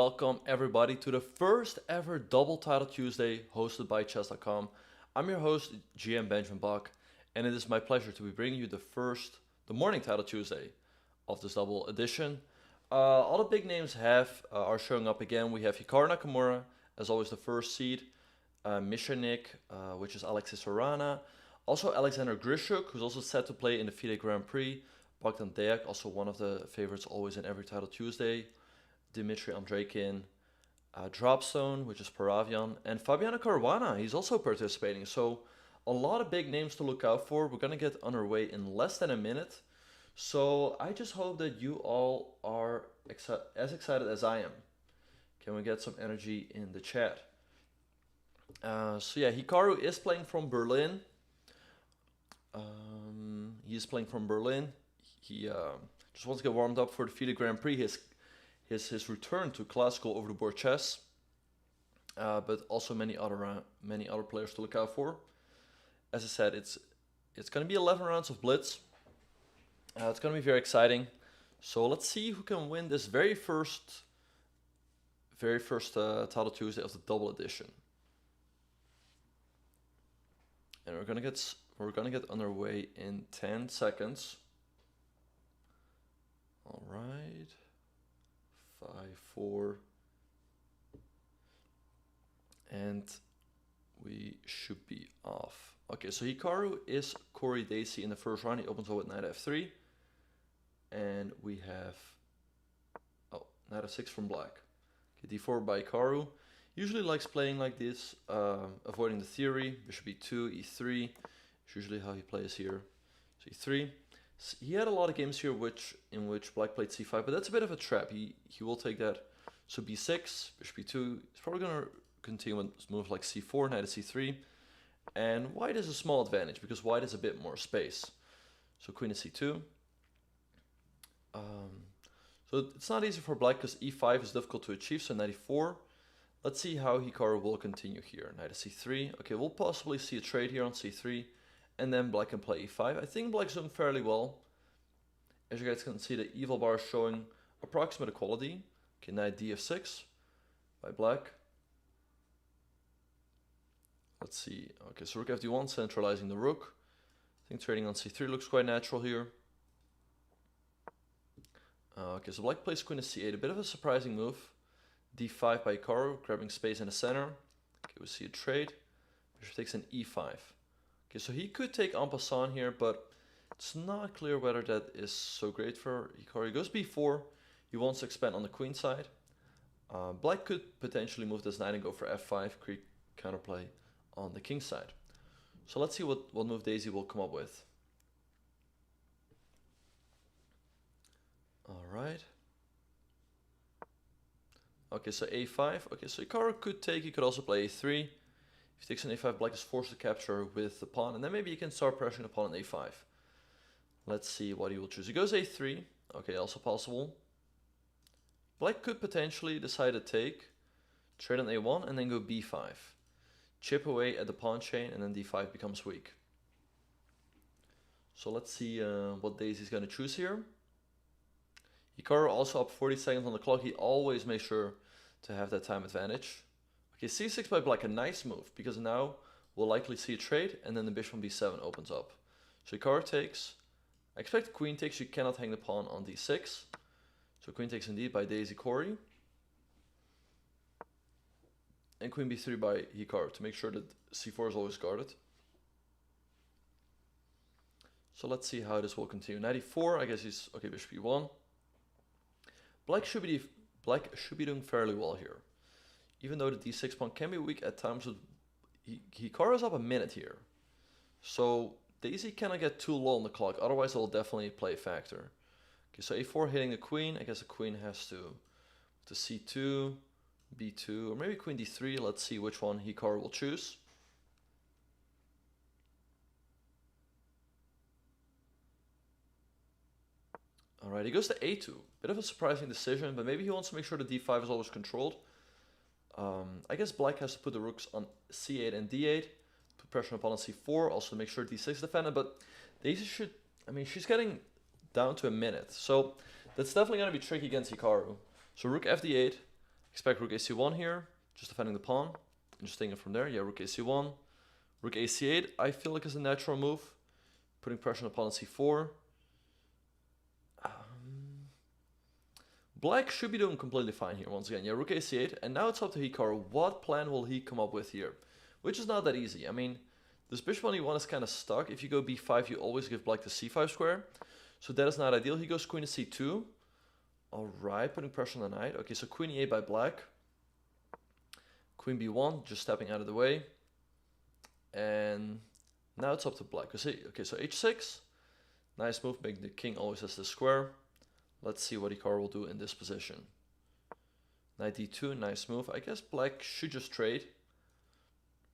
welcome everybody to the first ever Double Title Tuesday hosted by Chesscom. I'm your host, GM Benjamin Bach, and it is my pleasure to be bringing you the morning Title Tuesday of this double edition. All the big names are showing up again. We have Hikaru Nakamura, as always the first seed, Mishanik, which is Alexis Caruana, also Alexander Grischuk, who's also set to play in the FIDE Grand Prix, Bogdan Deak, also one of the favorites always in every Title Tuesday, Dmitry Andreikin, Dropzone, which is Paravian, and Fabiano Caruana, he's also participating. So a lot of big names to look out for. We're going to get underway in less than a minute. So I just hope that you all are as excited as I am. Can we get some energy in the chat? Hikaru is playing from Berlin. He's playing from Berlin. He just wants to get warmed up for the FIDE Grand Prix. His return to classical over the board chess, but also many other players to look out for. As I said, it's going to be 11 rounds of blitz. It's going to be very exciting. So let's see who can win this very first Title Tuesday of the double edition. And we're gonna get underway in 10 seconds. All right. 5, 4, and we should be off. Okay, so Hikaru is Corey Daisy in the first round. He opens up with knight f3, and we have knight f6 from black. Okay, d4 by Hikaru. Usually likes playing like this, avoiding the theory. Bishop e2, e3. It's usually how he plays here. So e3. He had a lot of games here in which black played c5, but that's a bit of a trap. He will take that. So b6, bishop b2. He's probably going to continue with moves like c4, knight to c3. And white is a small advantage because white has a bit more space. So queen to c2. So it's not easy for black because e5 is difficult to achieve, so knight e4. Let's see how Hikaru will continue here. Knight to c3. Okay, we'll possibly see a trade here on c3. And then black can play e5. I think black's doing fairly well. As you guys can see, the evil bar is showing approximate equality. Okay, knight df6 by black. Let's see. Okay, so rook fd1, centralizing the rook. I think trading on c3 looks quite natural here. Okay, so black plays queen to c8. A bit of a surprising move. d5 by Hikaru, grabbing space in the center. Okay, we see a trade. Bishop takes an e5. Okay, so he could take en passant here, but it's not clear whether that is so great for Hikaru. He goes b4. He wants to expand on the queen side. Black could potentially move this knight and go for f5, create counterplay on the king side. So let's see what move Daisy will come up with. All right. Okay, so a5. Okay, so Hikaru could take. He could also play a3. If he takes an a5, black is forced to capture with the pawn, and then maybe he can start pressuring the pawn on a5. Let's see what he will choose. He goes a3. Okay, also possible. Black could potentially decide to take, trade on a1, and then go b5. Chip away at the pawn chain, and then d5 becomes weak. So let's see what Daisy's going to choose here. Hikaru also up 40 seconds on the clock. He always makes sure to have that time advantage. Okay, c6 by black, a nice move, because now we'll likely see a trade, and then the bishop on b7 opens up. So Hikaru takes. I expect queen takes. You cannot hang the pawn on d6. So queen takes indeed by Daisy Corey. And queen b3 by Hikaru to make sure that c4 is always guarded. So let's see how this will continue. Knight e4, I guess he's... Okay, bishop e1. Black should be doing fairly well here. Even though the d6 pawn can be weak at times, Hikaru is up a minute here. So Daisy cannot get too low on the clock, otherwise it will definitely play a factor. Okay, so a4 hitting the queen. I guess the queen has to c2, b2, or maybe queen d3. Let's see which one Hikaru will choose. Alright, he goes to a2. Bit of a surprising decision, but maybe he wants to make sure the d5 is always controlled. I guess black has to put the rooks on c8 and d8, put pressure on pawn on c4, also to make sure d6 is defended, but Daisy should, she's getting down to a minute, so that's definitely going to be tricky against Hikaru. So rook fd8, Expect rook ac1 here, just defending the pawn, and just taking it from there. Yeah, rook ac1, rook ac8, I feel like is a natural move. Putting pressure on the pawn at c4. Black should be doing completely fine here once again. Yeah, rook ac8, and now it's up to Hikaru. What plan will he come up with here? Which is not that easy. I mean, this bishop on e1 is kind of stuck. If you go b5, you always give black the c5 square. So that is not ideal. He goes queen to c2. Alright, putting pressure on the knight. Okay, so queen e8 by black. Queen b1, just stepping out of the way. And now it's up to black. Okay, so h6. Nice move, making the king always has the square. Let's see what Hikaru will do in this position. Knight d2, nice move. I guess black should just trade.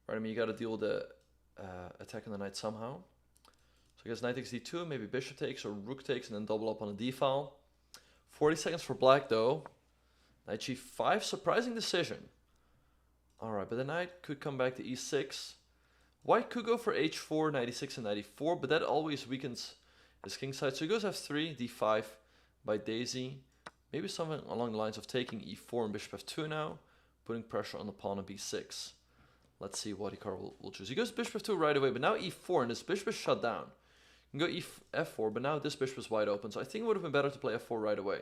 Right, I mean, you got to deal with the attack on the knight somehow. So I guess knight takes d2, maybe bishop takes or rook takes, and then double up on a d-file. 40 seconds for black, though. Knight g5, surprising decision. Alright, but the knight could come back to e6. White could go for h4, knight e6, and knight e4, but that always weakens his king side. So he goes f3, d5 by Daisy. Maybe something along the lines of taking e4 and bishop f2 now, putting pressure on the pawn on b6. Let's see what Hikaru will choose. He goes bishop f2 right away, but now e4, and this bishop is shut down. You can go f4, but now this bishop is wide open, so I think it would have been better to play f4 right away.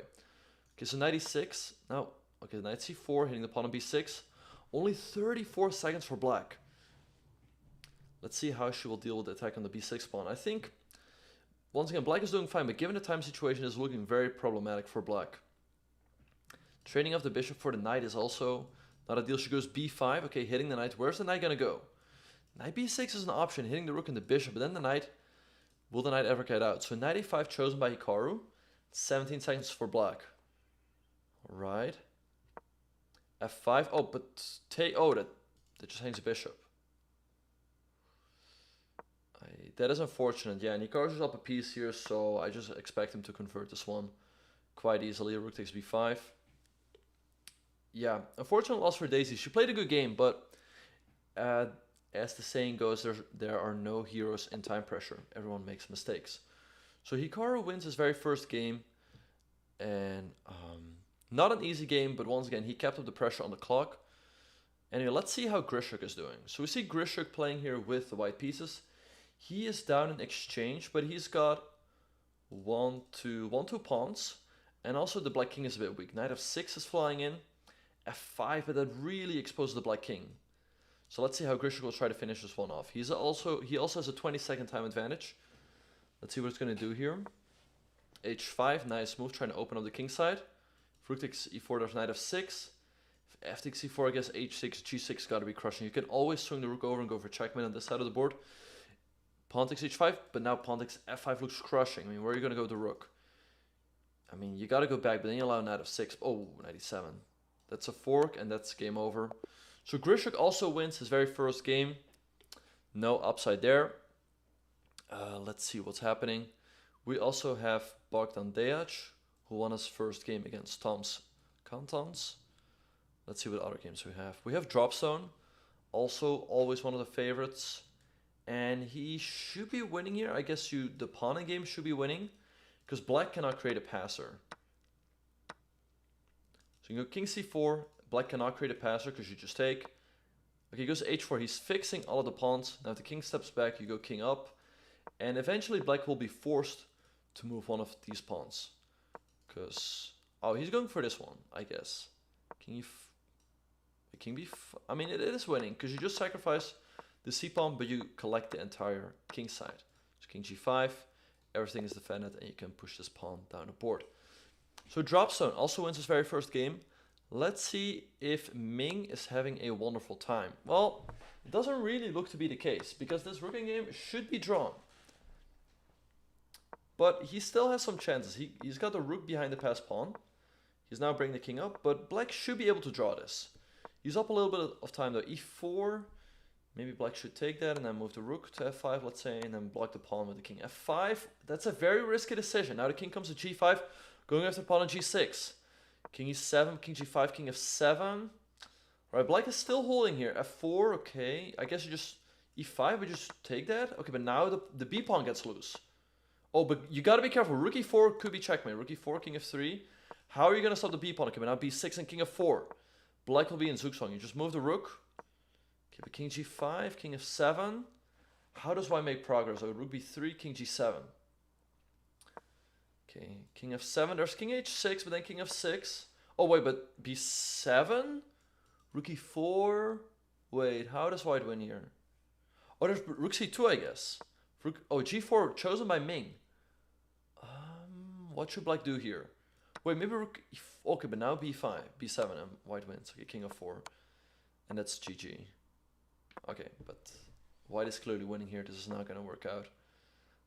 Okay, so knight e6. Now, okay, knight c4, hitting the pawn on b6. Only 34 seconds for black. Let's see how she will deal with the attack on the b6 pawn. I think, once again, black is doing fine, but given the time situation, it's looking very problematic for black. Trading off the bishop for the knight is also not ideal. She goes b5. Okay, hitting the knight. Where's the knight going to go? Knight b6 is an option, hitting the rook and the bishop, but then the knight... Will the knight ever get out? So knight a5 chosen by Hikaru. 17 seconds for black. Alright. f5. Oh, but that just hangs a bishop. That is unfortunate. Yeah, and Hikaru's just up a piece here, so I just expect him to convert this one quite easily. Rook takes b5. Yeah, unfortunate loss for Daisy. She played a good game, but as the saying goes, there are no heroes in time pressure. Everyone makes mistakes. So Hikaru wins his very first game, and not an easy game, but once again, he kept up the pressure on the clock. Anyway, let's see how Grischuk is doing. So we see Grischuk playing here with the white pieces. He is down in exchange, but he's got two pawns, and also the black king is a bit weak. Knight f6 is flying in, f5, but that really exposes the black king. So let's see how Grischuk will try to finish this one off. He also has a 20-second time advantage. Let's see what it's going to do here. h5, nice move, trying to open up the king side. If rook takes e4, there's knight f6. If f takes e4, I guess h6, g6 got to be crushing. You can always swing the rook over and go for checkmate on this side of the board. Pawn takes h5, but now pawn takes f5 looks crushing. I mean, where are you going to go with the rook? I mean, you got to go back, but then you allow knight f6. Oh, knight e7. That's a fork, and that's game over. So Grischuk also wins his very first game. No upside there. Let's see what's happening. We also have Bogdan Dejac, who won his first game against Toms Kantons. Let's see what other games we have. We have Dropstone, also always one of the favorites. And he should be winning here. I guess the pawn in game should be winning, because black cannot create a passer. So you go king c4. Black cannot create a passer because you just take. Okay, he goes h4. He's fixing all of the pawns. Now if the king steps back, you go king up. And eventually black will be forced to move one of these pawns. Because... Oh, he's going for this one, I guess. King b... I mean, it is winning because you just sacrifice the c-pawn, but you collect the entire king side. So king g5. Everything is defended and you can push this pawn down the board. So Dropstone also wins his very first game. Let's see if Ming is having a wonderful time. Well, it doesn't really look to be the case, because this rooking game should be drawn. But he still has some chances. He's got the rook behind the passed pawn. He's now bringing the king up, but black should be able to draw this. He's up a little bit of time though. e4, maybe black should take that and then move the rook to f5, let's say, and then block the pawn with the king f5. That's a very risky decision. Now the king comes to g5, going after the pawn on g6. King e7, king g5, king f7. Alright, black is still holding here. f4, okay. I guess you just... e5, but just take that? Okay, but now the b pawn gets loose. Oh, but you gotta be careful. Rook e4 could be checkmate. Rook e4, king f3. How are you gonna stop the b pawn? Okay, but now b6 and king f4. Black will be in Zugzwang. You just move the rook. Okay, but king g5, king f7. How does white make progress? Oh, rook b3, king g7. Okay, king f7. There's king h6, but then king f6. Oh, wait, but b7? Rook e4. Wait, how does white win here? Oh, there's rook c2, I guess. Rook, oh, g4 chosen by Ming. What should black do here? Wait, maybe rook e4. Okay, but now b5, b7, and white wins. Okay, king f4. And that's GG. Okay, but white is clearly winning here. This is not going to work out.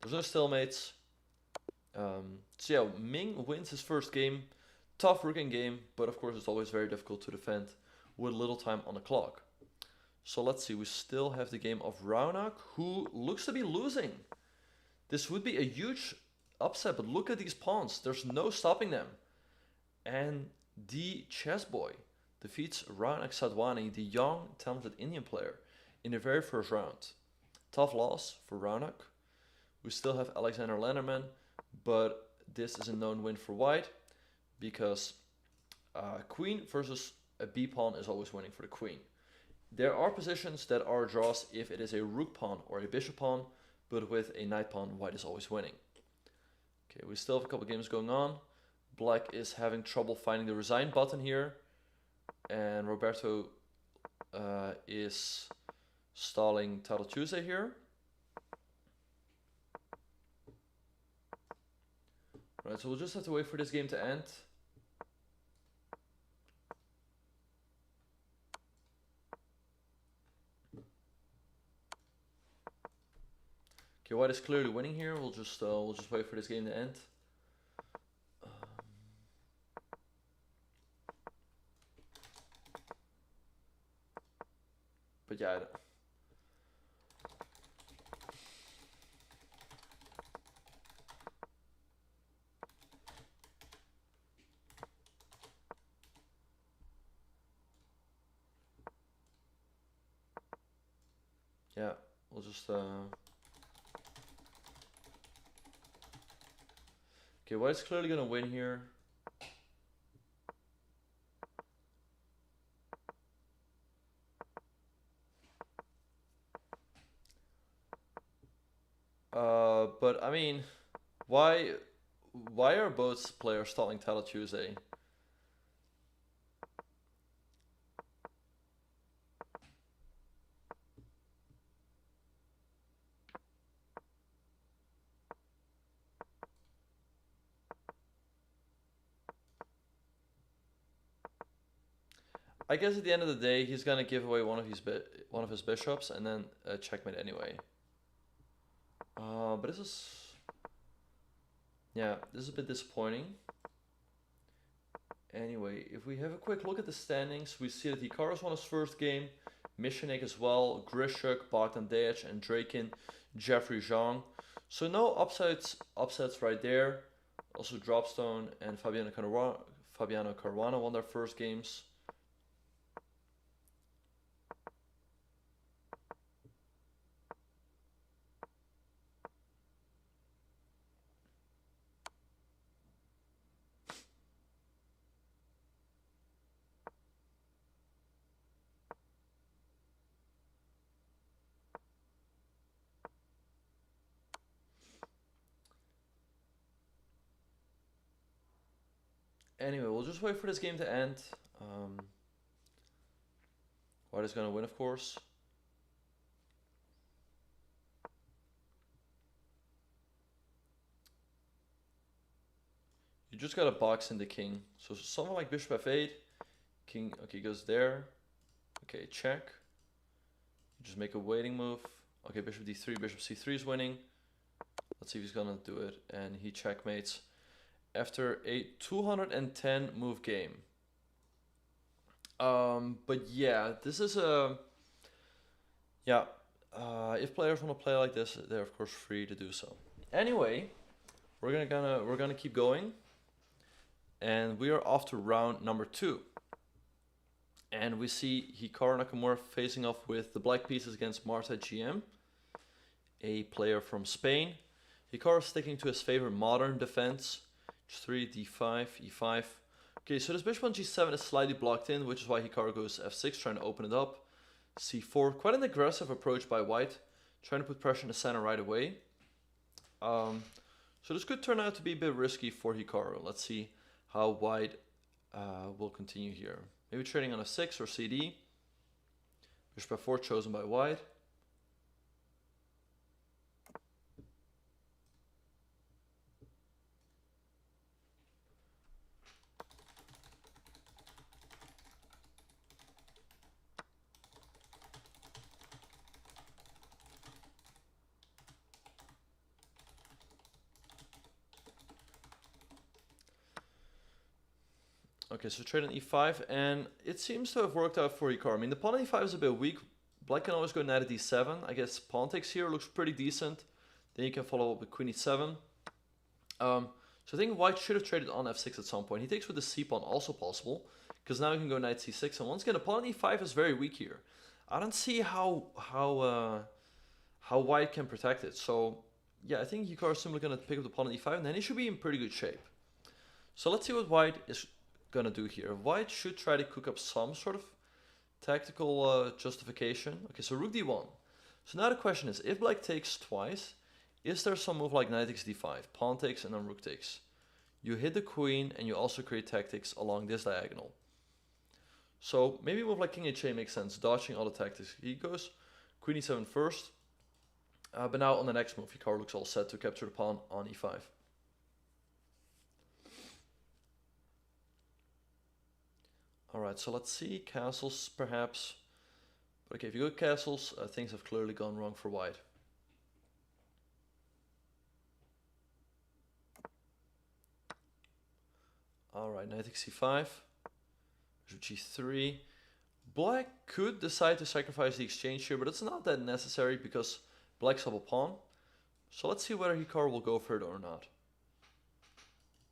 There's no stalemates. So yeah, Ming wins his first game. Tough rook in game, but of course it's always very difficult to defend with little time on the clock. So let's see, we still have the game of Raunak, who looks to be losing. This would be a huge upset, but look at these pawns. There's no stopping them. And the chess boy defeats Raunak Sadhwani, the young, talented Indian player, in the very first round. Tough loss for Raunak. We still have Alexander Lennerman, but this is a known win for white because queen versus a b pawn is always winning for the queen. There are positions that are draws if it is a rook pawn or a bishop pawn, but with a knight pawn, white is always winning. Okay, we still have a couple games going on. Black is having trouble finding the resign button here, and Roberto is stalling Title Tuesday here. Right, so we'll just have to wait for this game to end. Okay, white is clearly winning here. We'll just wait for this game to end. But yeah. Yeah, we'll just okay, white is clearly gonna win here. But I mean, why are both players stalling Title Tuesday? I guess at the end of the day, he's gonna give away one of his bishops and then checkmate anyway. But this is, yeah, this is a bit disappointing. Anyway, if we have a quick look at the standings, we see that Hikaru's won his first game, Mishanek as well, Grischuk, Bogdan Dejic, and Draken, Jeffrey Zhang. So no upsets right there. Also Dropstone and Fabiano Caruana won their first games. Anyway, we'll just wait for this game to end. White is gonna win, of course. You just gotta box in the king. So something like bishop f8, king, okay, goes there. Okay, check. You just make a waiting move. Okay, bishop d3, bishop c3 is winning. Let's see if he's gonna do it. And he checkmates after a 210 move game. But yeah, this is a, yeah, if players want to play like this, they're of course free to do so. Anyway, we're gonna keep going, and we are off to round number 2. And we see Hikaru Nakamura facing off with the black pieces against Marth GM, a player from Spain. Hikaru sticking to his favorite modern defense, h3, d5, e5. Okay, so this bishop on g7 is slightly blocked in, which is why Hikaru goes f6, trying to open it up. c4, quite an aggressive approach by white, trying to put pressure in the center right away. So this could turn out to be a bit risky for Hikaru. Let's see how white will continue here. Maybe trading on f6 or cd. Bishop f4 chosen by white. Okay, so trade on e5, and it seems to have worked out for Hikaru. I mean, the pawn on e5 is a bit weak. Black can always go knight at d7. I guess pawn takes here looks pretty decent. Then you can follow up with queen e7. So I think white should have traded on f6 at some point. He takes with the c pawn, also possible, because now he can go knight c6. And once again, the pawn on e5 is very weak here. I don't see how white can protect it. So yeah, I think Hikaru is simply going to pick up the pawn on e5, and then he should be in pretty good shape. So let's see what white is gonna do here. White should try to cook up some sort of tactical justification. Okay, so rook d1. So now the question is, if black takes twice, is there some move like knight takes d5, pawn takes, and then rook takes? You hit the queen, and you also create tactics along this diagonal. So maybe a move like king h8 makes sense, dodging all the tactics. He goes queen e7 first, but now on the next move, Hikaru looks all set to capture the pawn on e5. Alright, so let's see, castles perhaps. Okay, if you go castles, things have clearly gone wrong for white. Alright, knight takes c5, bishop g3. Black could decide to sacrifice the exchange here, but it's not that necessary because black's up a pawn. So let's see whether Hikaru will go for it or not.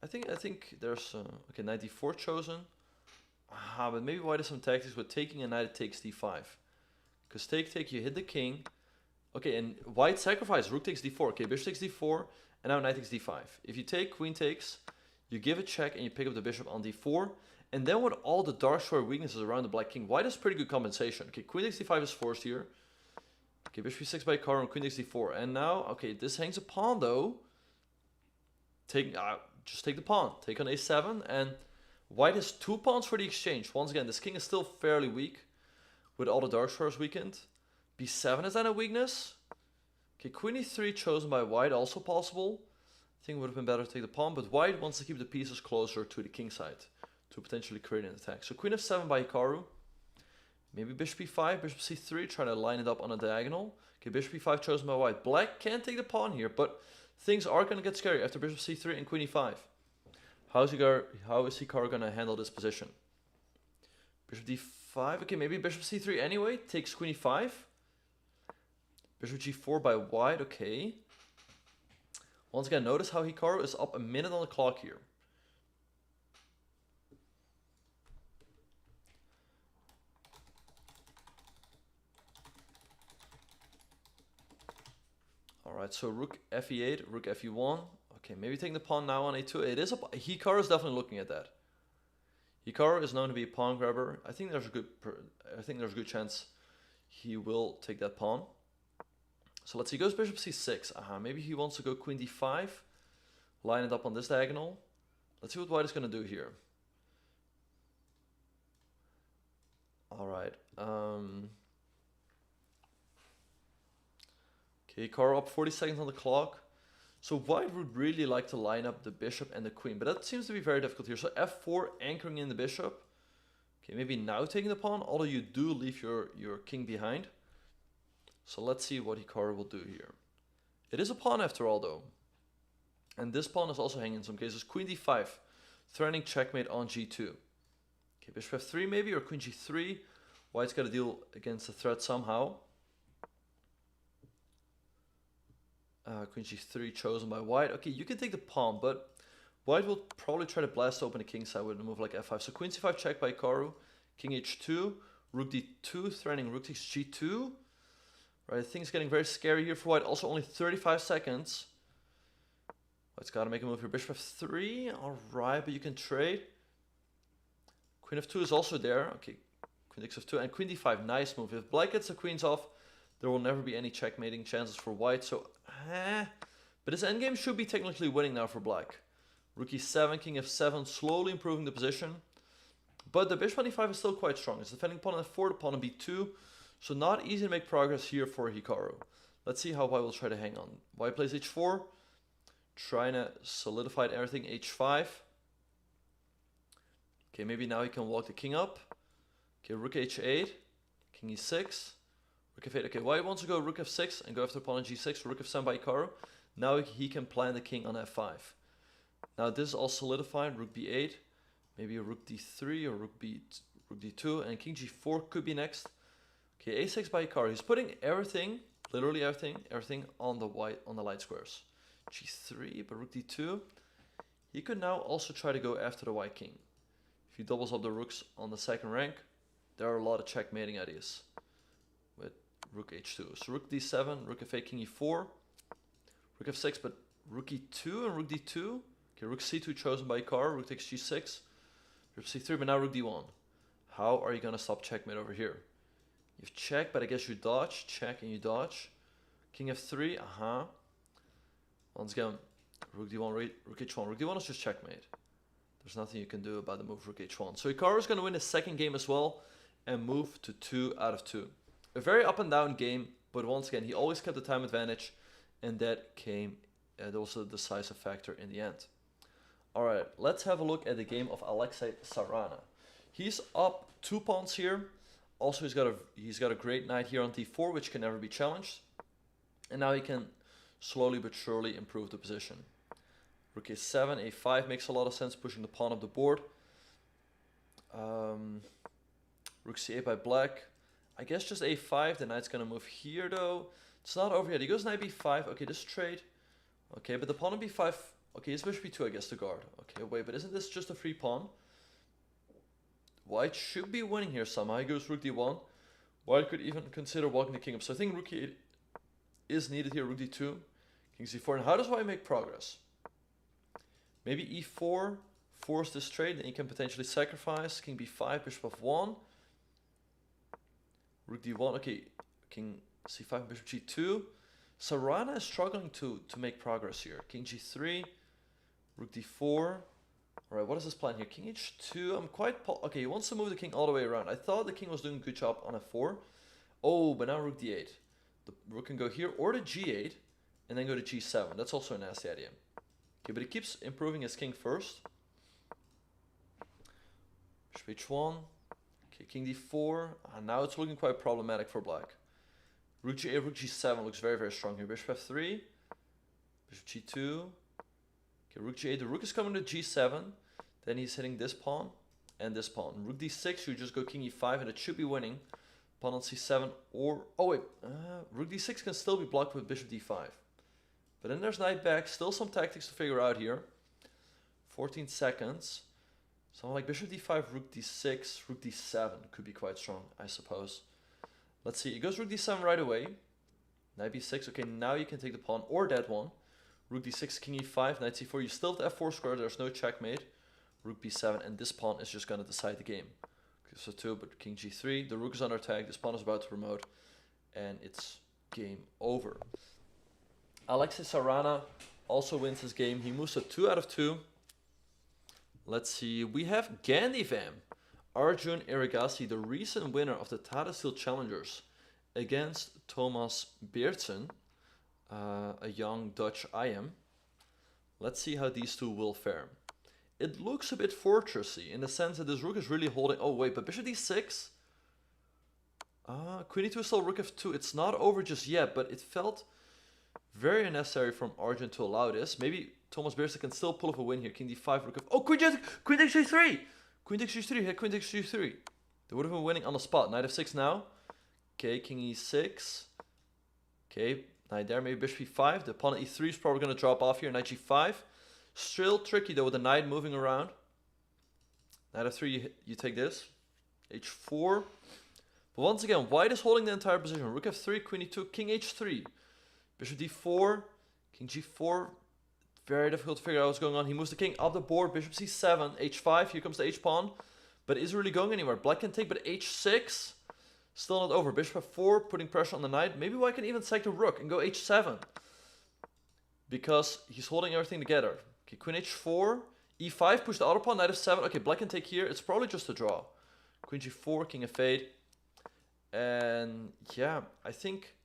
I think there's okay, knight d4 chosen. But maybe white has some tactics with taking a knight takes d5. Because take, you hit the king. Okay, and white sacrifice, rook takes d4. Okay, bishop takes d4, and now knight takes d5. If you take, queen takes, you give a check, and you pick up the bishop on d4. And then with all the dark square weaknesses around the black king, white has pretty good compensation. Okay, queen takes d5 is forced here. Okay, bishop e6 by Hikaru, and queen takes d4. And now, okay, this hangs a pawn though. Just take the pawn. Take on a7, and white has two pawns for the exchange. Once again, this king is still fairly weak with all the dark squares weakened. b7 is then a weakness. Okay, queen e3 chosen by white, also possible. I think it would have been better to take the pawn, but white wants to keep the pieces closer to the king side to potentially create an attack. So queen f7 by Hikaru. Maybe bishop e5, bishop c3, trying to line it up on a diagonal. Okay, bishop e5 chosen by white. Black can't take the pawn here, but things are going to get scary after bishop c3 and queen e5. How is Hikaru going to handle this position? Bishop d5. Okay, maybe bishop c3 anyway. Takes queen e5. Bishop g4 by white. Okay. Once again, notice how Hikaru is up a minute on the clock here. Alright, so rook fe8, rook fe1. Okay, maybe taking the pawn now on a2. It is Hikaru is definitely looking at that. Hikaru is known to be a pawn grabber. I think there's a good chance he will take that pawn. So let's see. He goes bishop c6. Maybe he wants to go queen d5, line it up on this diagonal. Let's see what white is going to do here. All right. Okay, Hikaru up 40 seconds on the clock. So white would really like to line up the bishop and the queen, but that seems to be very difficult here. So f4, anchoring in the bishop. Okay, maybe now taking the pawn, although you do leave your king behind. So let's see what Hikaru will do here. It is a pawn after all though. And this pawn is also hanging in some cases. Queen d5, threatening checkmate on g2. Okay, bishop f3 maybe, or queen g3. White's got to deal against the threat somehow. Queen g3 chosen by white. Okay, you can take the pawn, but white will probably try to blast open the king side with a move like f5. So queen c5 check by Hikaru. King h2. Rook d2, threatening rook takes g2. Right, things getting very scary here for white. Also only 35 seconds. White's got to make a move here. Bishop f3. Alright, but you can trade. Queen f2 is also there. Okay, queen takes f2 and queen d5. Nice move. If black gets the queens off, there will never be any checkmating chances for white. So, but this endgame should be technically winning now for black. Rook e7, king f7, slowly improving the position. But the bishop on e5 is still quite strong. It's defending pawn on f4, the pawn on b2. So not easy to make progress here for Hikaru. Let's see how white will try to hang on. White plays h4, trying to solidify everything. h5. Okay, maybe now he can walk the king up. Okay, rook h8, king e6, rook f8. Okay, white wants to go rook f6 and go after pawn on g6, rook f7 by Hikaru. Now he can plan the king on f5. Now this is all solidified, rook b8, maybe a rook d3 or rook d2, and king g4 could be next. Okay, a6 by Hikaru. He's putting everything, literally everything on the light squares. g3, but rook d2. He could now also try to go after the white king. If he doubles up the rooks on the second rank, there are a lot of checkmating ideas with rook h2. So rook d7, rook f8, king e4, rook f6, but rook e2 and rook d2. Okay, rook c2 chosen by Hikaru, rook takes g6, rook c3, but now rook d1. How are you going to stop checkmate over here? You've checked, but I guess you dodge, check and you dodge. King f3, Once again, rook d1, rook h1. Rook d1 is just checkmate. There's nothing you can do about the move rook h1. So Hikaru is going to win his second game as well and move to 2 out of 2. A very up and down game, but once again, he always kept the time advantage, and that came also the decisive factor in the end. Alright, let's have a look at the game of Alexei Sarana. He's up 2 pawns here. Also, he's got a great knight here on d4, which can never be challenged. And now he can slowly but surely improve the position. Rook a7, a5 makes a lot of sense, pushing the pawn up the board. Rook c8 by black. I guess just a5. The knight's going to move here, though. It's not over yet. He goes knight b5. Okay, this trade. Okay, but the pawn on b5. Okay, it's bishop b2, I guess, to guard. Okay, wait, but isn't this just a free pawn? White should be winning here somehow. He goes rook d1. White could even consider walking the king up. So I think rook e8 is needed here. Rook d2, king c4. And how does white make progress? Maybe e4, force this trade, then he can potentially sacrifice. King b5, bishop f1. Rook d1, okay, king c5, bishop g2. Sarana is struggling to make progress here. King g3, rook d4. Alright, what is his plan here? King h2, I'm quite... Okay, he wants to move the king all the way around. I thought the king was doing a good job on f4. Oh, but now rook d8. The rook can go here or to g8 and then go to g7. That's also a nasty idea. Okay, but he keeps improving his king first. Bishop h1. Okay, king d4. And now it's looking quite problematic for black. Rook g8, rook g7 looks very, very strong here. Bishop f3. Bishop g2. Okay, rook g8. The rook is coming to g7. Then he's hitting this pawn and this pawn. Rook d6, you just go king e5 and it should be winning. Pawn on c7 or... Oh wait, rook d6 can still be blocked with bishop d5. But then there's knight back. Still some tactics to figure out here. 14 seconds. Something like bishop d5, rook d6, rook d7 could be quite strong, I suppose. Let's see. It goes rook d7 right away. Knight b6. Okay, now you can take the pawn or that one. Rook d6, king e5, knight c4. You still have f4 square. There's no checkmate. Rook b7, and this pawn is just going to decide the game. Okay, so 2, but king g3. The rook is under attack. This pawn is about to promote, and it's game over. Alexei Sarana also wins his game. He moves to 2 out of 2. Let's see. We have Gandivam, Arjun Erigasi, the recent winner of the Tata Steel Challengers, against Thomas Beertsen, a young Dutch IM. Let's see how these two will fare. It looks a bit fortressy in the sense that this rook is really holding... Oh wait, but bishop d6? Queen e2 is still rook f2. It's not over just yet, but it felt very unnecessary from Arjun to allow this. Maybe Thomas Beertsen can still pull off a win here. King d5, rook f... Oh, queen takes g3! Queen takes g3, yeah, queen takes g3. They would have been winning on the spot. Knight f6 now. Okay, king e6. Okay, knight there, maybe bishop e5. The pawn at e3 is probably going to drop off here. Knight g5. Still tricky though with the knight moving around. Knight f3, you take this. h4. But once again, white is holding the entire position. Rook f3, queen e2, king h3. Bishop d4, king g4. Very difficult to figure out what's going on. He moves the king up the board. Bishop c7, h5. Here comes the h-pawn. But is it really going anywhere? Black can take, but h6, still not over. Bishop f4, putting pressure on the knight. Maybe white can even sack the rook and go h7. Because he's holding everything together. Okay, queen h4, e5, push the other pawn, knight f7. Okay, black can take here. It's probably just a draw. Queen g4, king f8. And yeah, I think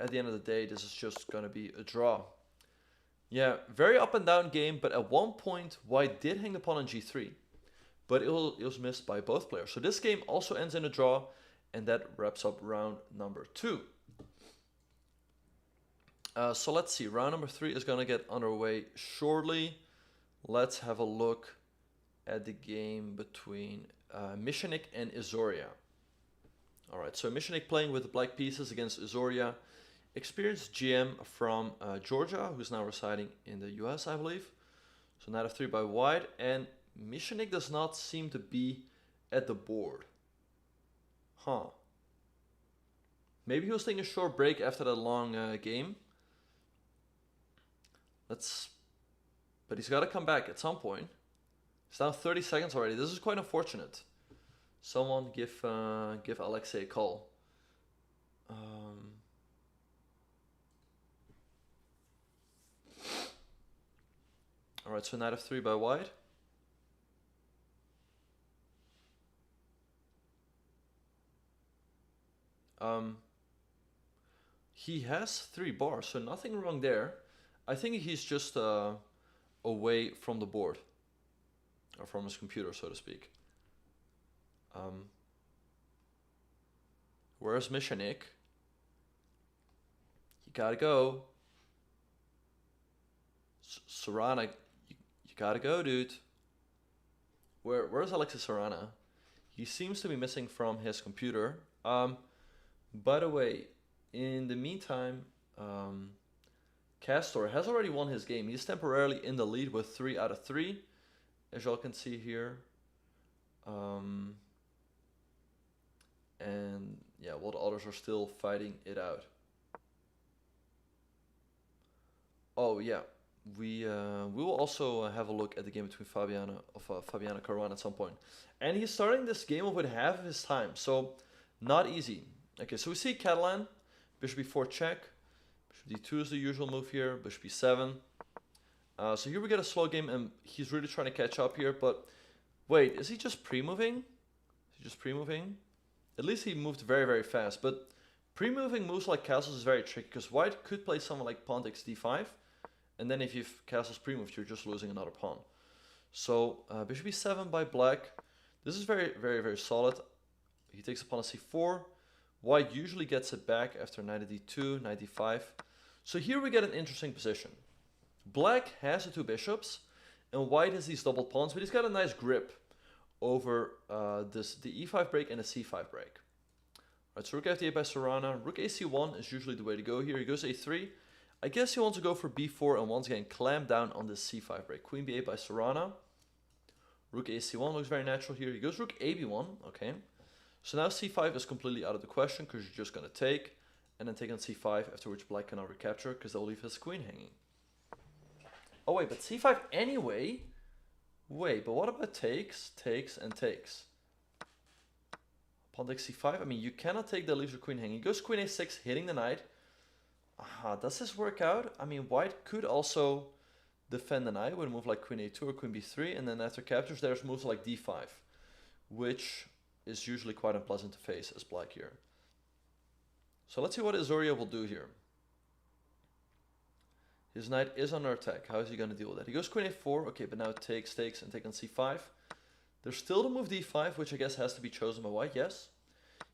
at the end of the day, this is just going to be a draw. Yeah, very up and down game, but at one point, white did hang the pawn on g3. But it was missed by both players. So this game also ends in a draw, and that wraps up round number 2. So let's see, round number 3 is going to get underway shortly. Let's have a look at the game between Mishanik and Zorya. Alright, so Mishanik playing with the black pieces against Zorya. Experienced GM from Georgia, who's now residing in the US, I believe. So knight f3 by white, and Mishanik does not seem to be at the board. Huh. Maybe he was taking a short break after that long game. But he's got to come back at some point. It's now 30 seconds already. This is quite unfortunate. Someone give Alexei a call. Alright, so knight f3 by white. He has 3 bars, so nothing wrong there. I think he's just away from the board. Or from his computer, so to speak. Where's Mishanik? You gotta go. Caruana, you gotta go, dude. Where's Alexis Caruana? He seems to be missing from his computer. By the way, in the meantime, Castor has already won his game. He's temporarily in the lead with 3 out of 3, as y'all can see here. And yeah, while the others are still fighting it out. Oh yeah, we will also have a look at the game between Fabiano Caruana at some point. And he's starting this game off with half of his time, so not easy. Okay, so we see Catalan, bishop b4 check, bishop d2 is the usual move here, bishop b7. So here we get a slow game, and he's really trying to catch up here, but wait, is he just pre-moving? Is he just pre-moving? At least he moved very, very fast, but pre-moving moves like castles is very tricky, because white could play something like pawn takes d5, and then if you've castles pre-moved, you're just losing another pawn. So bishop e7 by black. This is very, very, very solid. He takes a pawn on c4. White usually gets it back after knight d2, knight d5. So here we get an interesting position. Black has the 2 bishops, and white has these double pawns, but he's got a nice grip over the e5 break and the c5 break. Right, so rook f8 by Caruana. Rook ac1 is usually the way to go here. He goes a3. I guess he wants to go for b4 and once again clamp down on the c5 break. Queen b8 by Caruana. Rook ac1 looks very natural here. He goes rook ab1. Okay. So now c5 is completely out of the question because you're just going to take and then take on c5, after which black cannot recapture because they'll leave his queen hanging. Oh wait, but c5 anyway? Wait, but what about takes, and takes? Pawn takes c5? I mean, you cannot take that leaves your queen hanging. He goes queen a6, hitting the knight. Does this work out? I mean, white could also defend the knight with a move like queen a2 or queen b3, and then after captures there's moves like d5, which is usually quite unpleasant to face as black here. So let's see what Zorya will do here. His knight is under attack. How is he going to deal with that? He goes queen a4. Okay, but now takes, and take on c5. There's still the move d5, which I guess has to be chosen by white. Yes.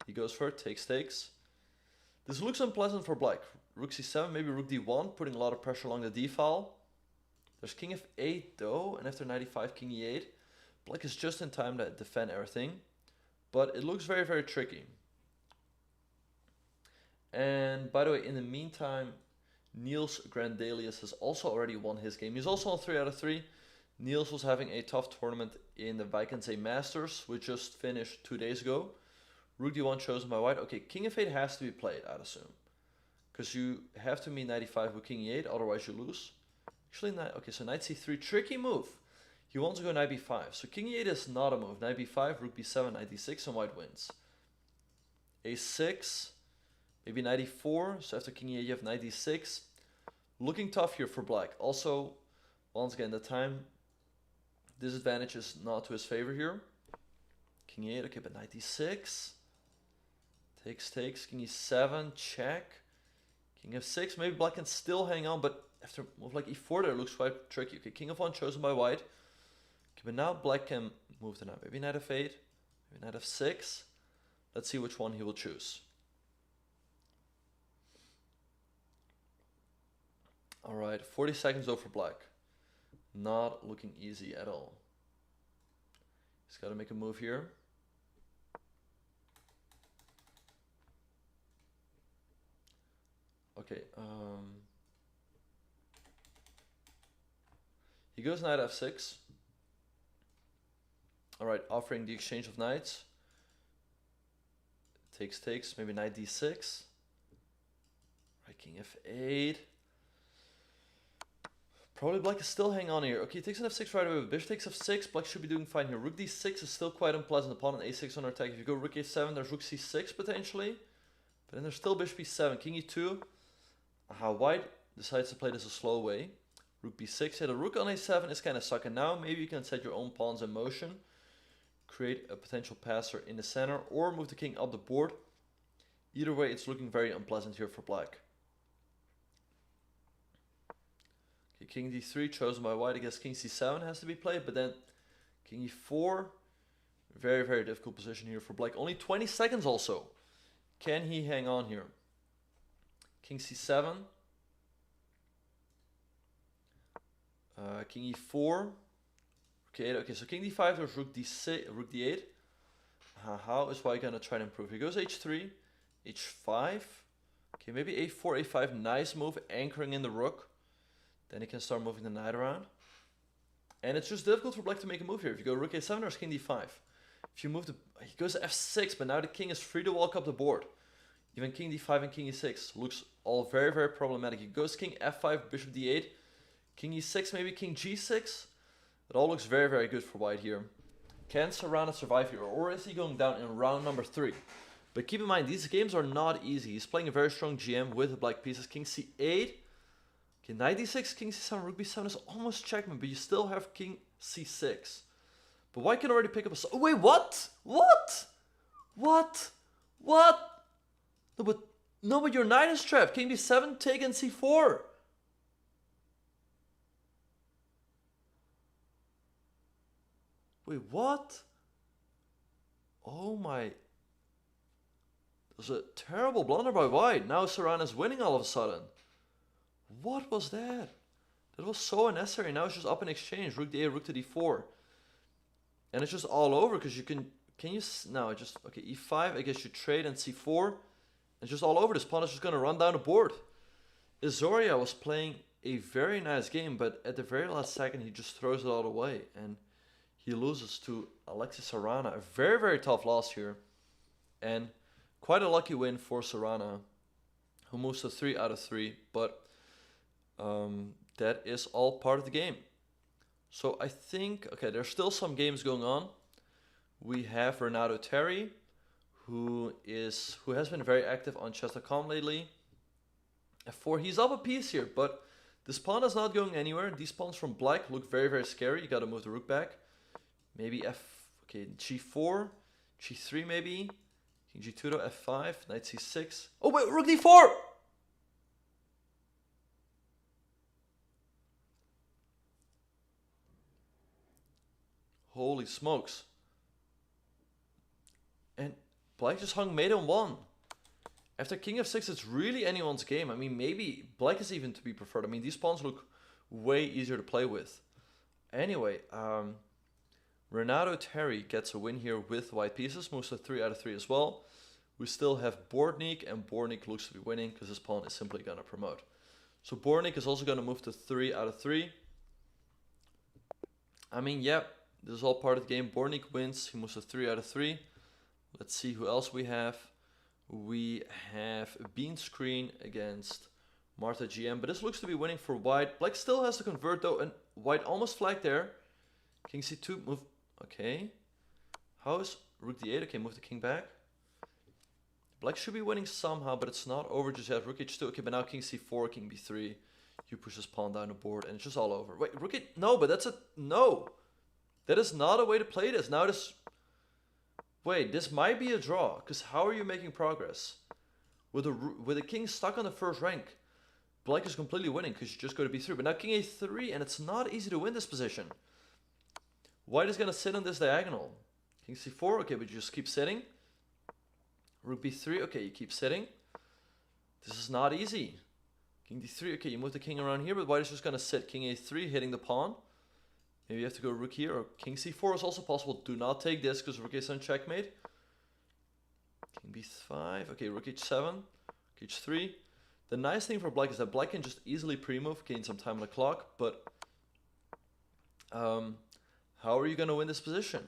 He goes for it, takes. This looks unpleasant for black. Rook c7, maybe rook d1, putting a lot of pressure along the d file. There's king f8 though, and after knight e5, king e8. Black is just in time to defend everything. But it looks very, very tricky. And by the way, in the meantime, Niels Grandelius has also already won his game. He's also on 3 out of 3. Niels was having a tough tournament in the Vikensee Masters, which just finished 2 days ago. Rook d1 chosen by white. Okay, king f8 has to be played, I'd assume. Because you have to meet knight e5 with king e8, otherwise you lose. Actually, okay, so knight c3, tricky move. He wants to go knight b5. So king e8 is not a move. Knight b5, rook b7, knight d6, and white wins. a6, maybe knight e4. So after king e8, you have knight d6. Looking tough here for black. Also, once again, the time disadvantage is not to his favor here. King e8, okay, but knight d6. Takes, king e7, check. King f6, maybe black can still hang on, but after a move like e4 there, it looks quite tricky. Okay, king f1 chosen by white. Okay, but now black can move the knight. Maybe knight f8, maybe knight f6. Let's see which one he will choose. Alright, 40 seconds though for black. Not looking easy at all. He's got to make a move here. Okay, he goes knight f6. Alright, offering the exchange of knights. Takes, maybe knight d6. Right, king f8. Probably black is still hanging on here. Okay, he takes an f6 right away, but bishop takes f6. Black should be doing fine here. Rook d6 is still quite unpleasant. The pawn on a6 under attack. If you go rook a7, there's rook c6 potentially. But then there's still bishop e7. King e2. White decides to play this a slow way. Rook b6. Yeah, the rook on a7 is kind of sucking. Now maybe you can set your own pawns in motion. Create a potential passer in the center. Or move the king up the board. Either way, it's looking very unpleasant here for black. Okay, king d3 chosen by white. I guess king c7 has to be played. But then king e4. Very, very difficult position here for black. Only 20 seconds also. Can he hang on here? King c7. King e4. Okay, so king d5, there's rook d6, rook d8. How is white gonna try to improve? He goes h3, h5. Okay, maybe a4, a5, nice move, anchoring in the rook. Then he can start moving the knight around. And it's just difficult for black to make a move here. If you go rook a7, there's king d5. If you move he goes to f6, but now the king is free to walk up the board. Even king d5 and king e6 looks all very, very problematic. He goes king f5, bishop d8, king e6, maybe king g6. It all looks very, very good for white here. Can Caruana survive here, or is he going down in round number 3? But keep in mind, these games are not easy. He's playing a very strong GM with the black pieces. King c8, okay, knight d6, king c7, rook b7 is almost checkmate, but you still have king c6. But white can already pick up a... Oh, wait, what? What? What? What? No, but your knight is trapped. King d7, taken c4. Wait, what? Oh my. There's a terrible blunder by white. Now Caruana is winning all of a sudden. What was that? That was so unnecessary. Now it's just up in exchange. Rook d8, rook to d4. And it's just all over because you can you... No, just... Okay, e5. I guess you trade and c4. It's just all over. This pawn is just going to run down the board. Zorya was playing a very nice game, but at the very last second he just throws it all away. And he loses to Alexis Caruana. A very, very tough loss here. And quite a lucky win for Caruana, who moves to 3 out of 3. But that is all part of the game. So I think, okay, there's still some games going on. We have Renato Terry, who has been very active on Chesscom lately. F4, he's up a piece here, but this pawn is not going anywhere. These pawns from black look very, very scary. You got to move the rook back. Maybe g4, g3 maybe. King g2 to f5, knight c6. Oh wait, rook d4! Holy smokes. And black just hung mate on 1. After king f6, it's really anyone's game. I mean, maybe black is even to be preferred. I mean, these pawns look way easier to play with. Anyway, Renato Terry gets a win here with white pieces. Moves to 3 out of 3 as well. We still have Bortnik, and Bortnik looks to be winning because his pawn is simply going to promote. So Bortnik is also going to move to 3 out of 3. I mean, yep, this is all part of the game. Bortnik wins. He moves to 3 out of 3. Let's see who else we have. We have Beanscreen against Martha GM, but this looks to be winning for white. Black still has to convert though, and white almost flagged there. King c2, move. Okay. How is rook d8? Okay, move the king back. Black should be winning somehow, but it's not over just yet. Rook h2. Okay, but now king c4, king b3. You push this pawn down the board, and it's just all over. Wait, rook h... No, but that's a... No! That is not a way to play this. Now this... Wait, this might be a draw, because how are you making progress? With a king stuck on the first rank, Black is completely winning, because you just go to b3. But now king a3, and it's not easy to win this position. White is going to sit on this diagonal. King c4, okay, but you just keep sitting. Rook b3, okay, you keep sitting. This is not easy. King d3, okay, you move the king around here, but white is just going to sit. King a3, hitting the pawn. Maybe you have to go rook here, or king c4 is also possible. Do not take this, because rook is on checkmate. King b5, okay, rook h7, rook h3. The nice thing for black is that black can just easily pre-move, gain some time on the clock, but how are you going to win this position?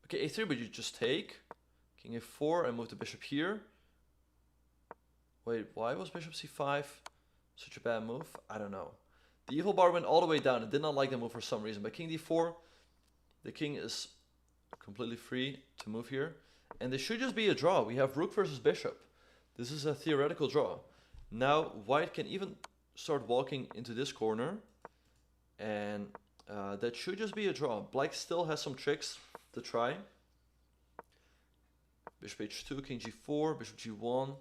Okay, a3, but you just take. King a4 and move the bishop here. Wait, why was bishop c5 such a bad move? I don't know. The evil bar went all the way down. It did not like that move for some reason. But king d4, the king is completely free to move here. And this should just be a draw. We have rook versus bishop. This is a theoretical draw. Now white can even start walking into this corner. And that should just be a draw. Black still has some tricks to try. Bishop h2, king g4, bishop g1,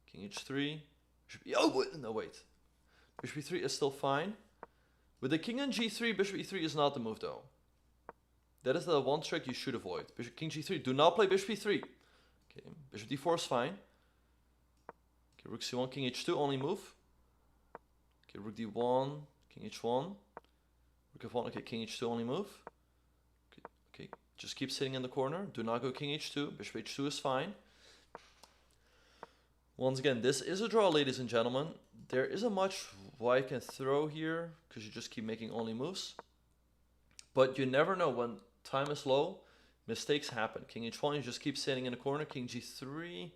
king h3, bishop oh wait, no wait. Bishop e3 is still fine. With the king on g3, bishop e3 is not the move though. That is the one trick you should avoid. Bishop king g3, do not play bishop e3. Okay, bishop d4 is fine. Okay, rook c1, king h2, only move. Okay, rook d1, king h1, rook f1, okay, king h2, only move. Okay, just keep sitting in the corner. Do not go king h2. Bishop h2 is fine. Once again, this is a draw, ladies and gentlemen. There isn't much white can throw here, because you just keep making only moves. But you never know, when time is low, mistakes happen. King h1, you just keep sitting in the corner. King g3,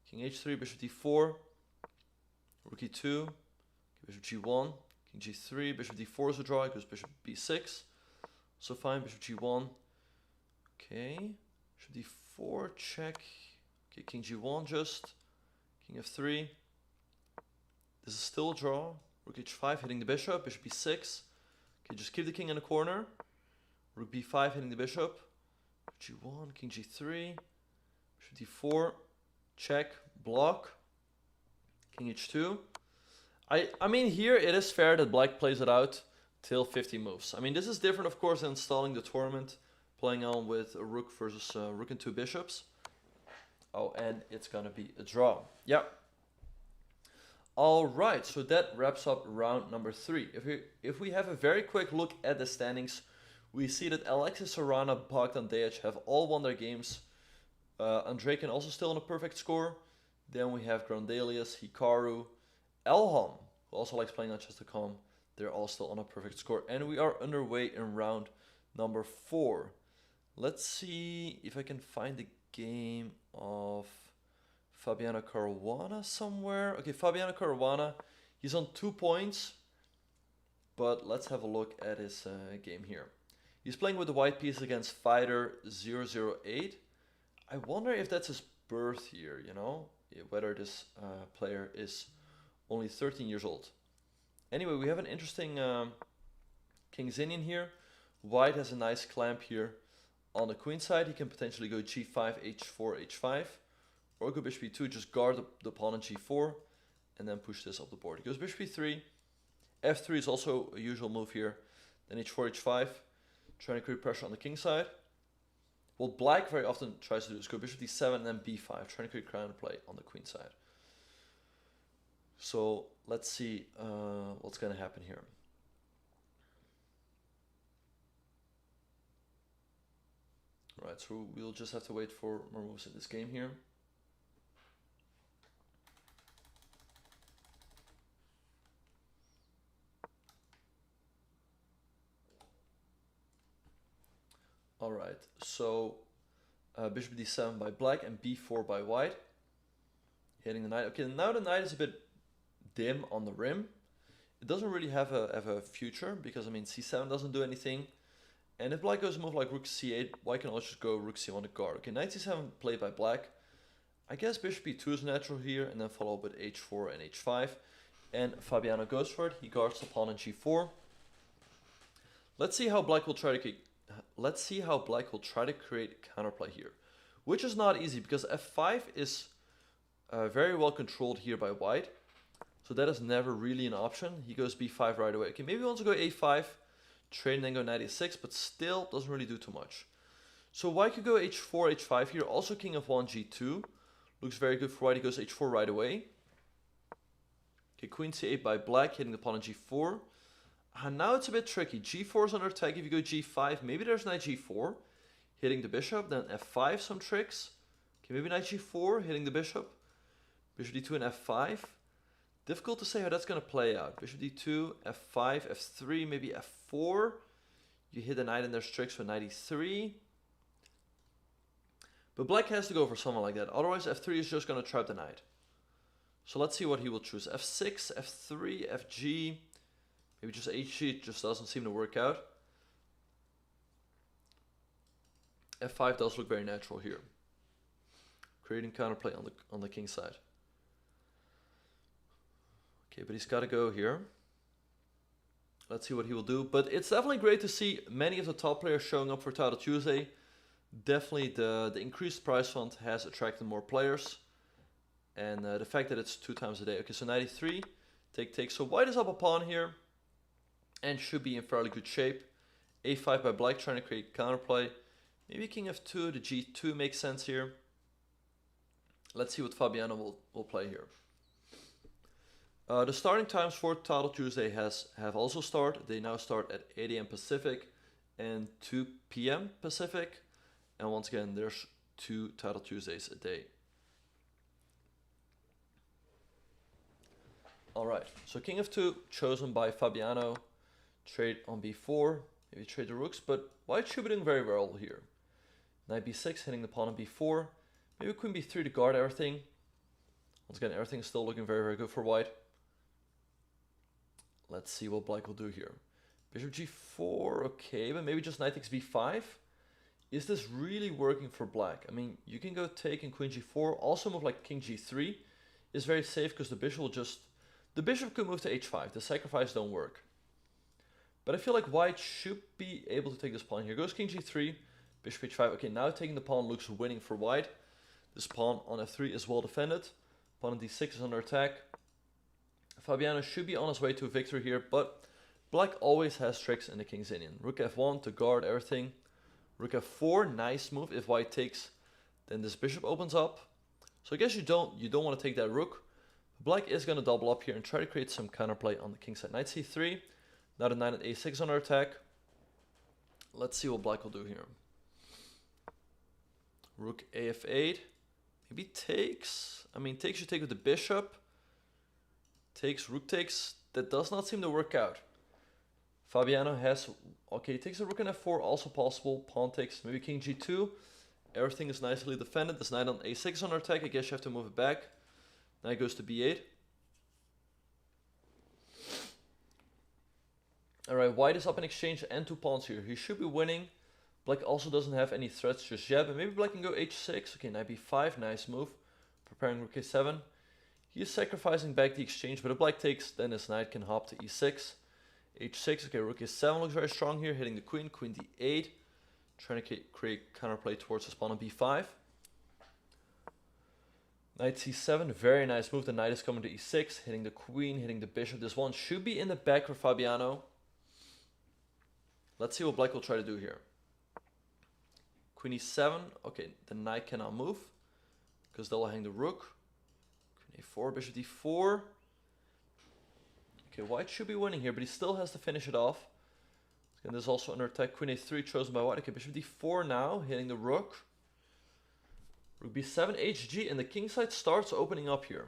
king h3, bishop d4, rook e2, bishop g1, king g3, bishop d4 is a draw, because bishop b6. So fine, bishop g1. Okay, bishop d4, check. Okay, king g1 just. King f3. This is still a draw. Rook h5 hitting the bishop, bishop b6. Okay, just keep the king in the corner. Rook b5 hitting the bishop. G1, king g3. Bishop d4. Check, block. King h2. I mean, here it is fair that black plays it out till 50 moves. I mean, this is different, of course, than installing the tournament. Playing on with a rook versus rook and two bishops. Oh, and it's gonna be a draw. Yeah. All right, so that wraps up round number 3. If we have a very quick look at the standings, we see that Alexis, Caruana, Bogdan, Dejic have all won their games. Andrei also still on a perfect score. Then we have Grandelius, Hikaru, Elham, who also likes playing on Chesscom. They're all still on a perfect score. And we are underway in round number 4. Let's see if I can find the game of Fabiano Caruana somewhere. Okay, Fabiano Caruana, he's on 2 points. But let's have a look at his game here. He's playing with the white piece against fighter 008. I wonder if that's his birth year, you know? Whether this player is only 13 years old. Anyway, we have an interesting King Zinian here. White has a nice clamp here. On the queen side, he can potentially go g5, h4, h5. Or go bishop e2, just guard the pawn on g4. And then push this up the board. He goes bishop e3. f3 is also a usual move here. Then h4, h5. Trying to create pressure on the king side. What black very often tries to do is go bishop d7 and then b5. Trying to create crown play on the queen side. So let's see what's going to happen here. Right, so we'll just have to wait for more moves in this game here. Alright, so bishop d7 by black and b4 by white. Hitting the knight. Okay, now the knight is a bit dim on the rim. It doesn't really have a future because, I mean, c7 doesn't do anything. And if black goes a move like rook c8, white can also just go rook c1 to guard. Okay, knight c7 played by black. I guess bishop e2 is natural here, and then follow up with h4 and h5. And Fabiano goes for it. He guards the pawn on g4. Let's see how black will try to create counterplay here, which is not easy because f5 is very well controlled here by white. So that is never really an option. He goes b5 right away. Okay, maybe he wants to go a5, trade and then go knight a6, but still doesn't really do too much. So white could go h4, h5 here. Also king of 1, g2. Looks very good for white. He goes h4 right away. Okay, queen c8 by black, hitting the pawn on g4. And now it's a bit tricky. g4 is under attack. If you go g5, maybe there's knight g4, hitting the bishop. Then f5, some tricks. Okay, maybe knight g4, hitting the bishop. Bishop d2 and f5. Difficult to say how that's going to play out. Bishop d2, f5, f3, maybe f4. You hit the knight and there's tricks with knight e3. But black has to go for someone like that. Otherwise, f3 is just going to trap the knight. So let's see what he will choose. f6, f3, fg. Maybe just hg. It just doesn't seem to work out. f5 does look very natural here. Creating counterplay on the king side. Okay, but he's got to go here. Let's see what he will do. But it's definitely great to see many of the top players showing up for Title Tuesday. Definitely the increased prize fund has attracted more players. And the fact that it's 2 times a day. Okay, so knight e3, take. So white is up a pawn here. And should be in fairly good shape. a5 by black, trying to create counterplay. Maybe king f2 to g2 makes sense here. Let's see what Fabiano will play here. The starting times for Title Tuesday have also started. They now start at 8 AM Pacific and 2 PM Pacific. And once again, there's 2 Title Tuesdays a day. Alright, so king f2 chosen by Fabiano. Trade on b4, maybe trade the rooks, but white should be doing very well here. Knight b6, hitting the pawn on b4. Maybe queen b3 to guard everything. Once again, everything is still looking very, very good for white. Let's see what black will do here. Bishop g4, okay, but maybe just knight takes b5. Is this really working for black? I mean, you can go take and queen g4. Also move like king g3 is very safe because the bishop will just... The bishop could move to h5. The sacrifice don't work. But I feel like white should be able to take this pawn here. Goes king g3, bishop h5. Okay, now taking the pawn looks winning for white. This pawn on f3 is well defended. Pawn on d6 is under attack. Fabiano should be on his way to a victory here, but black always has tricks in the king's Indian. Rook f1 to guard everything. Rook f4, nice move. If white takes, then this bishop opens up. So I guess you don't want to take that rook. Black is going to double up here and try to create some counterplay on the king side. Knight c3. Now the knight at a6 under attack. Let's see what black will do here. Rook af8. Maybe takes. I mean, takes you take with the bishop. Takes, rook takes. That does not seem to work out. Fabiano has... Okay, he takes a rook on f4, also possible. Pawn takes, maybe king g2. Everything is nicely defended. This knight on a6 under attack. I guess you have to move it back. Knight goes to b8. Alright, white is up in exchange and 2 pawns here. He should be winning. Black also doesn't have any threats just yet, but maybe black can go h6. Okay, knight b5, nice move. Preparing rook a7. He is sacrificing back the exchange, but if black takes, then his knight can hop to e6. h6, okay, rook a7 looks very strong here, hitting the queen, queen d8. Trying to create counterplay towards his pawn on b5. Knight c7, very nice move. The knight is coming to e6, hitting the queen, hitting the bishop. This one should be in the back for Fabiano. Let's see what black will try to do here. Queen e7, okay, the knight cannot move because they'll hang the rook. Queen a4, bishop d4. Okay, white should be winning here, but he still has to finish it off. And this is also under attack. Queen a3 chosen by white. Okay, bishop d4 now, hitting the rook. Rook b7, hg, and the king side starts opening up here.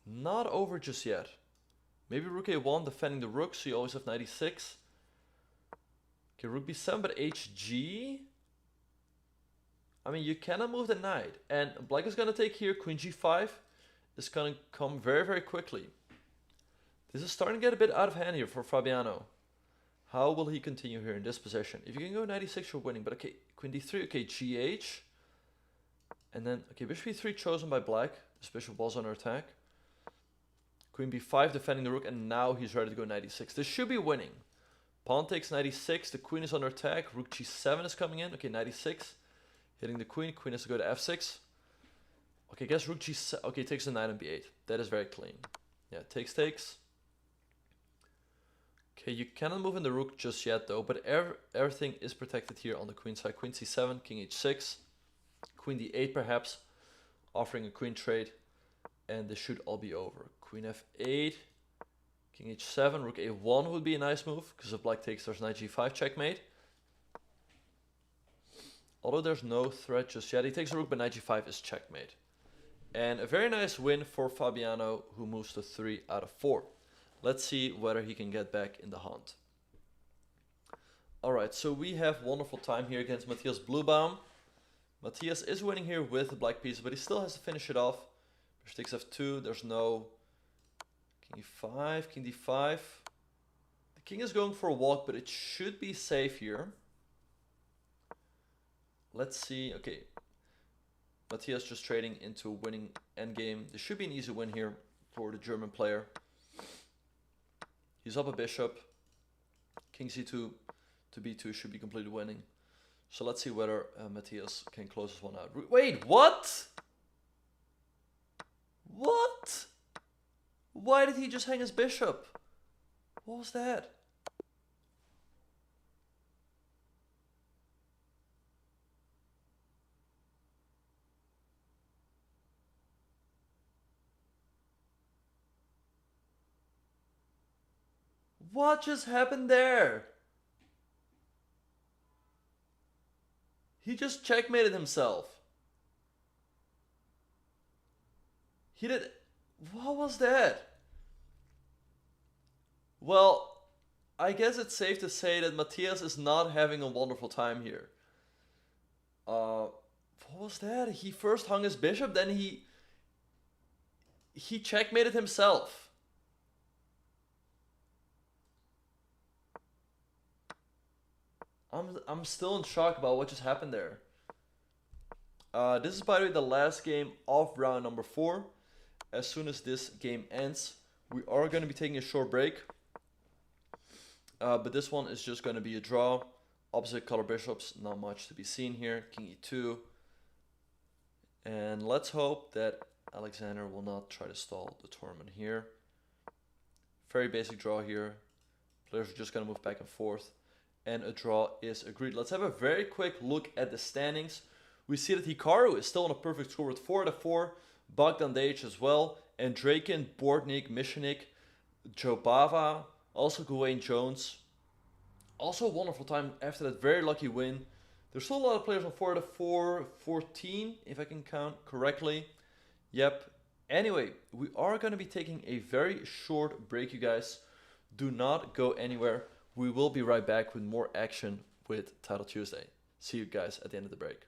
Not over just yet. Maybe rook a1 defending the rook, so you always have knight e6. Okay, rook b7, but hg. I mean, you cannot move the knight. And black is going to take here. Queen g5 is going to come very, very quickly. This is starting to get a bit out of hand here for Fabiano. How will he continue here in this position? If you can go 96, you're winning. But okay, queen d3, okay, GH. And then, okay, bishop e3 chosen by black. This bishop was under attack. Queen b5 defending the rook, and now he's ready to go 96. This should be winning. Pawn takes 96, the queen is under attack. Rook g7 is coming in. Okay, 96. Hitting the queen. Queen has to go to f6. Okay, I guess rook g7. Okay, takes the knight on b8. That is very clean. Yeah, takes. Okay, you cannot move in the rook just yet though, but everything is protected here on the queen side. Queen c7, king h6, queen d8 perhaps, offering a queen trade, and this should all be over. Queen f8, king h7, rook a1 would be a nice move, because if black takes, there's knight g5 checkmate. Although there's no threat just yet, he takes a rook, but knight g5 is checkmate. And a very nice win for Fabiano, who moves to 3 out of 4. Let's see whether he can get back in the hunt. Alright, so we have wonderful time here against Matthias Bluebaum. Matthias is winning here with the black piece, but he still has to finish it off. Bishop takes f2, there's no king e5, king d5. The king is going for a walk, but it should be safe here. Let's see, okay. Matthias just trading into a winning endgame. This should be an easy win here for the German player. He's up a bishop. King c2 to b2 should be completely winning. So let's see whether Matthias can close this one out. Wait, what? What? Why did he just hang his bishop? What was that? What just happened there? He just checkmated himself. He did... What was that? Well, I guess it's safe to say that Matthias is not having a wonderful time here. What was that? He first hung his bishop, then he checkmated himself. I'm still in shock about what just happened there. This is, by the way, the last game of round number 4. As soon as this game ends, we are going to be taking a short break. But this one is just going to be a draw. Opposite color bishops, not much to be seen here. King e2. And let's hope that Alexander will not try to stall the tournament here. Very basic draw here. Players are just going to move back and forth. And a draw is agreed. Let's have a very quick look at the standings. We see that Hikaru is still on a perfect score with 4 out of 4. Bogdan Dej as well. And Draken, Bordnik, Mishanik, Jobava, also Gawain Jones. Also a wonderful time after that very lucky win. There's still a lot of players on 4 out of 4, 14, if I can count correctly. Yep. Anyway, we are going to be taking a very short break, you guys. Do not go anywhere. We will be right back with more action with Title Tuesday. See you guys at the end of the break.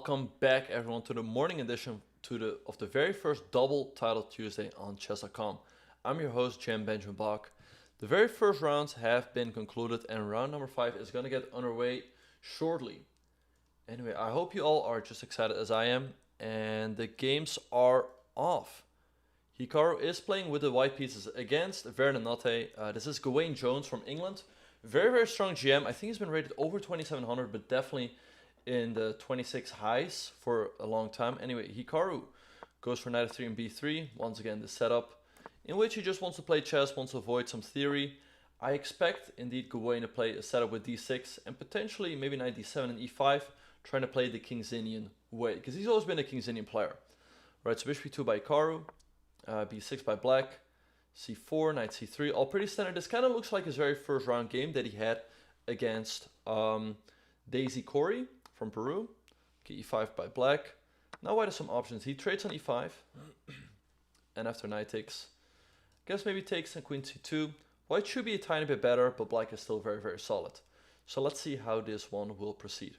Welcome back, everyone, to the morning edition of the very first double title Tuesday on Chesscom. I'm your host, Jan Benjamin Bach. The very first rounds have been concluded, and round number 5 is going to get underway shortly. Anyway, I hope you all are just excited as I am, and the games are off. Hikaru is playing with the white pieces against Vernanotte. This is Gawain Jones from England. Very, very strong GM. I think he's been rated over 2700, but definitely in the 26 highs for a long time. Anyway, Hikaru goes for knight f3 and b3. Once again, the setup in which he just wants to play chess, wants to avoid some theory. I expect indeed Gawain to play a setup with d6 and potentially maybe knight d7 and e5, trying to play the King's Indian way, because he's always been a King's Indian player. Right, so bishop b2 by Hikaru, b6 by black, c4, knight c3, all pretty standard. This kind of looks like his very first round game that he had against Daisy Corey from Peru. Okay, e5 by black. Now white has some options. He trades on e5, and after knight takes, I guess maybe takes and queen c2. White should be a tiny bit better, but black is still very, very solid. So let's see how this one will proceed.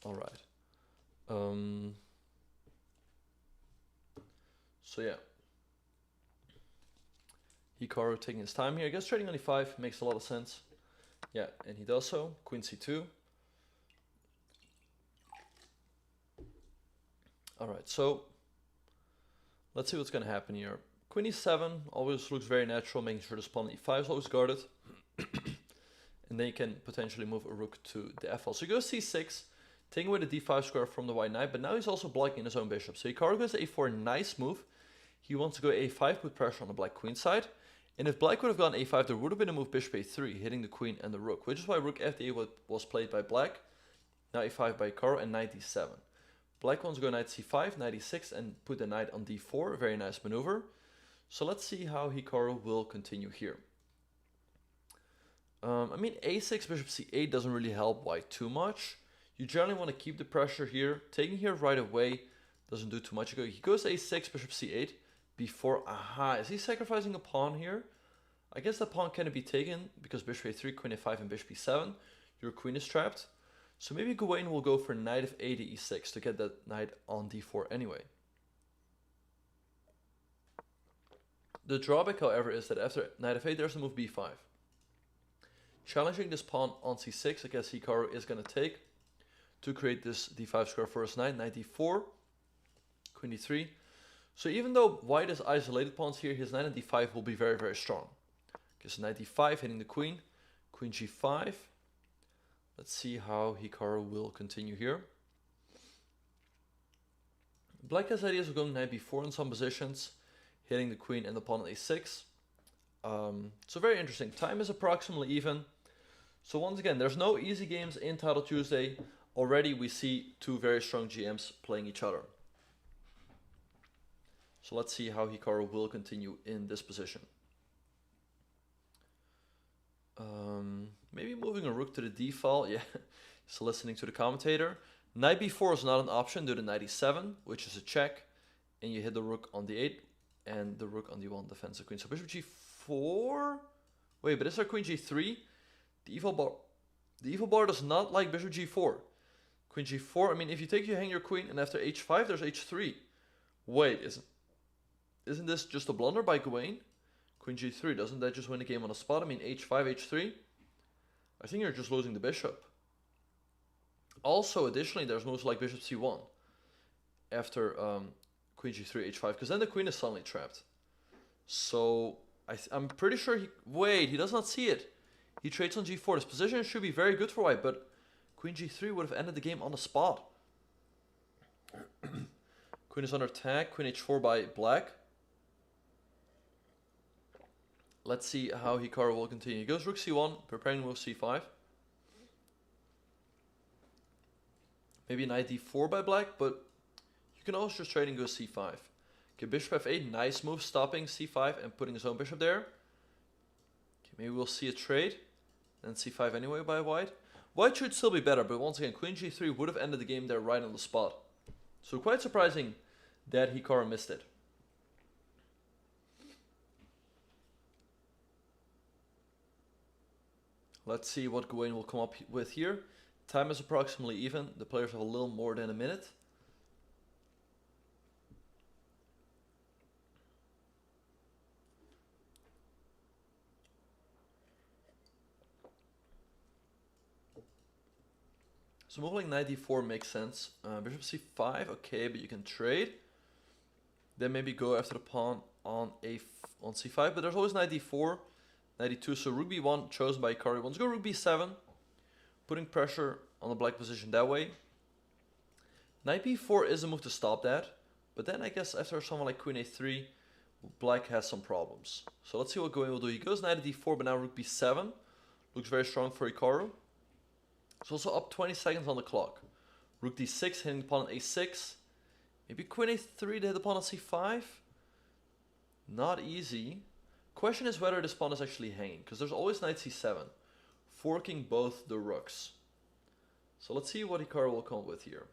All right. So yeah, Hikaru taking his time here. I guess trading on e5 makes a lot of sense. Yeah, and he does so. Queen c2. All right, so let's see what's going to happen here. Queen e7 always looks very natural, making sure the pawn on e5 is always guarded. And then you can potentially move a rook to the f-file. So he goes c6, taking away the d5 square from the white knight, but now he's also blocking his own bishop. So Hikaru goes to a4, nice move. He wants to go a5, put pressure on the black queen side. And if black would have gone a5, there would have been a move bishop a3, hitting the queen and the rook, which is why rook f8 was played by black. Now a5 by Hikaru and knight d7. Black wants to go knight c5, knight e6, and put the knight on d4. A very nice maneuver. So let's see how Hikaru will continue here. I mean, a6, bishop c8 doesn't really help white too much. You generally want to keep the pressure here. Taking here right away doesn't do too much. He goes a6, bishop c8. Before, is he sacrificing a pawn here? I guess that pawn cannot be taken because bishop a3, queen a5, and bishop e7. Your queen is trapped. So maybe Gawain will go for knight of a to e6 to get that knight on d4 anyway. The drawback, however, is that after knight of 8, there's the move b5. Challenging this pawn on c6, I guess Hikaru is going to take to create this d5 square for his knight. Knight d4, queen d3. So even though white has isolated pawns here, his knight on d5 will be very, very strong. Okay, so knight d5 hitting the queen, queen g5. Let's see how Hikaru will continue here. Black has ideas of going knight b4 in some positions, hitting the queen and the pawn on a6. So very interesting. Time is approximately even. So once again, there's no easy games in Title Tuesday. Already we see two very strong GMs playing each other. So let's see how Hikaru will continue in this position. Maybe moving a rook to the d-file. Yeah, so listening to the commentator. Knight b4 is not an option due to knight e7, which is a check. And you hit the rook on d8 and the rook on d1 defends the queen. So bishop g4? Wait, but is there queen g3? The evil bar does not like bishop g4. Queen g4, I mean, if you take, you hang your queen, and after h5, there's h3. Wait, isn't this just a blunder by Gawain? Queen g3, doesn't that just win the game on the spot? I mean, h5, h3? I think you're just losing the bishop. Also, additionally, there's moves like bishop c1 after queen g3, h5, because then the queen is suddenly trapped. So, I'm pretty sure he does not see it. He trades on g4. This position should be very good for white, but queen g3 would have ended the game on the spot. Queen is under attack. Queen h4 by black. Let's see how Hikaru will continue. He goes rook c1, preparing to move c5. Maybe knight d4 by black, but you can also just trade and go c5. Okay, bishop f8, nice move, stopping c5 and putting his own bishop there. Okay, maybe we'll see a trade. Then c5 anyway by white. White should still be better, but once again, queen g3 would have ended the game there right on the spot. So quite surprising that Hikaru missed it. Let's see what Gawain will come up with here. Time is approximately even. The players have a little more than a minute. So move like knight d4 makes sense. Bishop c5, okay, but you can trade. Then maybe go after the pawn on c5, but there's always knight d4, knight d2. So rook b1 chosen by Hikaru. Let's go rook b7, putting pressure on the black position that way. Knight b4 is a move to stop that, but then I guess after someone like queen a3, black has some problems. So let's see what Gawain will do. He goes knight d4, but now rook b7 looks very strong for Hikaru. It's also up 20 seconds on the clock. Rook d6 hitting the pawn on a6. Maybe queen a3 to hit the pawn on c5. Not easy. Question is whether this pawn is actually hanging, because there's always knight c7, forking both the rooks. So let's see what Hikaru will come up with here.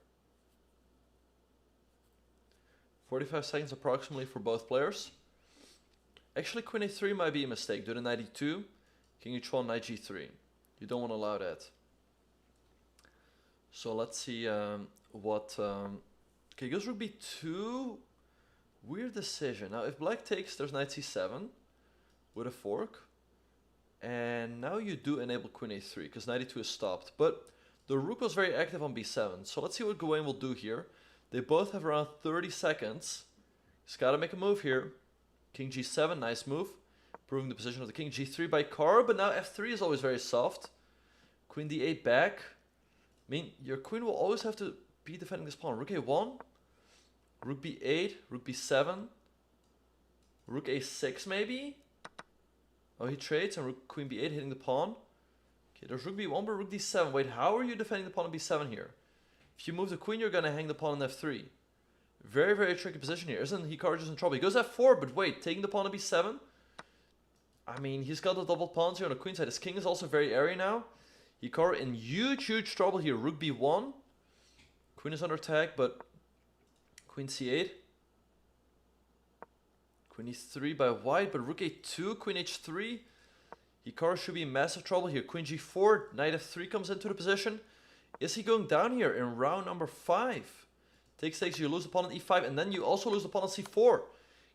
45 seconds approximately for both players. Actually, queen a3 might be a mistake. Do the knight e2, king h1, knight g3. You don't want to allow that. So let's see what... okay, goes rook b2. Weird decision. Now, if black takes, there's knight c7 with a fork. And now you do enable queen a3, because knight e2 is stopped. But the rook was very active on b7. So let's see what Gawain will do here. They both have around 30 seconds. He's got to make a move here. King g7, nice move. Proving the position of the king. g3 by Hikaru, but now f3 is always very soft. Queen d8 back. I mean, your queen will always have to be defending this pawn. Rook a1, rook b8, rook b7, rook a6 maybe? Oh, he trades and rook queen b8 hitting the pawn. Okay, there's rook b1, but rook d7. Wait, how are you defending the pawn on b7 here? If you move the queen, you're going to hang the pawn on f3. Very, very tricky position here. Isn't Hikaru just in trouble? He goes f4, but wait, taking the pawn on b7? I mean, he's got the double pawns here on the queen side. His king is also very airy now. Hikaru in huge, huge trouble here. Rook b1. Queen is under attack, but queen c8. Queen e3 by white, but rook a2, queen h3. Hikaru should be in massive trouble here. Queen g4, knight f3 comes into the position. Is he going down here in round number 5? Takes, you lose the pawn on e5, and then you also lose the pawn on c4.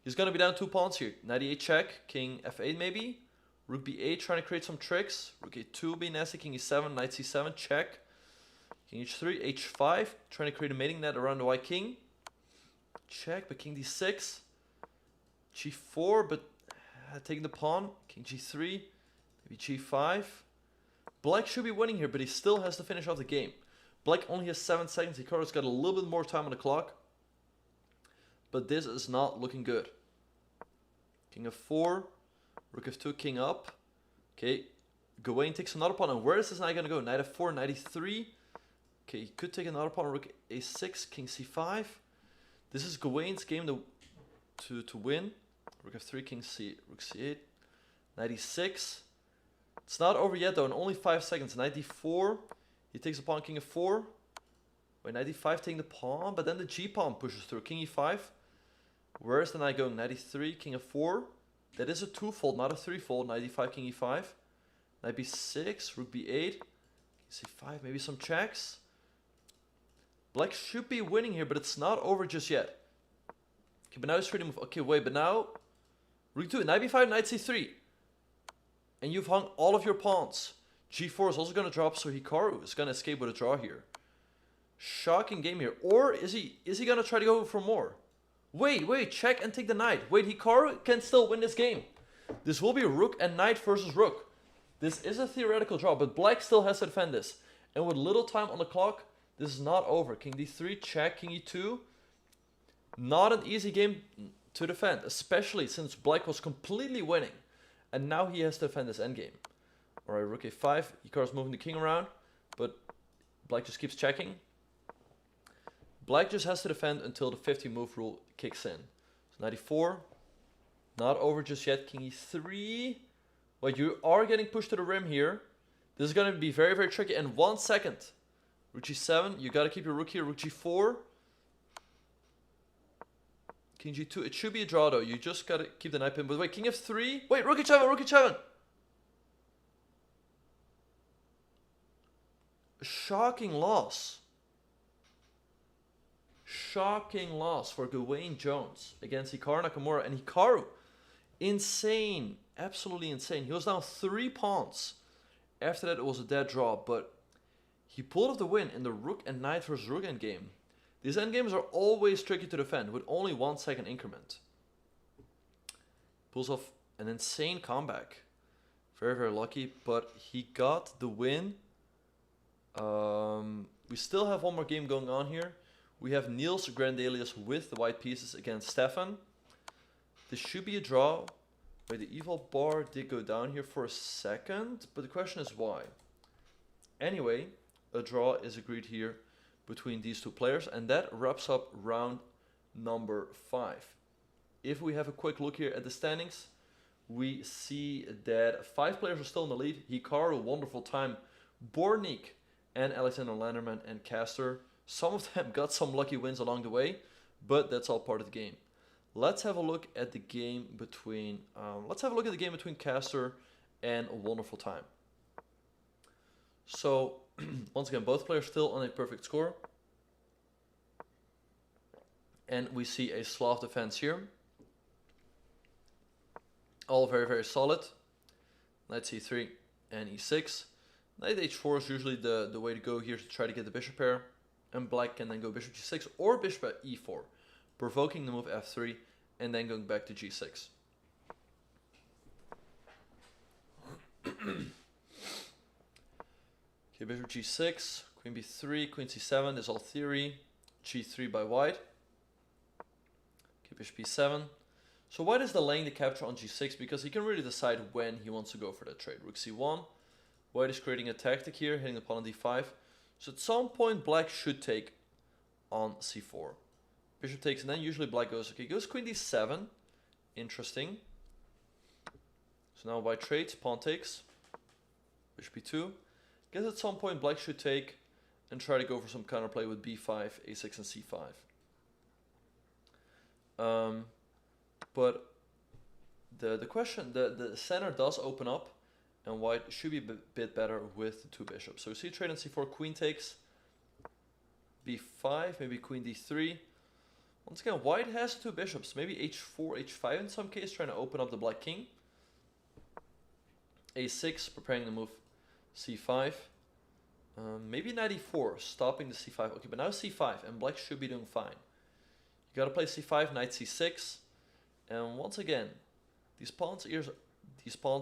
He's going to be down 2 pawns here. Knight e8 check, king f8 maybe. Rook b8 trying to create some tricks. Rook a2 be nasty, king e7, knight c7, check. King h3, h5, trying to create a mating net around the white king. Check, but king d6. g4, but taking the pawn. King g3, maybe g5. Black should be winning here, but he still has to finish off the game. Black only has 7 seconds. Hikaru's got a little bit more time on the clock. But this is not looking good. King f4. Rook f2, king up. Okay, Gawain takes another pawn. And where is this knight going to go? Knight f4, knight e3. Okay, he could take another pawn. Rook a6, king c5. This is Gawain's game to win. Rook f3, king c, rook c8. Knight e6. It's not over yet though, in only 5 seconds. Knight d4. He takes the pawn, king f4. Wait, knight d5 taking the pawn, but then the g pawn pushes through. King e5. Where is the knight going? Knight e3, king f4. That is a twofold, not a threefold. Knight e5, king e5. Knight b6, rook b8. King c5, maybe some checks. Black should be winning here, but it's not over just yet. Okay, but now he's free to move. Okay, wait, but now... Rook 2, knight b5, knight c3. And you've hung all of your pawns. g4 is also going to drop, so Hikaru is going to escape with a draw here. Shocking game here. Or is he going to try to go for more? Wait, check and take the knight. Wait, Hikaru can still win this game. This will be rook and knight versus rook. This is a theoretical draw, but black still has to defend this. And with little time on the clock, this is not over. King d3, check, king e2. Not an easy game to defend, especially since black was completely winning. And now he has to defend this endgame. Alright, rook a5. Hikaru's moving the king around, but black just keeps checking. Black just has to defend until the 50 move rule kicks in. So 94. Not over just yet. King e3. Wait, you are getting pushed to the rim here. This is going to be very, very tricky. And 1 second. Rook g7. You got to keep your rook here. Rook g4. King g2. It should be a draw though. You just got to keep the knight pin. But wait, king f3. Wait, rook h7. Rook h7. Shocking loss. Shocking loss for Gawain Jones against Hikaru Nakamura. And Hikaru, insane. Absolutely insane. He was down 3 pawns. After that, it was a dead draw. But he pulled off the win in the Rook and Knight versus Rook endgame. These endgames are always tricky to defend with only 1 second increment. Pulls off an insane comeback. Very, very lucky. But he got the win. We still have one more game going on here. We have Niels Grandelius with the white pieces against Stefan. This should be a draw. Wait, the evil bar did go down here for a second, but the question is why. Anyway, a draw is agreed here between these 2 players, and that wraps up round number 5. If we have a quick look here at the standings, we see that 5 players are still in the lead. Hikaru, wonderful time. Bornik and Alexander Landerman and Caster. Some of them got some lucky wins along the way, but that's all part of the game. Let's have a look at the game between Caster and Wonderful Time. So once again, both players still on a perfect score, and we see a Slav defense here. All very, very solid. Knight c3 and e6. Knight h4 is usually the way to go here to try to get the bishop pair. And black can then go bishop g6 or bishop at e4, provoking the move f3 and then going back to g6. Okay, bishop g6, queen b3, queen c7, this is all theory. G3 by white. Okay, bishop b7. So white is delaying the capture on g6 because he can really decide when he wants to go for that trade. Rook c1. White is creating a tactic here, hitting the pawn on d5. So at some point, black should take on c4. Bishop takes, and then usually black goes, okay, goes queen d7. Interesting. So now white trades, pawn takes. Bishop b2. Guess at some point, black should take and try to go for some counterplay with b5, a6, and c5. But the question, the center does open up. And white should be a bit better with the 2 bishops. So we see trade on c4, queen takes, b5, maybe queen d3. Once again, white has 2 bishops, maybe h4, h5 in some case, trying to open up the black king. a6, preparing the move c5. Maybe knight e4, stopping the c5. Okay, but now c5, and black should be doing fine. You gotta play c5, knight c6. And once again, these pawns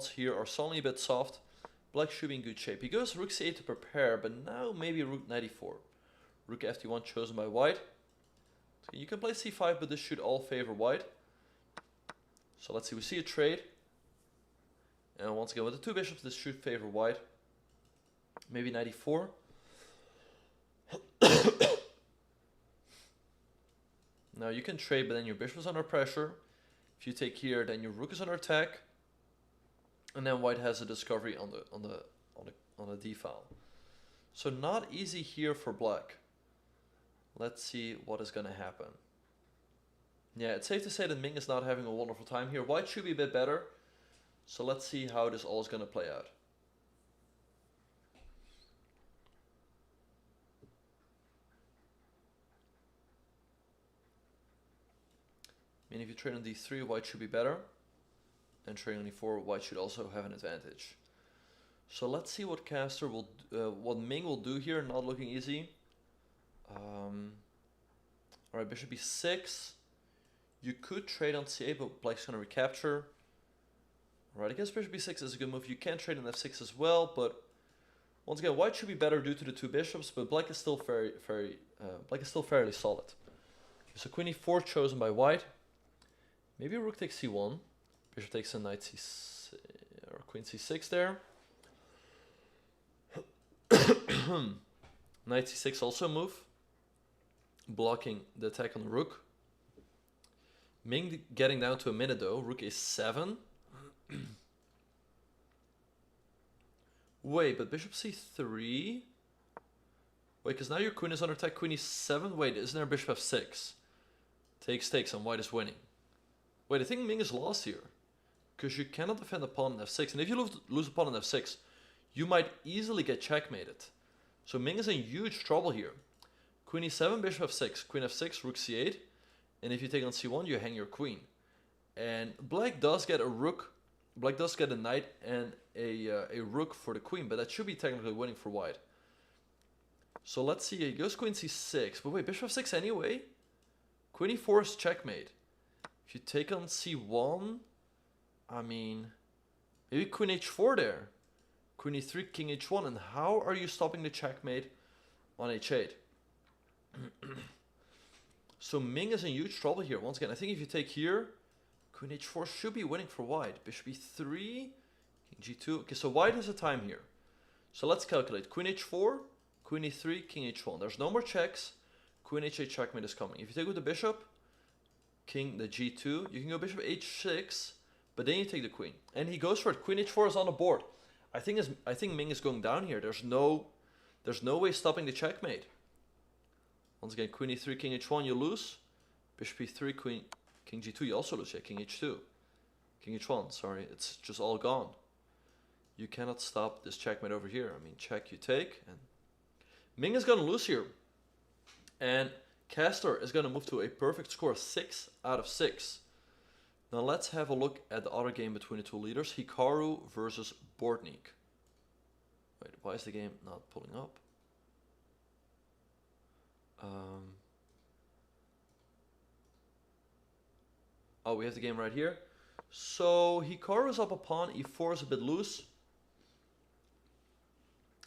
here are suddenly a bit soft. Black should be in good shape. He goes rook c8 to prepare, but now maybe rook knight e4. Rook ft1 chosen by white. So you can play c5, but this should all favor white. So let's see, we see a trade. And once again, with the 2 bishops, this should favor white. Maybe knight e4. Now you can trade, but then your bishop is under pressure. If you take here, then your rook is under attack. And then white has a discovery on the d file. So not easy here for black. Let's see what is going to happen. Yeah, it's safe to say that Ming is not having a wonderful time here. White should be a bit better. So let's see how this all is going to play out. I mean, if you trade on d3, white should be better. And trading on e4, white should also have an advantage. So let's see what Caster will, what Ming will do here. Not looking easy. Alright, bishop e6. You could trade on c8, but black's going to recapture. Alright, I guess bishop e6 is a good move. You can trade on f6 as well, but once again, white should be better due to the 2 bishops, but black is still fairly solid. So queen e4 chosen by white. Maybe rook takes c1. Bishop takes a knight c6 or queen c6 there. Knight c6 also a move, blocking the attack on the rook. Ming getting down to a minute though. Rook a7. Wait, but bishop c3. Wait, because now your queen is under attack. Queen e7. Wait, isn't there bishop f6? Takes, and white is winning. Wait, I think Ming is lost here. Because you cannot defend a pawn on f6. And if you lose a pawn on f6, you might easily get checkmated. So Ming is in huge trouble here. Queen e7, bishop f6, queen f6, rook c8. And if you take on c1, you hang your queen. And black does get a rook. Black does get a knight and a rook for the queen, but that should be technically winning for white. So let's see, he goes queen c6, but wait, bishop f6 anyway? Queen e4 is checkmate. If you take on c1, I mean, maybe queen h4 there. Queen e3, king h1, and how are you stopping the checkmate on h8? So Ming is in huge trouble here. Once again, I think if you take here, queen h4 should be winning for white. Bishop e3, king g2. Okay, so white has a time here. So let's calculate. Queen h4, queen e3, king h1. There's no more checks. Queen h8 checkmate is coming. If you take with the bishop, king the g2, you can go bishop h6, but then you take the queen. And he goes for it. Queen h4 is on the board. I think Ming is going down here. There's no way stopping the checkmate. Once again, queen e3, king h1, you lose. Bishop e3, king g2, you also lose. Yeah, king h2. King h1, sorry. It's just all gone. You cannot stop this checkmate over here. I mean, check, you take. And Ming is going to lose here. And Castor is going to move to a perfect score, 6 out of 6. Now let's have a look at the other game between the two leaders. Hikaru versus Bortnik. Wait, why is the game not pulling up? Oh, we have the game right here. So Hikaru is up a pawn. E4 is a bit loose.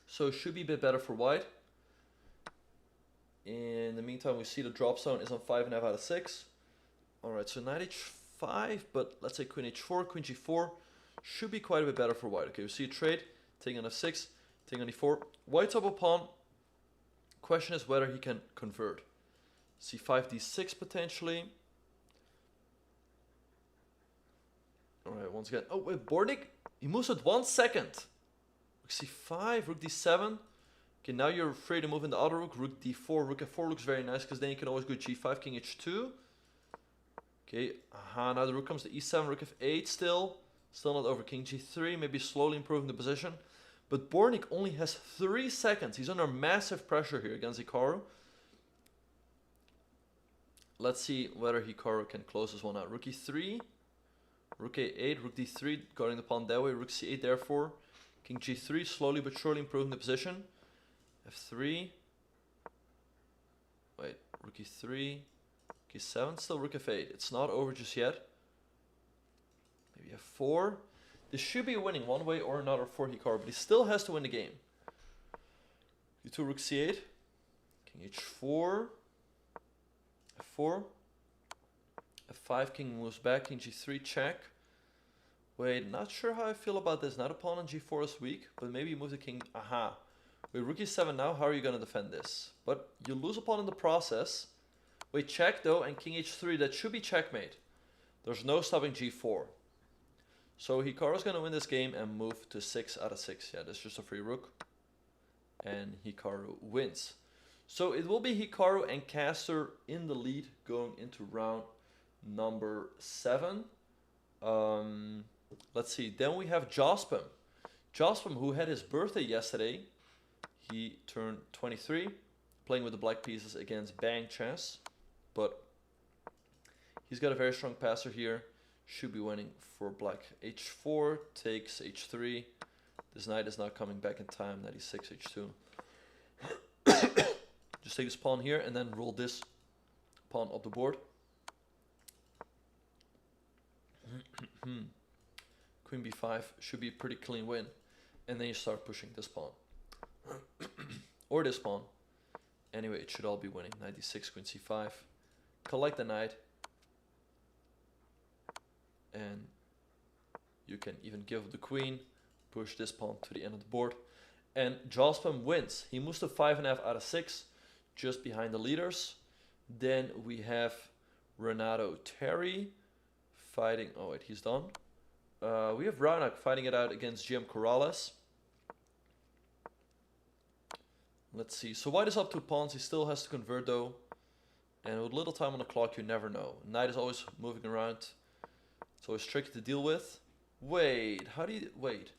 So it should be a bit better for white. In the meantime, we see the drop zone is on 5.5 out of 6. Alright, so knight h5, but let's say queen h4, queen g4 should be quite a bit better for white. Okay, we see a trade, taking on f6, taking on e4. White's up a pawn. Question is whether he can convert. c5, d6 potentially. Alright, once again. Oh, wait, Bortnik, he moves with 1 second. Rook c5, rook d7. Okay, now you're free to move in the other rook. Rook d4, rook f4 looks very nice because then you can always go g5, king h2. Okay, now the rook comes to e7, rook f8 still. Still not over king g3, maybe slowly improving the position. But Bortnik only has 3 seconds. He's under massive pressure here against Hikaru. Let's see whether Hikaru can close this one out. Rook e3, rook a8, rook d3, guarding the pawn that way. Rook c8 therefore. King g3, slowly but surely improving the position. f3. Wait, rook e3. K7, still rook f8. It's not over just yet. Maybe f4. This should be winning one way or another for Hikaru, but he still has to win the game. e2, rook c8. King h4. f4. f5, king moves back. King g3, check. Wait, not sure how I feel about this. Now the pawn on g4 is weak, but maybe you move the king. Aha. Wait, rook e7 now. How are you going to defend this? But you lose a pawn in the process. Wait, check though, and king h3, that should be checkmate. There's no stopping g4. So Hikaru's going to win this game and move to 6 out of 6. Yeah, that's just a free rook. And Hikaru wins. So it will be Hikaru and Castor in the lead going into round number 7. Let's see, then we have Jospin. Jospin, who had his birthday yesterday. He turned 23, playing with the black pieces against Bang Chess. But he's got a very strong passer here. Should be winning for black. h4 takes h3. This knight is not coming back in time. Knight e6, h2. Just take this pawn here and then roll this pawn up the board. Queen b5 should be a pretty clean win. And then you start pushing this pawn. Or this pawn. Anyway, it should all be winning. Knight d6, queen c5. Collect the knight. And you can even give the queen. Push this pawn to the end of the board. And Jospin wins. He moves to 5.5 out of 6. Just behind the leaders. Then we have Renato Terry fighting. Oh wait, he's done. We have Raunak fighting it out against GM Corrales. Let's see. So white is up 2 pawns. He still has to convert though. And with little time on the clock, you never know. Knight is always moving around. It's always tricky to deal with. Wait, how do you... Wait.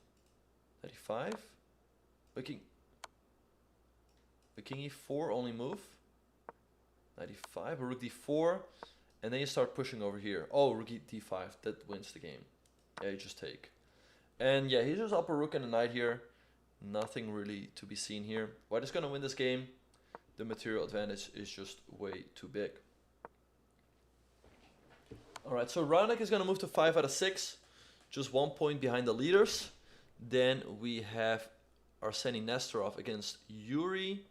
95? Wait, king... The king e4 only move. Knight e5, rook d4, and then you start pushing over here. Oh, rook d5, that wins the game. Yeah, you just take. And yeah, he's just up a rook and a knight here. Nothing really to be seen here. White is going to win this game. The material advantage is just way too big. Alright, so Raonic is going to move to 5 out of 6. Just 1 point behind the leaders. Then we have Arseny Nesterov against Yuri.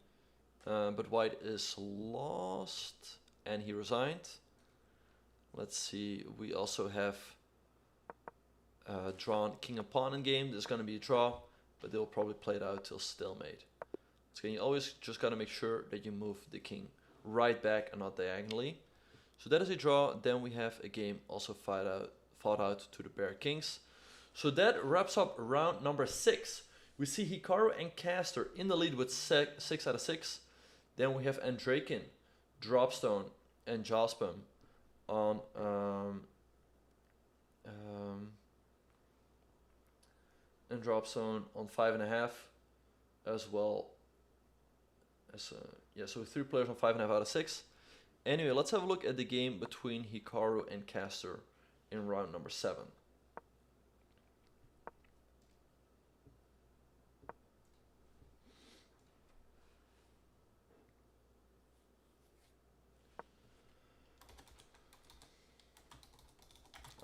But White is lost. And he resigned. Let's see. We also have drawn king and pawn in game. There's going to be a draw. But they'll probably play it out till stalemate. So you always just got to make sure that you move the king right back and not diagonally. So that is a draw. Then we have a game also fought out to the pair kings. So that wraps up round number 6. We see Hikaru and Caster in the lead with 6 out of 6. Then we have Andrakin, Dropstone, and Jaspam on and Dropstone on 5.5 as well as yeah. So 3 players on 5.5 out of 6. Anyway, let's have a look at the game between Hikaru and Caster in round number 7.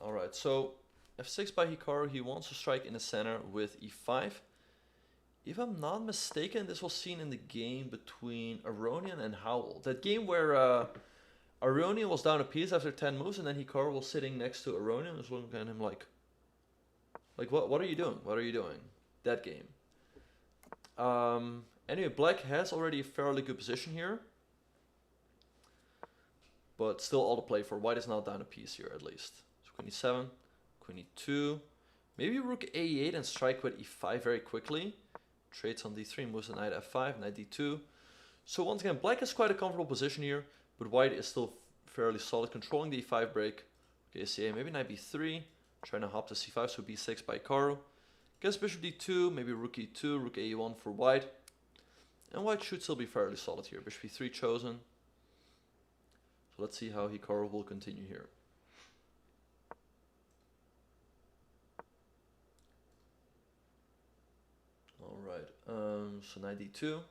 Alright, so f6 by Hikaru, he wants to strike in the center with e5. If I'm not mistaken, this was seen in the game between Aronian and Howell. That game where Aronian was down a piece after 10 moves, and then Hikaru was sitting next to Aronian and was looking at him like what are you doing? What are you doing? That game. Anyway, Black has already a fairly good position here. But still all to play for. White is now down a piece here at least. So Queen e7, Queen e2. Maybe Rook a8 and strike with e5 very quickly. Trades on d3, moves to knight f5, knight d2. So once again, Black has quite a comfortable position here, but White is still fairly solid, controlling the e5 break. Okay, so yeah, maybe knight b3, trying to hop to c5, so b6 by Hikaru. Guess bishop d2, maybe rook e2, rook a1 for White. And White should still be fairly solid here. Bishop e3 chosen. So let's see how Hikaru will continue here. Alright, so knight d2.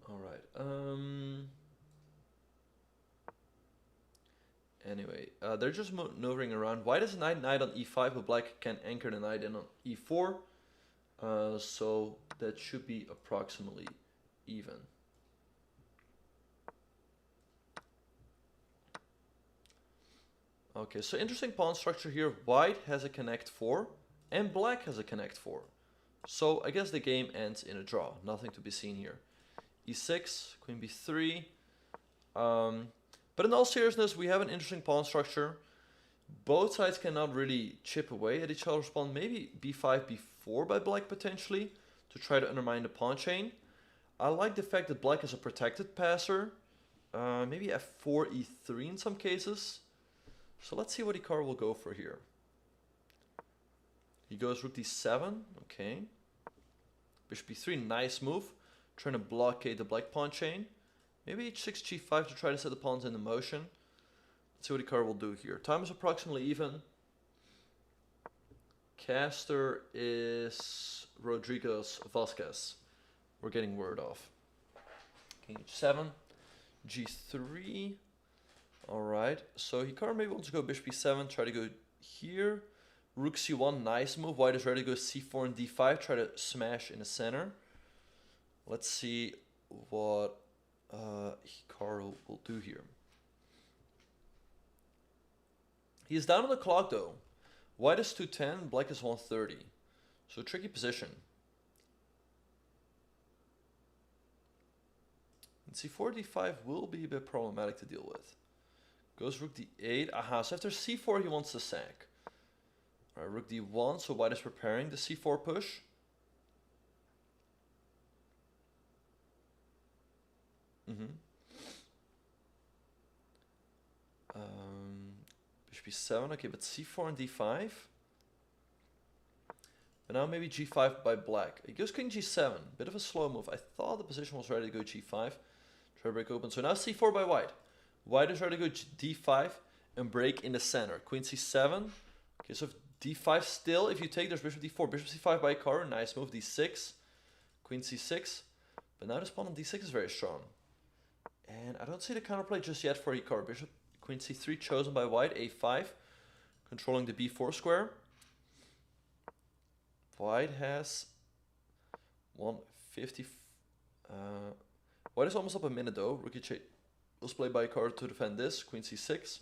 Alright, anyway, they're just maneuvering around. White is knight on e5, but Black can anchor the knight in on e4. So that should be approximately even. Okay, so interesting pawn structure here. White has a connect 4 and Black has a connect 4. So I guess the game ends in a draw. Nothing to be seen here. e6, queen b3. But in all seriousness, we have an interesting pawn structure. Both sides cannot really chip away at each other's pawn. Maybe b5, b4 by Black potentially to try to undermine the pawn chain. I like the fact that Black is a protected passer. Maybe f4, e3 in some cases. So let's see what Hikaru will go for here. He goes rook d7, okay. Bishop b3, nice move. Trying to blockade the Black pawn chain. Maybe h6, g5 to try to set the pawns into motion. Let's see what Hikaru will do here. Time is approximately even. Caster is Rodriguez Vasquez. We're getting word off. King h7, g3. Alright, so Hikaru maybe wants to go bishop e7, try to go here. Rook c1, nice move. White is ready to go c4 and d5, try to smash in the center. Let's see what Hikaru will do here. He is down on the clock though. White is 210, Black is 130. So tricky position. And c4, d5 will be a bit problematic to deal with. Goes rook d8. Aha, so after c4 he wants to sack. Alright, rook d1, so White is preparing the c4 push. bishop e7, okay, but c4 and d5. But now maybe g5 by black. He goes king g7, bit of a slow move. I thought the position was ready to go g5. Try to break open. So now c4 by white. White is ready to go d5 and break in the center. Queen c7. Okay, so if d5 still, if you take, there's bishop d4. Bishop c5 by Hikaru, nice move. d6. Queen c6. But now this pawn on d6 is very strong. And I don't see the counterplay just yet for Hikaru. Bishop, queen c3 chosen by white. a5. Controlling the b4 square. White has 150. White is almost up a minute though. Rookie check was played by Hikaru to defend this. Queen c6.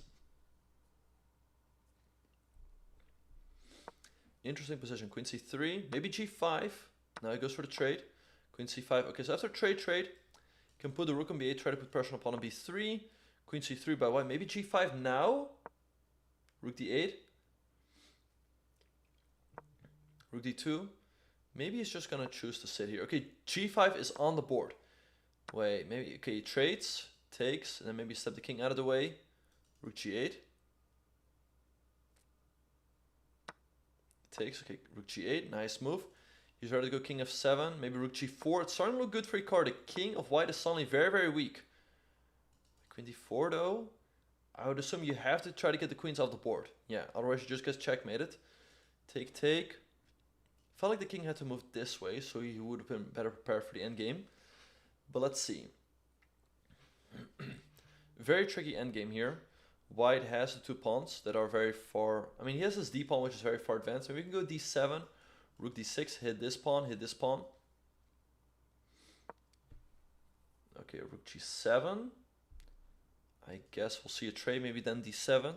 Interesting position. Queen c3. Maybe g5. Now he goes for the trade. Queen c5. Okay, so after trade, can put the rook on b8. Try to put pressure on pawn on b3. Queen c3 by white. Maybe g5 now. Rook d8. Rook d2. Maybe he's just gonna choose to sit here. Okay, g5 is on the board. Wait, maybe, okay, he trades, takes, and then maybe step the king out of the way. Rook g8. Takes, okay, rook g8, nice move. He's ready to go king f7, maybe rook g4. It's starting to look good for Hikaru. The king of white is suddenly very, very weak. Queen d4 though. I would assume you have to try to get the queens off the board. Yeah, otherwise you just get checkmated. Take, take. Felt like the king had to move this way, so he would have been better prepared for the endgame. But let's see. Very tricky endgame here. White has the two pawns that are very far. I mean, he has his d pawn, which is very far advanced. So we can go d7, rook d6, hit this pawn, hit this pawn. Okay, rook g7. I guess we'll see a trade, maybe then d7.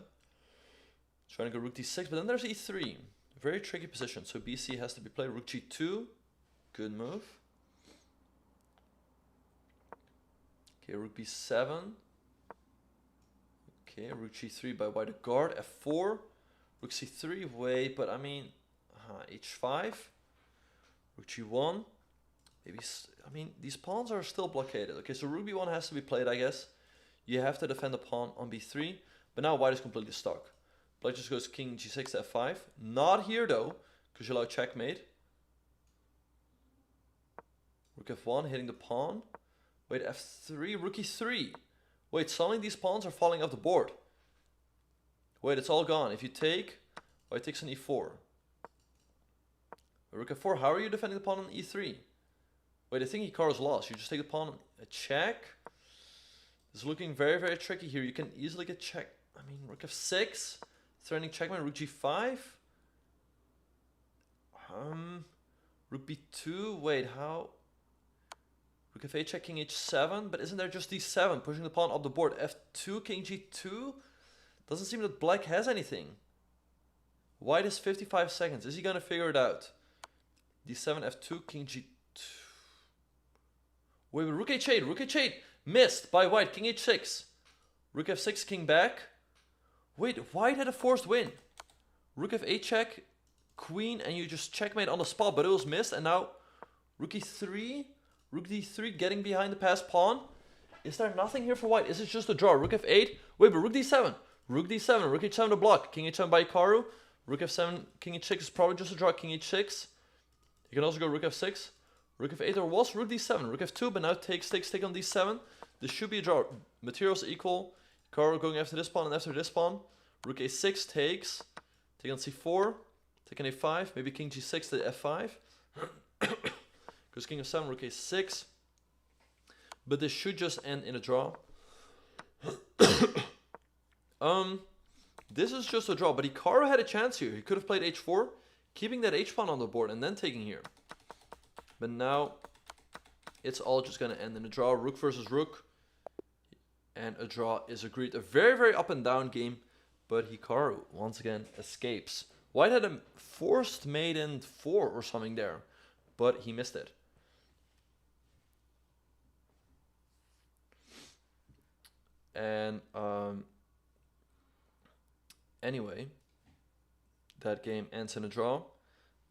Trying to go rook d6, but then there's e3. Very tricky position. So BC has to be played. Rook g2. Good move. Okay, rook b7. Okay, rook g3 by white to guard. f4. Rook c3. Wait, but I mean, h5. Rook g1. Maybe, I mean, these pawns are still blockaded. Okay, so rook b1 has to be played, I guess. You have to defend the pawn on b3. But now white is completely stuck. Black just goes king g6 to f5. Not here though, because you allow checkmate. Rook f1 hitting the pawn. Wait, f3, rook e3. Wait, suddenly these pawns are falling off the board. Wait, it's all gone. If you take, white takes an e4. Rook f4, how are you defending the pawn on e3? Wait, I think Hikaru's lost. You just take the pawn on a check. It's looking very, very tricky here. You can easily get check. I mean, rook f6. Threatening checkmate, rook g5. Rook b2. Wait, how? Rook f8 check, king h7. But isn't there just d7 pushing the pawn up the board? f2, king g2. Doesn't seem that black has anything. White has 55 seconds. Is he gonna figure it out? d7, f2, king g2. Wait, rook h8. Rook h8 missed by white. King h6. Rook f6, king back. Wait, white had a forced win. Rook f8 check, queen, and you just checkmate on the spot, but it was missed. And now rook e3, rook d3 getting behind the passed pawn. Is there nothing here for white? Is it just a draw? Rook f8. Wait, but rook d7. Rook d7, rook h7 to block. King h7 by Hikaru. Rook f7, king h6 is probably just a draw. King h6. You can also go rook f6. Rook f8, there was rook d7. Rook f2, but now takes on d7. This should be a draw. Materials equal. Hikaru going after this pawn and after this pawn. Rook a6 takes. Take on c4. Take on a5. Maybe king g6 to f5. Goes king f7, rook a6. But this should just end in a draw. This is just a draw, but Hikaru had a chance here. He could have played h4, keeping that h-pawn on the board and then taking here. But now it's all just going to end in a draw. Rook versus rook. And a draw is agreed. A very, very up and down game. But Hikaru, once again, escapes. White had a forced mate in 4 or something there. But he missed it. And anyway, that game ends in a draw.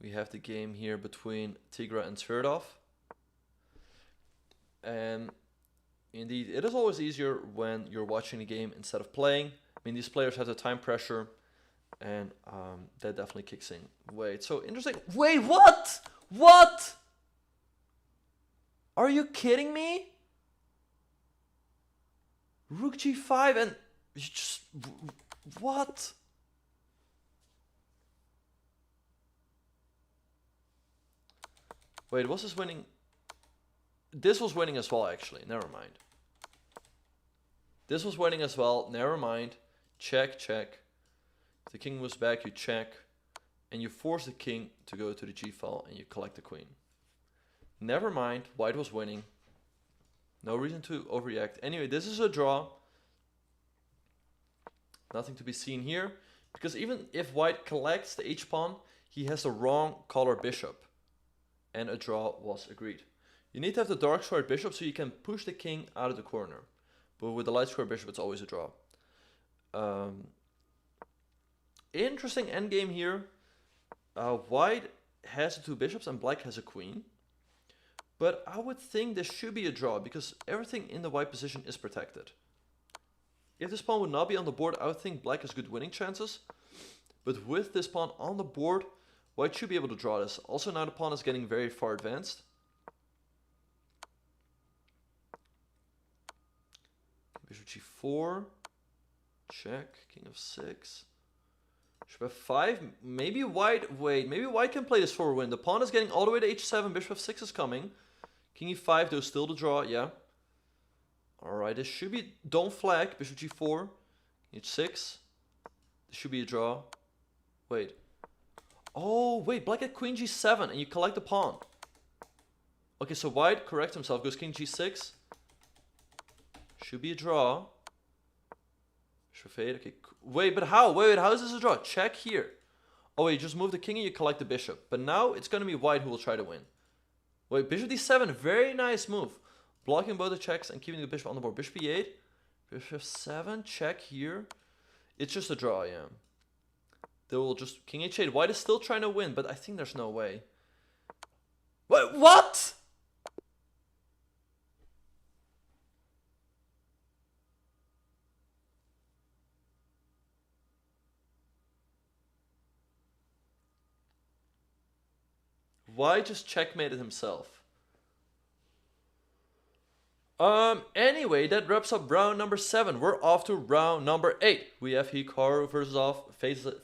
We have the game here between Tigra and Sverdov. And indeed, it is always easier when you're watching the game instead of playing. I mean, these players have the time pressure. And that definitely kicks in. Wait, so interesting. Wait, what? What? Are you kidding me? Rook g5 and you just... What? Wait, was this winning? This was winning as well, actually. Never mind. This was winning as well. Never mind. Check, check. If the king moves back, you check. And you force the king to go to the g file and you collect the queen. Never mind. White was winning. No reason to overreact. Anyway, this is a draw. Nothing to be seen here. Because even if white collects the h-pawn, he has the wrong color bishop. And a draw was agreed. You need to have the dark squared bishop so you can push the king out of the corner. But with the light squared bishop, it's always a draw. Interesting endgame here. White has the two bishops and black has a queen. But I would think this should be a draw because everything in the white position is protected. If this pawn would not be on the board, I would think black has good winning chances. But with this pawn on the board, white should be able to draw this. Also now the pawn is getting very far advanced. Bishop g4. Check. King of 6. Bishop f5. Maybe white... Wait, maybe white can play this for a win. The pawn is getting all the way to h7. Bishop f6 is coming. King e5 though, still to draw. Yeah. Alright, this should be... Don't flag. Bishop g4. h6. This should be a draw. Wait. Oh, wait. Black at queen g7 and you collect the pawn. Okay, so white corrects himself. Goes king g6. Should be a draw. Bishop f8. Okay. Wait, but how? Wait, how is this a draw? Check here. Oh, wait. You just move the king and you collect the bishop. But now it's going to be white who will try to win. Wait, bishop d7. Very nice move. Blocking both the checks and keeping the bishop on the board. Bishop e8. Bishop f7. Check here. It's just a draw, yeah. They will just... King h8. White is still trying to win, but I think there's no way. Wait, what? White just checkmated himself. Anyway, that wraps up round number 7. We're off to round number 8. We have Hikaru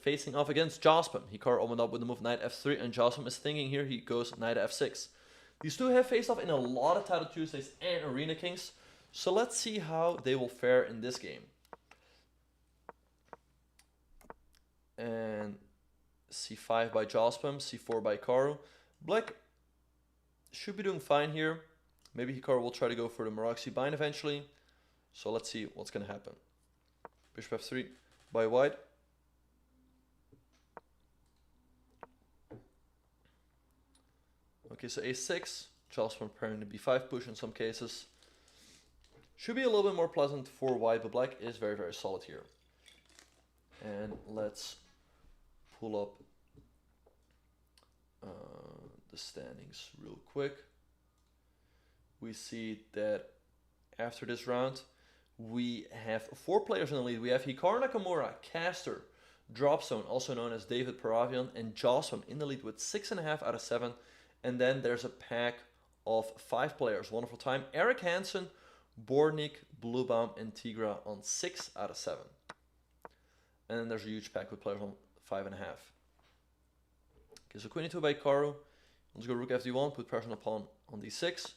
facing off against Chesscom. Hikaru opened up with the move knight f3, and Chesscom is thinking here he goes knight f6. These two have faced off in a lot of Title Tuesdays and Arena Kings, so let's see how they will fare in this game. And c5 by Chesscom, c4 by Hikaru. Black should be doing fine here. Maybe Hikaru will try to go for the Maraxi bind eventually. So let's see what's going to happen. Bishop f3 by white. Okay, so a6. Chesscom preparing the b5 push in some cases. Should be a little bit more pleasant for white, but black is very, very solid here. And let's pull up the standings real quick. We see that after this round, we have 4 players in the lead. We have Hikaru Nakamura, caster, Dropzone, also known as David Paravian, and Chesscom in the lead with 6.5 out of 7. And then there's a pack of 5 players, one for time. Eric Hansen, Bornik, Bluebaum, and Tigra on 6 out of 7. And then there's a huge pack with players on 5.5. Okay, so queen e2 by Hikaru. Let's go rook fd1, put pressure on the pawn on d6.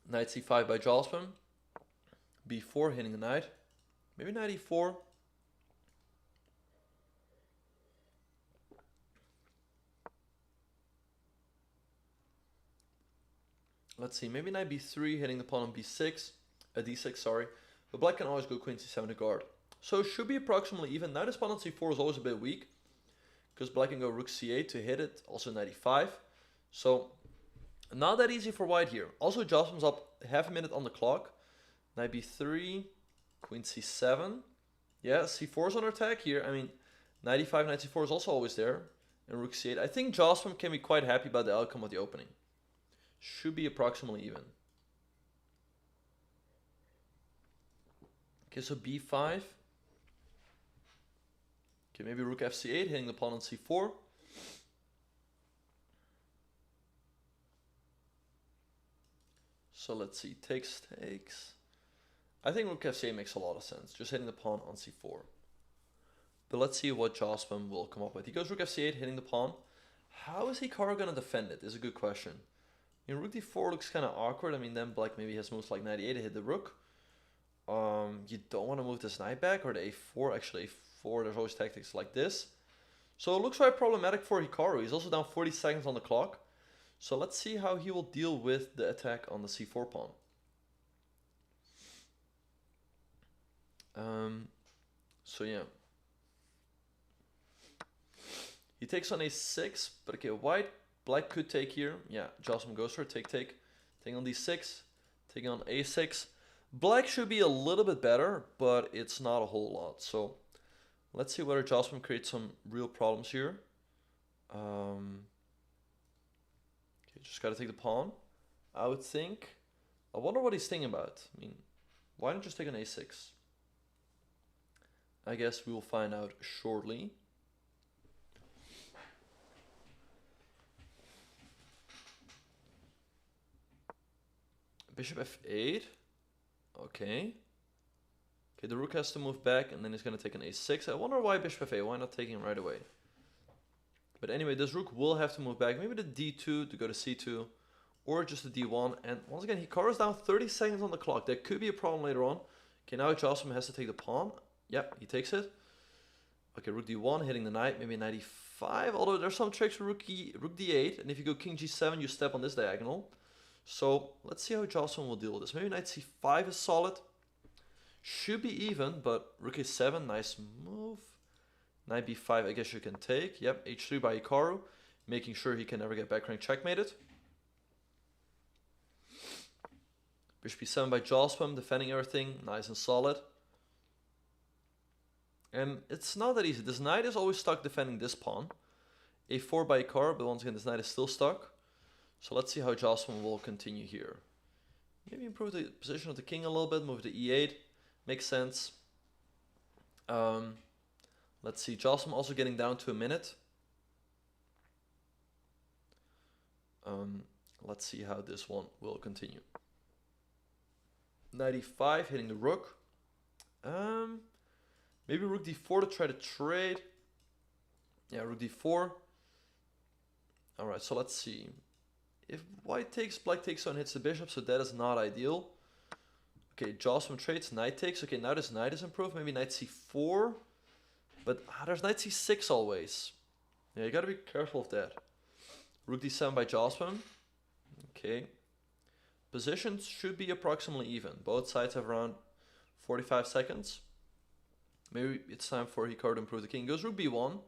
Knight c5 by Chesscom. b4 hitting the knight. Maybe knight e4. Let's see, maybe knight b3 hitting the pawn on b6. d6, sorry. But black can always go queen c7 to guard. So it should be approximately even. Now this pawn on c4 is always a bit weak, because black can go rook c8 to hit it. Also knight e5. So not that easy for white here. Also Chesscom's up half a minute on the clock. Knight b3, queen c7. Yeah, c4 is under attack here. I mean, knight e5, knight c4 is also always there. And rook c8. I think Chesscom can be quite happy about the outcome of the opening. Should be approximately even. Okay, so b5. Okay, maybe rook fc8, hitting the pawn on c4. So let's see, takes. I think rook f8 makes a lot of sense, just hitting the pawn on c4. But let's see what Chesscom will come up with. He goes rook fc8, hitting the pawn. How is Hikaru going to defend it is a good question. I mean, rook d4 looks kind of awkward. I mean, then black maybe has moves like knight e8 to hit the rook. You don't want to move this knight back, or the a4. Actually, a4, there's always tactics like this. So it looks quite problematic for Hikaru. He's also down 40 seconds on the clock. So let's see how he will deal with the attack on the c4 pawn. So yeah. He takes on a6, but okay, black could take here. Yeah, Chesscom goes for it, take. Taking on d6, taking on a6. Black should be a little bit better, but it's not a whole lot. So let's see whether Chesscom creates some real problems here. Okay, just gotta take the pawn, I would think. I wonder what he's thinking about. I mean, why not just take an a6? I guess we will find out shortly. Bishop f8. Okay. Okay, the rook has to move back, and then he's going to take an a6. I wonder why bishop f8. Why not taking him right away? But anyway, this rook will have to move back. Maybe the d2 to go to c2, or just the d1. And once again, Hikaru's down 30 seconds on the clock. That could be a problem later on. Okay, now Chesscom has to take the pawn. Yep, he takes it. Okay, rook d1, hitting the knight. Maybe knight e5. Although there's some tricks for rook d8. And if you go king g7, you step on this diagonal. So let's see how Chesscom will deal with this. Maybe knight c5 is solid. Should be even, but rook a7, nice move. Knight b5, I guess you can take. Yep, h3 by Hikaru, making sure he can never get back rank checkmated. Bishop b7 by Chesscom, defending everything, nice and solid. And it's not that easy. This knight is always stuck defending this pawn. a4 by Hikaru, but once again, this knight is still stuck. So let's see how Chesscom will continue here. Maybe improve the position of the king a little bit, move to e8. Makes sense. Let's see, Chesscom also getting down to a minute. Let's see how this one will continue. Knight e5, hitting the rook. Maybe rook d4 to try to trade. Yeah, rook d4. Alright, so let's see. If white takes, black takes on, hits the bishop, so that is not ideal. Okay, Chesscom trades, knight takes. Okay, now this knight is improved. Maybe knight c4. But there's knight c6 always. Yeah, you gotta be careful of that. Rook d7 by Chesscom. Okay. Positions should be approximately even. Both sides have around 45 seconds. Maybe it's time for Hikaru to improve the king. Goes rook b1.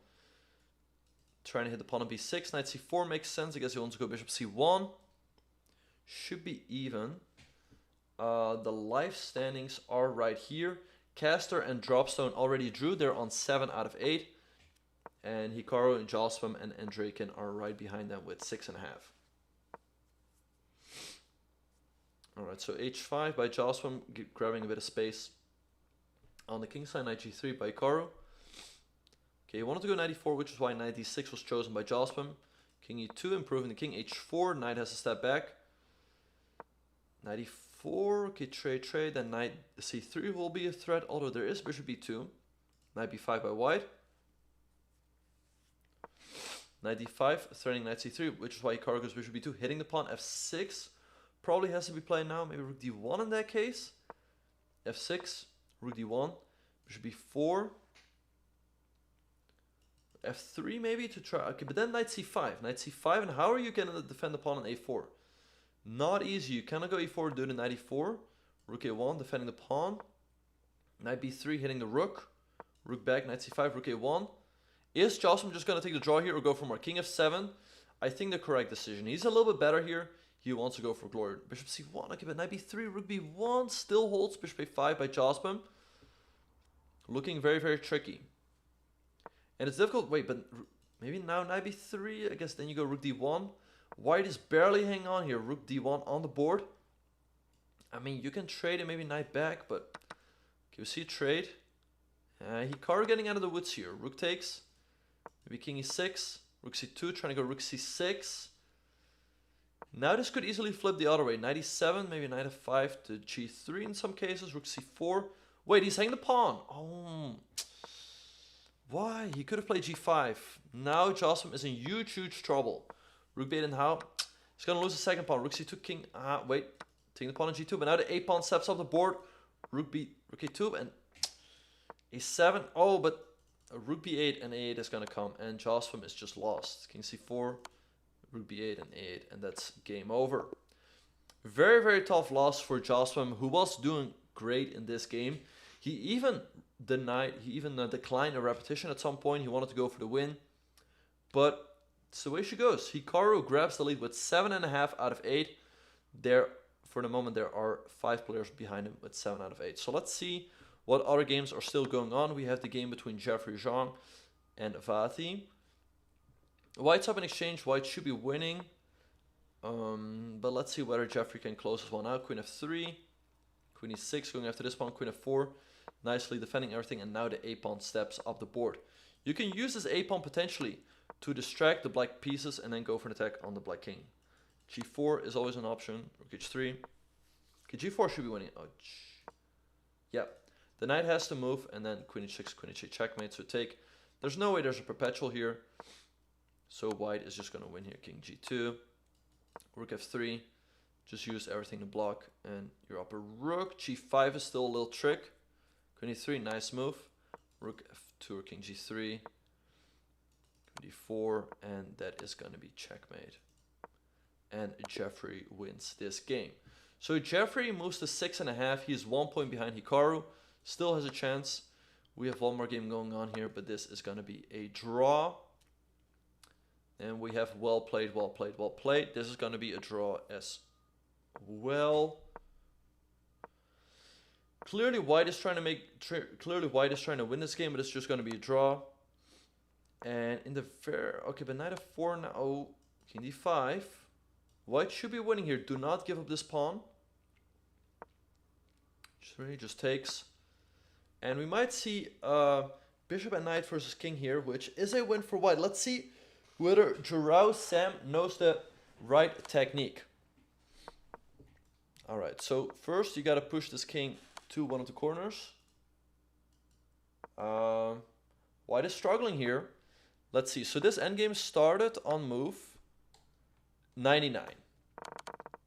Trying to hit the pawn on b6. Knight c4 makes sense. I guess he wants to go bishop c1. Should be even. The life standings are right here. Caster and Dropstone already drew. They're on 7 out of 8. And Hikaru and Chesscom and Andraken are right behind them with 6.5. Alright, so h5 by Chesscom, grabbing a bit of space. On the king side, knight g3 by Hikaru. Okay, he wanted to go knight e4, which is why knight d6 was chosen by Chesscom. King e2, improving the king. h4, knight has to step back. Knight e4, okay, trade. Then knight c3 will be a threat, although there is bishop b2. Knight b5 by white. Knight d5, threatening knight c3, which is why Hikaru goes bishop b2, hitting the pawn. f6 probably has to be played now. Maybe rook d1 in that case. f6, rook d1, bishop b4. f3 maybe to try. Okay, but then knight c5. Knight c5, and how are you going to defend the pawn on a4? Not easy. You cannot go e4, do the knight e4. Rook a1, defending the pawn. Knight b3, hitting the rook. Rook back, knight c5, rook a1. Is Chesscom just going to take the draw here or go for more? King f7. I think the correct decision. He's a little bit better here. He wants to go for glory. Bishop c1. Okay, but knight b3, rook b1 still holds. Bishop a5 by Chesscom. Looking very, very tricky. And it's difficult. Wait, but maybe now knight b3. I guess then you go rook d1. White is barely hanging on here. Rook d1 on the board. I mean, you can trade and maybe knight back, but okay, we see a trade. Hikaru getting out of the woods here. Rook takes. Maybe king e6. Rook c2, trying to go rook c6. Now this could easily flip the other way. Knight e7, maybe knight f5 to g3 in some cases. Rook c4. Wait, he's hanging the pawn. Oh, why? He could have played g5. Now Chesscom is in huge, huge trouble. Rook b8 and how? He's going to lose the second pawn. Rook c2, king. Wait. Taking the pawn on g2. But now the a pawn steps up the board. Rook a2 and a7. Oh, but rook b8 and a8 is going to come. And Chesscom is just lost. King c4, rook b8 and a8. And that's game over. Very, very tough loss for Chesscom, who was doing great in this game. He even declined a repetition at some point. He wanted to go for the win. But it's the way she goes. Hikaru grabs the lead with 7.5 out of 8. For the moment, there are 5 players behind him with 7 out of 8. So let's see what other games are still going on. We have the game between Jeffrey Zhang and Vati. White's up in exchange. White should be winning. But let's see whether Jeffrey can close this one out. Queen f3. Queen e6 going after this pawn. Queen f4. Nicely defending everything. And now the a pawn steps up the board. You can use this a pawn potentially to distract the black pieces and then go for an attack on the black king. g4 is always an option. Rook h3. Okay, g4 should be winning. Oh, yeah. The knight has to move, and then queen h6, queen h8 checkmate. So take. There's no way there's a perpetual here. So white is just going to win here. King g2. Rook f3. Just use everything to block, and you're up a rook. g5 is still a little trick. Queen e3, nice move. Rook f2 or king g3. d4, and that is going to be checkmate. And Jeffrey wins this game. So Jeffrey moves to 6.5. He's 1 point behind Hikaru. Still has a chance. We have one more game going on here, but this is going to be a draw. And we have well played, well played, well played. This is going to be a draw as well. Clearly white is trying to win this game, but it's just going to be a draw. And in the okay, but knight f4 now. Oh, king d5. White should be winning here. Do not give up this pawn. Just takes. And we might see bishop and knight versus king here, which is a win for white. Let's see whether Jarrao Sam knows the right technique. Alright, so first you got to push this king to one of the corners. White is struggling here. Let's see. So this endgame started on move 99.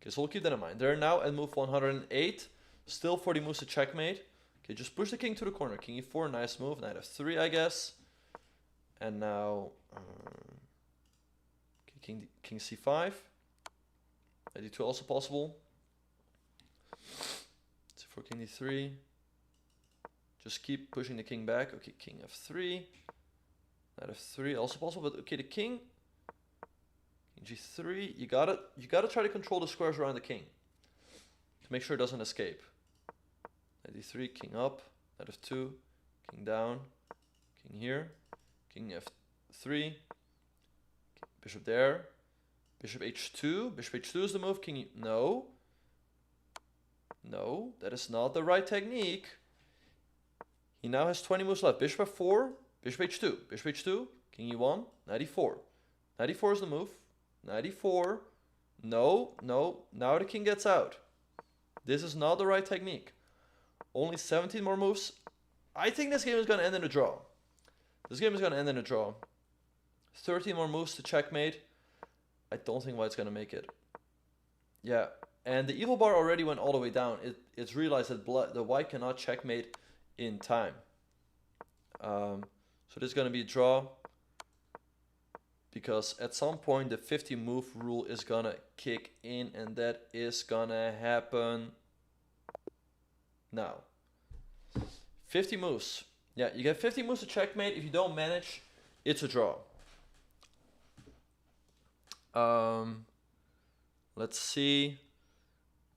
Okay, so we'll keep that in mind. They're now at move 108. Still 40 moves to checkmate. Okay, just push the king to the corner. King e4, nice move. Knight f3, I guess. And now okay, king c5. Knight d2 also possible. C4, king d3. Just keep pushing the king back. Okay, king f3. Knight f3 also possible, but okay, the king g3. You gotta try to control the squares around the king to make sure it doesn't escape. Knight d3, king up, knight f2, king down, king here, king f3, bishop there, bishop h2. Bishop h2 is the move. King no, that is not the right technique. He now has 20 moves left. Bishop f4, bishop h2, bishop h2, king e1, knight e4. Knight e4 is the move. Knight e4. No. Now the king gets out. This is not the right technique. Only 17 more moves. I think this game is going to end in a draw. 13 more moves to checkmate. I don't think white's going to make it. Yeah, and the evil bar already went all the way down. It's realized that the white cannot checkmate in time. So this is going to be a draw. Because at some point the 50 move rule is going to kick in, and that is going to happen now. 50 moves. Yeah, you get 50 moves to checkmate. If you don't manage, it's a draw. Let's see.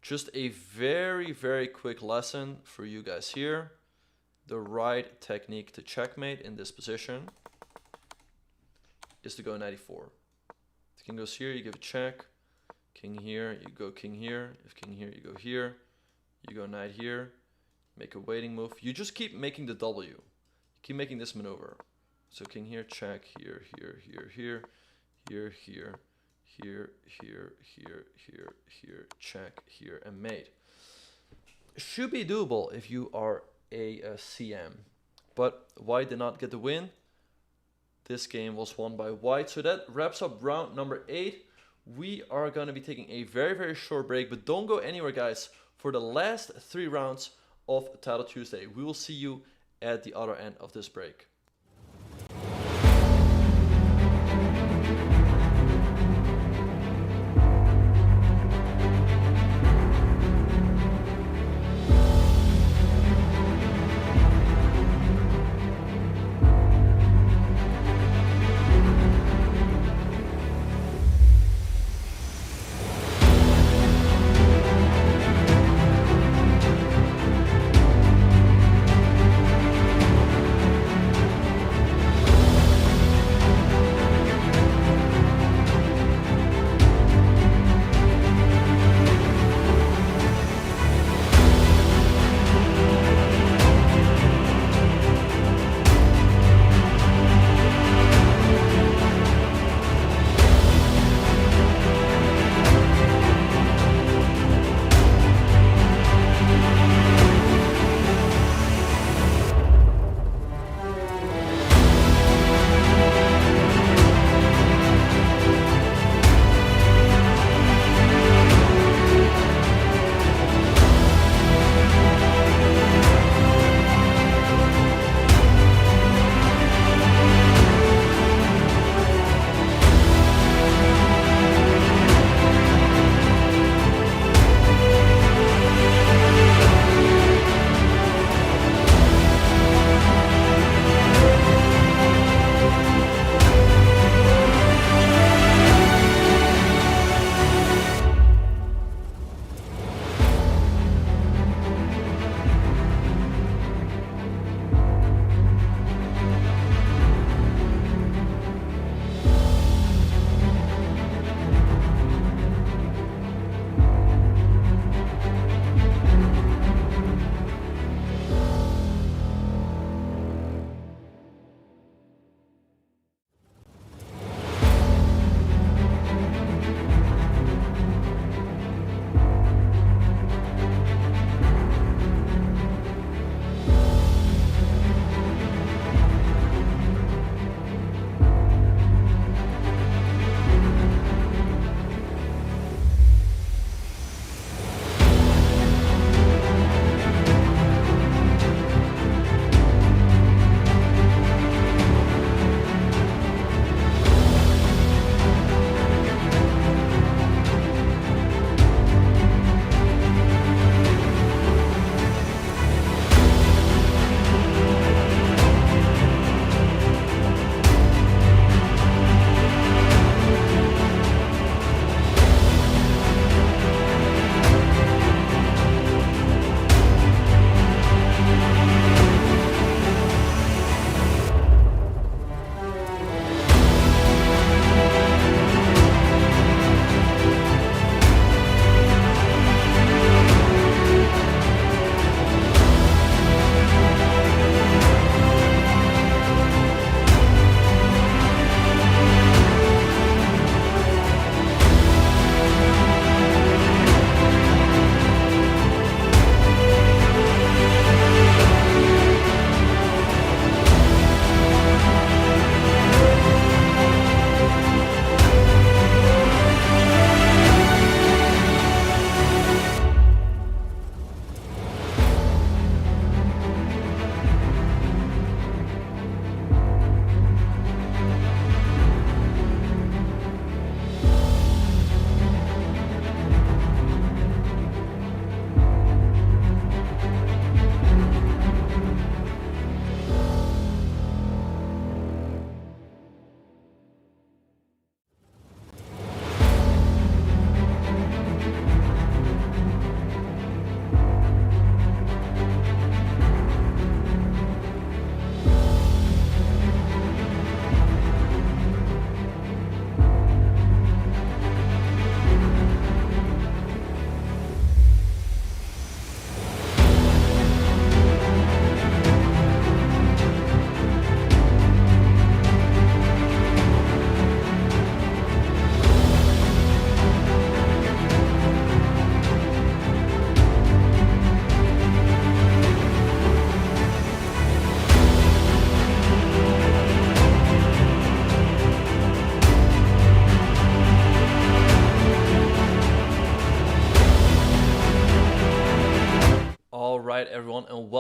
Just a very, very quick lesson for you guys here. The right technique to checkmate in this position is to go knight e4. If the king goes here, you give a check. King here, you go king here. If king here, you go here. You go knight here. Make a waiting move. You just keep making the W. keep making this maneuver. So king here, check, here, here, here, here, here, here, here, here, here, here, here, check, here, and mate. Should be doable if you are a CM. But white did not get the win. This game was won by white. So that wraps up round number 8. We are going to be taking a very, very short break. But don't go anywhere, guys, for the last 3 rounds of Title Tuesday. We will see you at the other end of this break.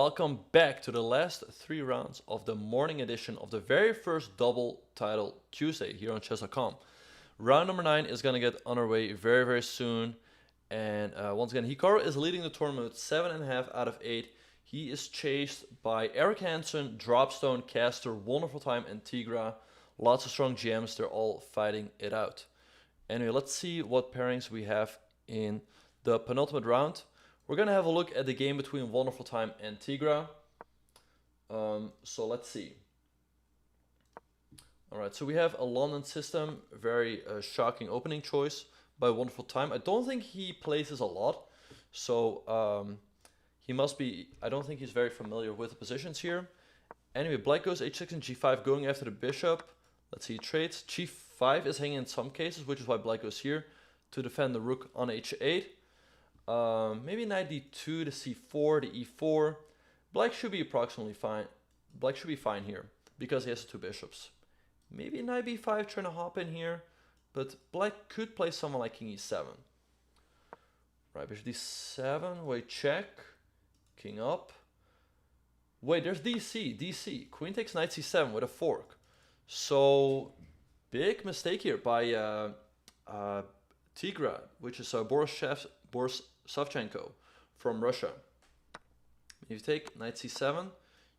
welcome back to the last 3 rounds of the morning edition of the very first double title Tuesday here on Chesscom. Round number 9 is going to get underway very, very soon. And once again, Hikaru is leading the tournament with 7.5 out of 8. He is chased by Eric Hansen, Dropstone, Caster, Wonderful Time, and Tigra. Lots of strong GMs, they're all fighting it out. Anyway, let's see what pairings we have in the penultimate round. We're going to have a look at the game between Wonderful Time and Tigra. So let's see. Alright, so we have a London system. Very shocking opening choice by Wonderful Time. I don't think he plays this a lot. So he must be... I don't think he's very familiar with the positions here. Anyway, Black goes h6 and g5 going after the bishop. Let's see, he trades. g5 is hanging in some cases, which is why Black goes here to defend the rook on h8. Maybe knight d2 to c4 to e4. Black should be approximately fine. Black should be fine here because he has 2 bishops. Maybe knight b5 trying to hop in here, but Black could play someone like king e7. Right, bishop d7. Wait, check. King up. Wait, there's DC. Queen takes knight c7 with a fork. So big mistake here by Tigra, which is Boris Savchenko from Russia. If you take knight c7,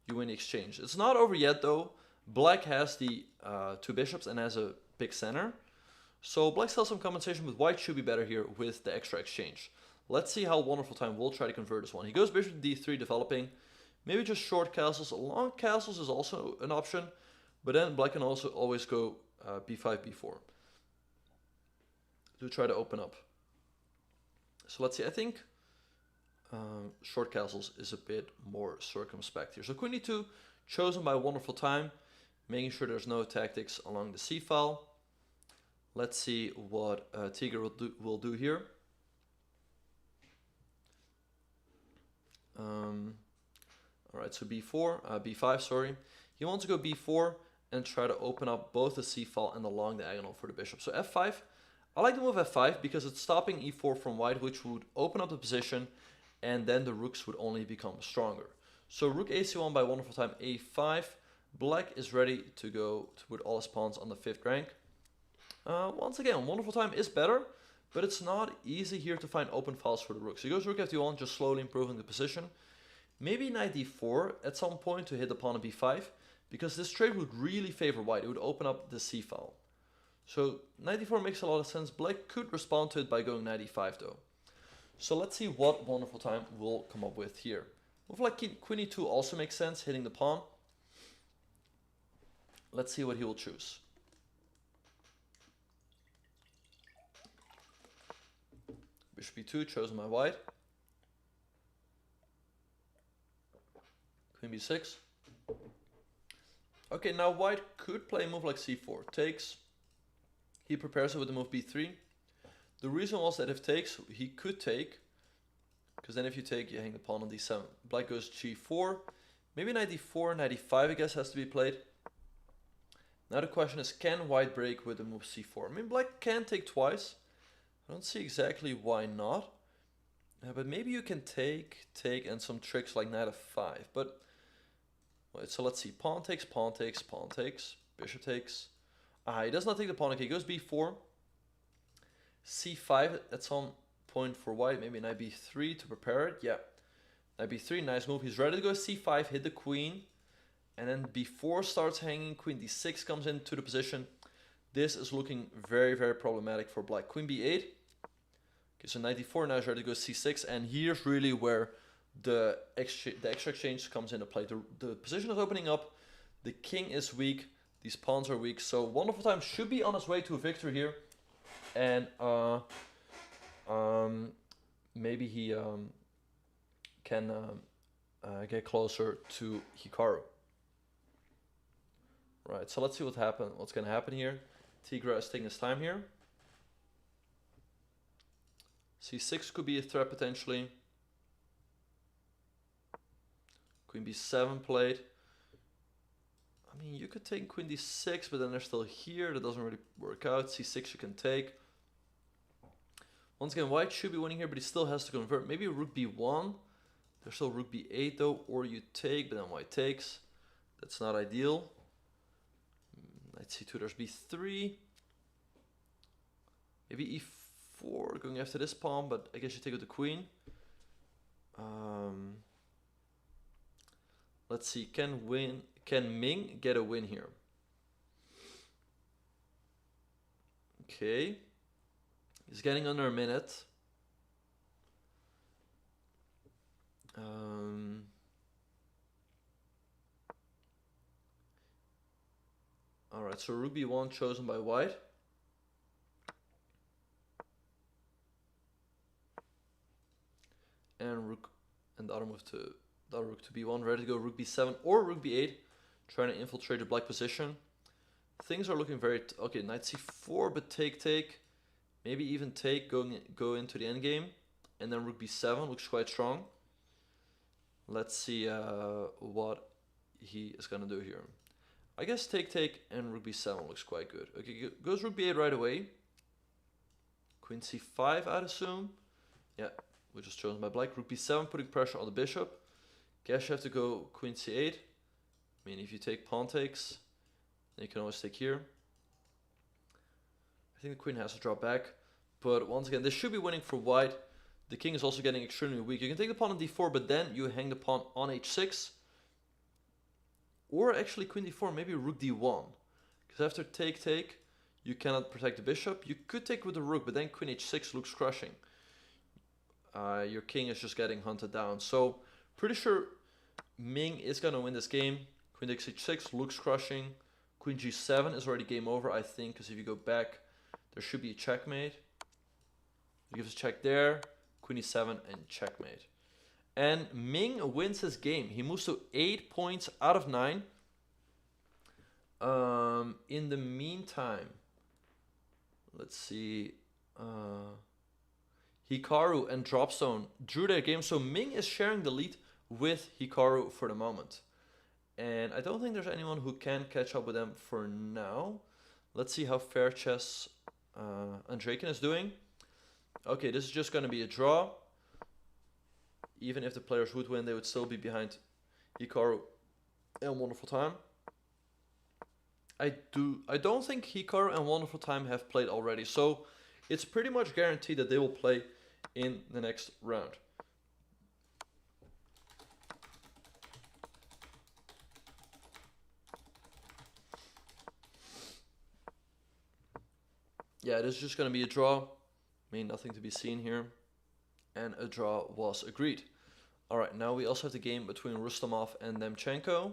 you win the exchange. It's not over yet though. Black has the 2 bishops and has a big center. So Black still has some compensation, but White should be better here with the extra exchange. Let's see how Wonderful Time will try to convert this one. He goes bishop to d3 developing. Maybe just short castles. Long castles is also an option. But then Black can also always go b5, b4 to try to open up. So let's see, I think short castles is a bit more circumspect here. So queen d2, chosen by Wonderful Time, making sure there's no tactics along the c file. Let's see what Tigra will do here. Alright, so b5, sorry. He wants to go b4 and try to open up both the c file and the long diagonal for the bishop. So f5. I like to move f5 because it's stopping e4 from White, which would open up the position, and then the rooks would only become stronger. So rook ac1 by Wonderful Time, a5. Black is ready to go to put all his pawns on the 5th rank. Once again, Wonderful Time is better, but it's not easy here to find open files for the rook. So he goes rook f1, just slowly improving the position. Maybe knight d4 at some point to hit the pawn on b5, because this trade would really favor White. It would open up the c file. So knight d4 makes a lot of sense. Black could respond to it by going knight e5 though. So let's see what Wonderful Time will come up with here. Move like queen e2 also makes sense, hitting the pawn. Let's see what he will choose. Bishop e2, chosen by White. Queen b6. Okay, now White could play a move like c4. Takes. He prepares it with the move b3. The reason was that if takes, he could take. Because then if you take, you hang the pawn on d7. Black goes g4. Maybe knight d4, knight e5 I guess has to be played. Now the question is, can White break with the move c4? I mean, Black can take twice. I don't see exactly why not. But maybe you can take, and some tricks like knight f5. But, wait, so let's see. Pawn takes, bishop takes. He does not take the pawn. Okay, he goes b4. c5 at some point for White. Maybe knight b3 to prepare it. Yeah. Knight b3, nice move. He's ready to go c5, hit the queen. And then b4 starts hanging. Queen d6 comes into the position. This is looking very, very problematic for Black. Queen b8. Okay, so knight d4 now is ready to go c6. And here's really where the extra exchange comes into play. The position is opening up. The king is weak. These pawns are weak. So Wonderful Time should be on his way to a victory here. And maybe he can get closer to Hikaru. Right, so let's see what's going to happen here. Tigra is taking his time here. c6 could be a threat potentially. Queen b7 played. I mean, you could take queen d6, but then they're still here. That doesn't really work out. c6 you can take. Once again, White should be winning here, but he still has to convert. Maybe rook b1. There's still rook b8 though, or you take, but then white takes. That's not ideal. Knight c2, there's b3. Maybe e4, going after this pawn, but I guess you take with the queen. Let's see, can Ming get a win here? Okay. He's getting under a minute. Alright, so rook b1 chosen by white. And rook, and the other rook to b1, ready to go rook b7 or rook b8, trying to infiltrate the black position. Things are looking very okay. Knight c4, but take, maybe even take, go into the endgame, and then rook b7 looks quite strong. Let's see what he is gonna do here. I guess take, and rook b7 looks quite good. Okay, goes rook b8 right away. Queen c5, I'd assume. Yeah, which is chosen by black. Rook b7, putting pressure on the bishop. Guess you have to go queen c8. I mean, if you take pawn takes, then you can always take here. I think the queen has to drop back. But once again, this should be winning for white. The king is also getting extremely weak. You can take the pawn on d4, but then you hang the pawn on h6. Or actually queen d4, maybe rook d1. Because after take, you cannot protect the bishop. You could take with the rook, but then queen h6 looks crushing. Your king is just getting hunted down. So, pretty sure Ming is going to win this game. Queen takes h6 looks crushing. Queen g7 is already game over, I think, because if you go back, there should be a checkmate. He gives a check there. Queen e7 and checkmate. And Ming wins his game. He moves to 8 points out of 9. In the meantime, let's see. Hikaru and Dropstone drew their game. So Ming is sharing the lead with Hikaru for the moment. And I don't think there's anyone who can catch up with them for now. Let's see how Fair Chess Andreken is doing. Okay, this is just going to be a draw. Even if the players would win, they would still be behind Hikaru and Wonderful Time. I don't think Hikaru and Wonderful Time have played already, so it's pretty much guaranteed that they will play in the next round. Yeah, this is just going to be a draw. I mean, nothing to be seen here. And a draw was agreed. Alright, now we also have the game between Rustamov and Demchenko.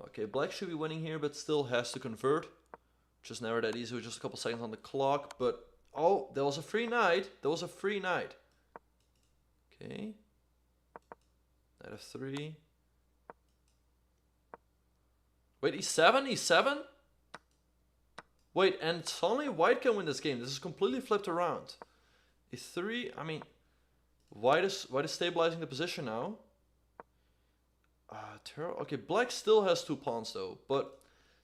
Okay, black should be winning here, but still has to convert. Which is never that easy with just a couple seconds on the clock. But, oh, there was a free knight. There was a free knight. Okay. Knight of 3. Wait, e7? E7? Wait, and suddenly white can win this game. This is completely flipped around. e3, I mean, white is stabilizing the position now. Okay, black still has 2 pawns though, but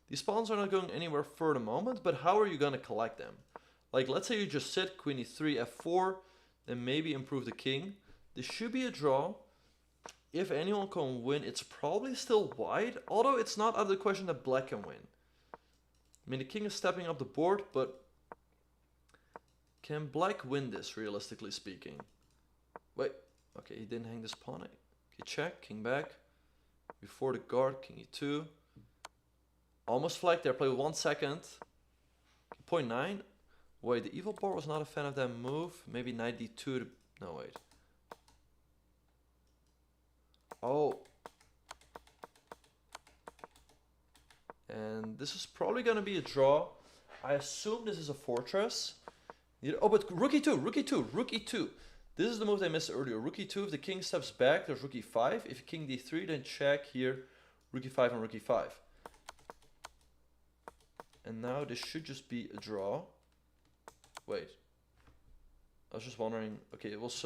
these pawns are not going anywhere for the moment, but how are you going to collect them? Like, let's say you just sit queen e3, f4, then maybe improve the king. This should be a draw. If anyone can win, it's probably still white, although it's not out of the question that black can win. I mean, the king is stepping up the board, but can black win this, realistically speaking? Wait, okay, he didn't hang this pawn. Okay, check, king back. Before the guard, king e2. Almost flagged there, play with 1 second. 0.9. Wait, the evil board was not a fan of that move. Maybe knight d2 to... No, wait. Oh. And this is probably going to be a draw. I assume this is a fortress. Oh, but rook e2, rook e2, rook e2. This is the move they missed earlier. Rook e2, if the king steps back, there's rook e5. If king d3, then check here, rook e5 and rook e5. And now this should just be a draw. Wait. I was just wondering. Okay, it was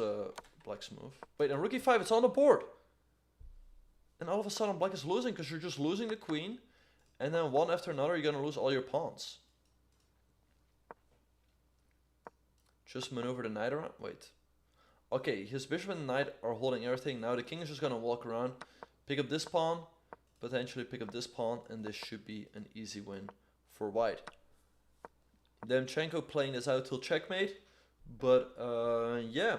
black's move. Wait, and rook e5, it's on the board. And all of a sudden black is losing because you're just losing the queen. And then one after another, you're going to lose all your pawns. Just maneuver the knight around. Wait. Okay, his bishop and knight are holding everything. Now the king is just gonna walk around, pick up this pawn, potentially pick up this pawn, and this should be an easy win for white. Demchenko playing this out till checkmate, but yeah,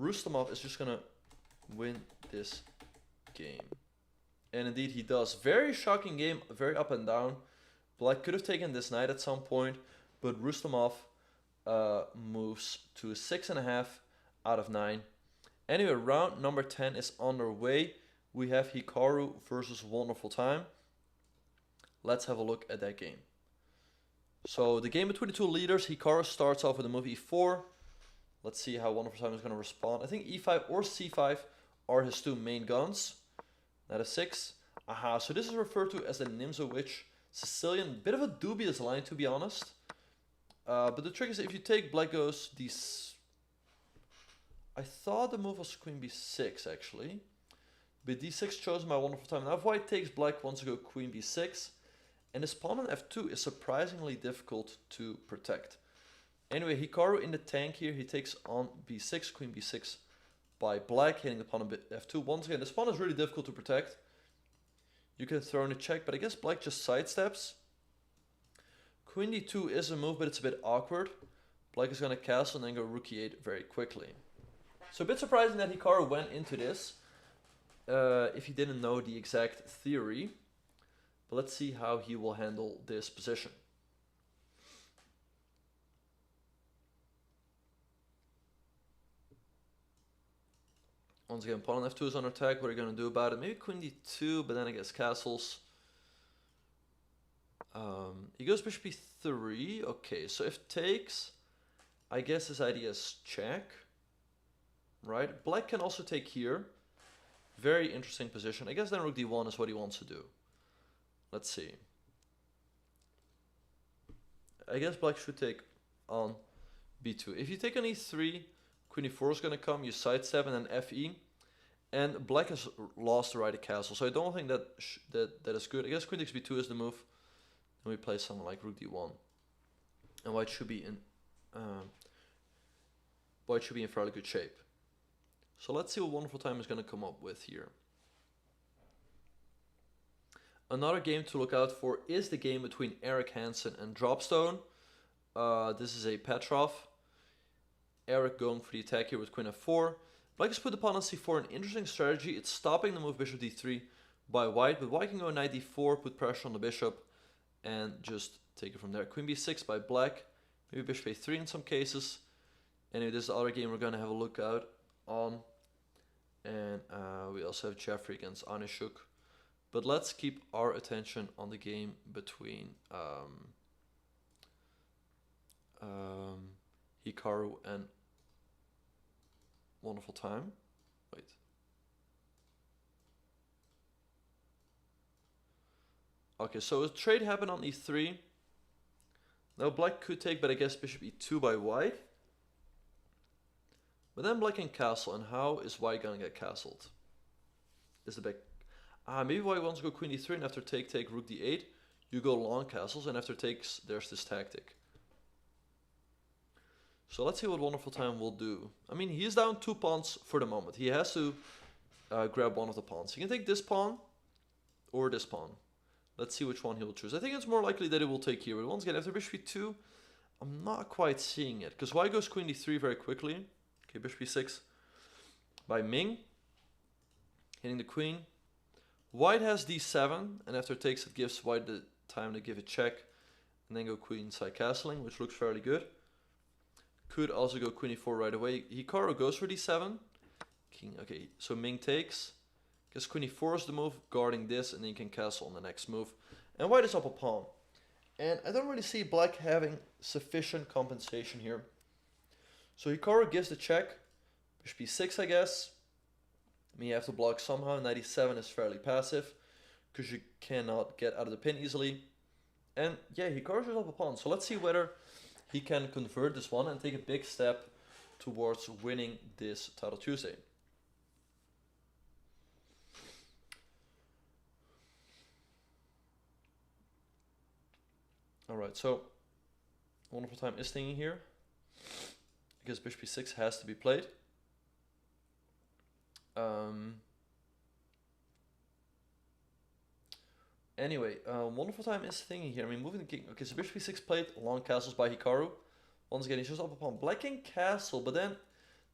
Rustamov is just gonna win this game. And indeed he does. Very shocking game, very up and down. Black could have taken this knight at some point, but Rustamov moves to 6.5 out of 9. Anyway, round number 10 is underway. We have Hikaru versus Wonderful Time. Let's have a look at that game. So the game between the two leaders, Hikaru starts off with a move e4. Let's see how Wonderful Time is going to respond. I think e5 or c5 are his two main guns. Knight f6. Aha, so this is referred to as the Nimzowitsch Sicilian. Bit of a dubious line, to be honest. But the trick is, if you take black goes these... I thought the move was queen b6, actually. But d6 chosen by Wonderful Time. Now if white takes, black wants to go queen b6. And his pawn on f2 is surprisingly difficult to protect. Anyway, Hikaru in the tank here. He takes on b6, queen b6 by black, hitting the pawn on f2. Once again, this pawn is really difficult to protect. You can throw in a check, but I guess black just sidesteps. Queen d2 is a move, but it's a bit awkward. Black is going to castle and then go rook e8 very quickly. So a bit surprising that Hikaru went into this, if he didn't know the exact theory. But let's see how he will handle this position. Once again, pawn on f2 is under attack. What are you going to do about it? Maybe queen d2, but then I guess castles. He goes bishop e3. Okay, so if takes, I guess his idea is check. Right? Black can also take here. Very interesting position. I guess then rook d1 is what he wants to do. Let's see. I guess black should take on b2. If you take on e3, queen e4 is going to come. You sidestep and then fe. And black has lost the right to castle. So I don't think that that is good. I guess queen takes b2 is the move. Then we play something like rook d1. And white should be in fairly good shape. So let's see what Wonderful Time is going to come up with here. Another game to look out for is the game between Eric Hansen and Dropstone. This is a Petrov. Eric going for the attack here with queen f4. Black has put the pawn on c4, an interesting strategy. It's stopping the move bishop d3 by white, but white can go knight d4, put pressure on the bishop, and just take it from there. Queen b6 by black, maybe bishop a3 in some cases. Anyway, this is the other game we're going to have a look out on. And we also have Jeffrey against Anishuk. But let's keep our attention on the game between Hikaru and Wonderful Time. Wait. Okay, so a trade happened on e3. Now black could take, but I guess bishop e2 by white. But then black can castle, and how is white gonna get castled? Is the big... maybe white wants to go queen d3, and after take, rook d8. You go long castles, and after takes, there's this tactic. So let's see what Wonderful Time will do. I mean, he is down 2 pawns for the moment. He has to grab one of the pawns. He can take this pawn or this pawn. Let's see which one he will choose. I think it's more likely that he will take here. But once again, after bishop e2, I'm not quite seeing it. Because white goes queen d3 very quickly. Okay, bishop e6 by Ming. Hitting the queen. White has d7. And after takes, it gives white the time to give a check. And then go queen side castling, which looks fairly good. Could also go queen e4 right away. Hikaru goes for d7. King, okay, so Ming takes. Guess queen e4 is the move, guarding this, and then you can castle on the next move. And white is up a pawn. And I don't really see black having sufficient compensation here. So Hikaru gives the check. Bishop e6, I guess. I mean, you have to block somehow. Knight e7 is fairly passive, because you cannot get out of the pin easily. And yeah, Hikaru's just up a pawn. So let's see whether he can convert this one and take a big step towards winning this Title Tuesday. Alright, so Wonderful Time is thinking here. because bishop b6 has to be played. Anyway, Wonderful Time is thinking here. I mean, moving the king. Okay, so bishop b6 played, long castles by Hikaru. Once again, he's just up upon black king castle, but then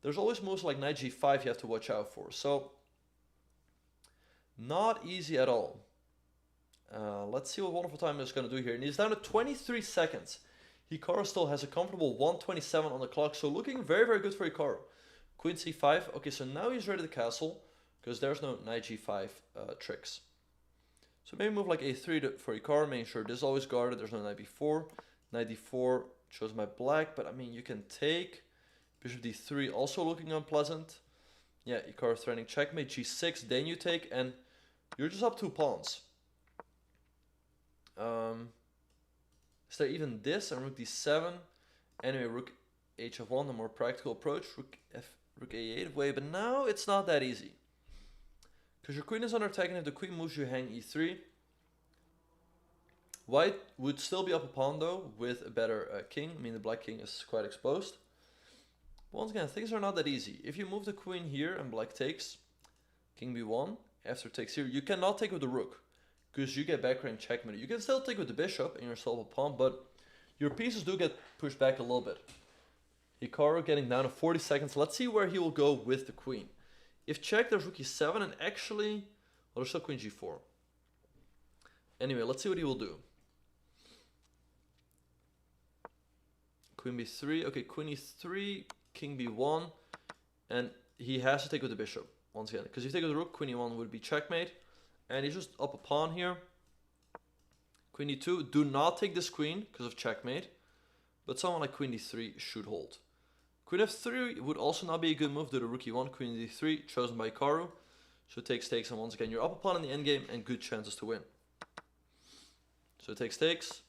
there's always moves like knight g5 you have to watch out for. So, not easy at all. Let's see what Wonderful Time is going to do here. And he's down to 23 seconds. Hikaru still has a comfortable 127 on the clock, so looking very, very good for Hikaru. Queen c5. Okay, so now he's ready to castle, because there's no knight g5 tricks. So maybe move like a3 for Hikaru, making sure this is always guarded. There's no knight b4. Knight d4 shows my black, but I mean, you can take. Bishop d3 also looking unpleasant. Yeah, Hikaru threatening checkmate. g6, then you take, and you're just up 2 pawns. Is there even this? And rook d7. Anyway, rook h1, the more practical approach. Rook a8 way, but now it's not that easy. Because your queen is under attack, and if the queen moves, you hang e3. White would still be up a pawn, though, with a better king. I mean, the black king is quite exposed. But once again, things are not that easy. If you move the queen here and black takes, king b1, after takes here, you cannot take with the rook, because you get back rank checkmate. You can still take with the bishop and yourself a pawn, but your pieces do get pushed back a little bit. Hikaru getting down to 40 seconds. Let's see where he will go with the queen. If check, there's rook e7, and actually, well, there's still queen g4. Anyway, let's see what he will do. Queen b3, okay, queen e3, king b1, and he has to take with the bishop, once again. Because if you take with the rook, queen e1 would be checkmate, and he's just up a pawn here. Queen e2, do not take this queen, because of checkmate, but someone like queen d3 should hold. Queen f3 would also not be a good move to the rook e1, queen d3, chosen by Hikaru. So it takes, and once again, you're up a pawn in the endgame, and good chances to win. So it takes,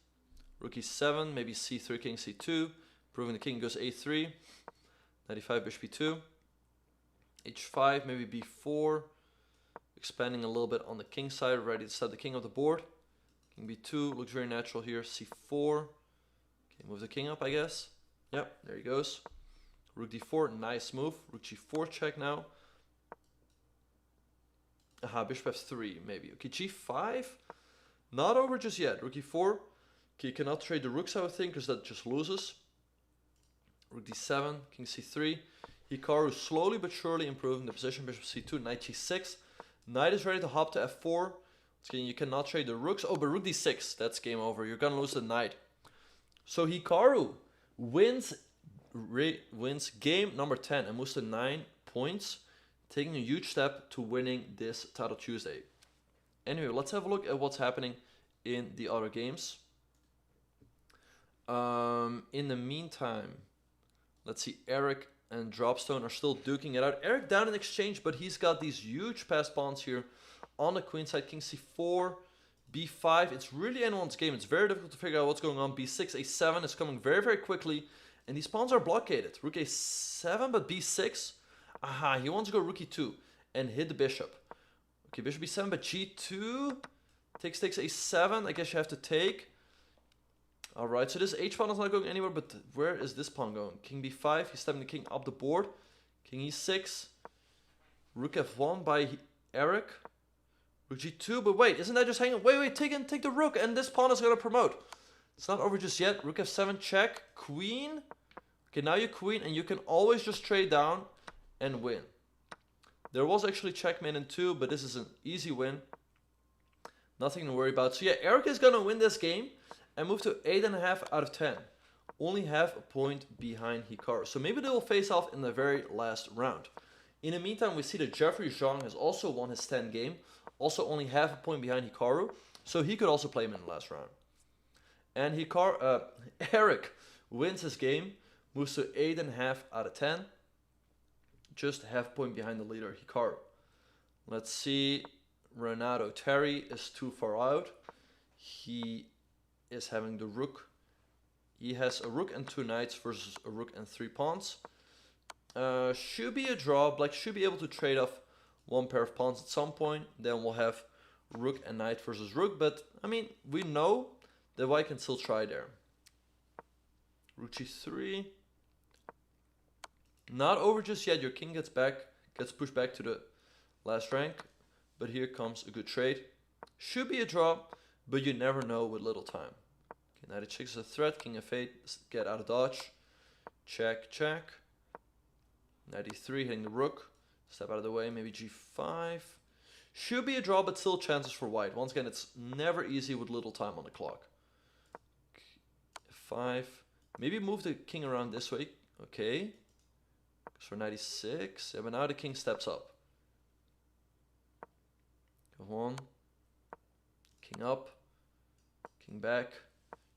rook e7, maybe c3, king c2, proving the king goes a3, knight e5, bishop e2, h5, maybe b4, expanding a little bit on the king side, ready to set the king off the board. King b2 looks very natural here, c4, okay, move the king up, I guess. Yep, there he goes. Rook d4, nice move. Rook g4 check now. Aha, bishop f3, maybe. Okay, g5, not over just yet. Rook e4, okay, you cannot trade the rooks, I would think, because that just loses. Rook d7, king c3. Hikaru slowly but surely improving the position. Bishop c2, knight g6. Knight is ready to hop to f4. Okay, you cannot trade the rooks. Oh, but rook d6, that's game over. You're gonna lose the knight. So Hikaru wins game number 10 and moves to 9 points, taking a huge step to winning this Title Tuesday. Anyway, let's have a look at what's happening in the other games. In the meantime, let's see, Eric and Dropstone are still duking it out. Eric down in exchange, but he's got these huge passed pawns here on the queen side. King c4, b5. It's really anyone's game. It's very difficult to figure out what's going on. b6, a7 is coming very, very quickly. And these pawns are blockaded. Rook a7, but b6. Aha, he wants to go rook e2 and hit the bishop. Okay, bishop b7, but g2. Takes a7. I guess you have to take. Alright, so this h pawn is not going anywhere, but where is this pawn going? King b5, he's stepping the king up the board. King e6. Rook f1 by Eric. Rook g2, but wait, isn't that just hanging? Wait, take the rook, and this pawn is going to promote. It's not over just yet. Rook f7 check. Queen. Okay, now you queen, and you can always just trade down and win. There was actually checkmate in 2, but this is an easy win. Nothing to worry about. So yeah, Eric is going to win this game and move to 8.5 out of 10. Only half a point behind Hikaru. So maybe they will face off in the very last round. In the meantime, we see that Jeffrey Zhang has also won his 10th game. Also only half a point behind Hikaru. So he could also play him in the last round. And Eric wins his game, moves to 8.5 out of 10. Just half a point behind the leader, Hikaru. Let's see. Renato Terry is too far out. He is having the rook. He has a rook and 2 knights versus a rook and 3 pawns. Should be a draw. Black should be able to trade off one pair of pawns at some point. Then we'll have rook and knight versus rook. But, I mean, we know that white can still try there. Rook g3. Not over just yet. Your king gets pushed back to the last rank. But here comes a good trade. Should be a draw, but you never know with little time. Okay, knight h6 is a threat. King f8, get out of dodge. Check, check. Knight e3, hitting the rook. Step out of the way, maybe g5. Should be a draw, but still chances for white. Once again, it's never easy with little time on the clock. F5. Maybe move the king around this way. Okay. So knight e6. Yeah, but now the king steps up. Go on. King up. King back.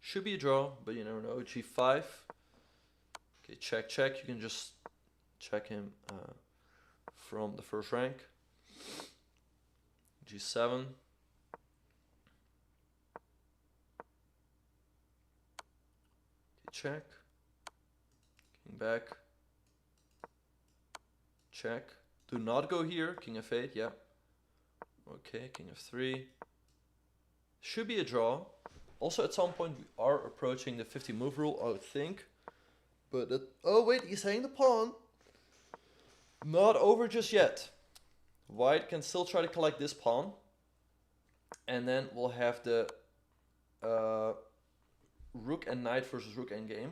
Should be a draw, but you never know. g5. Okay, check, check. You can just check him from the first rank. g7. Okay, check. King back. Check. Do not go here. King f8, yeah. Okay, king f3. Should be a draw. Also, at some point, we are approaching the 50 move rule, I would think. But, oh wait, he's hanging the pawn. Not over just yet. White can still try to collect this pawn. And then we'll have the rook and knight versus rook endgame,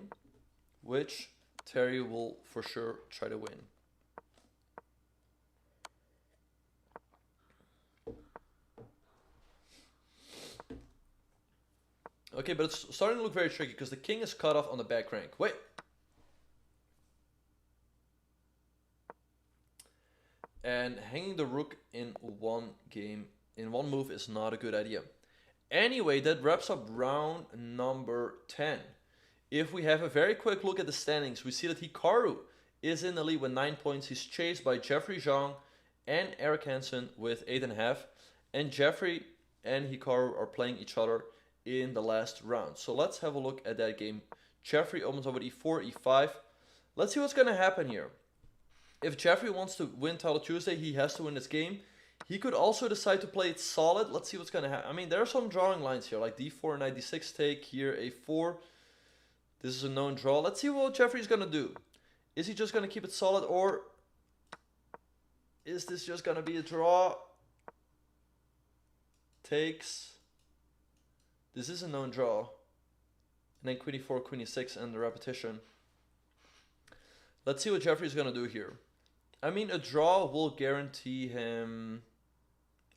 which Terry will for sure try to win. Okay, but it's starting to look very tricky because the king is cut off on the back rank. Wait. And hanging the rook in one move is not a good idea. Anyway, that wraps up round number 10. If we have a very quick look at the standings, we see that Hikaru is in the lead with 9 points. He's chased by Jeffrey Zhang and Eric Hansen with 8.5. And Jeffrey and Hikaru are playing each other in the last round. So let's have a look at that game. Jeffrey opens up with e4, e5. Let's see what's going to happen here. If Jeffrey wants to win Title Tuesday, he has to win this game. He could also decide to play it solid. Let's see what's going to happen. I mean, there are some drawing lines here, like d4, knight d6 take, here a4. This is a known draw. Let's see what Jeffrey's going to do. Is he just going to keep it solid, or is this just going to be a draw? Takes. This is a known draw. And then queen e4, queen e6, and the repetition. Let's see what Jeffrey's going to do here. I mean, a draw will guarantee him...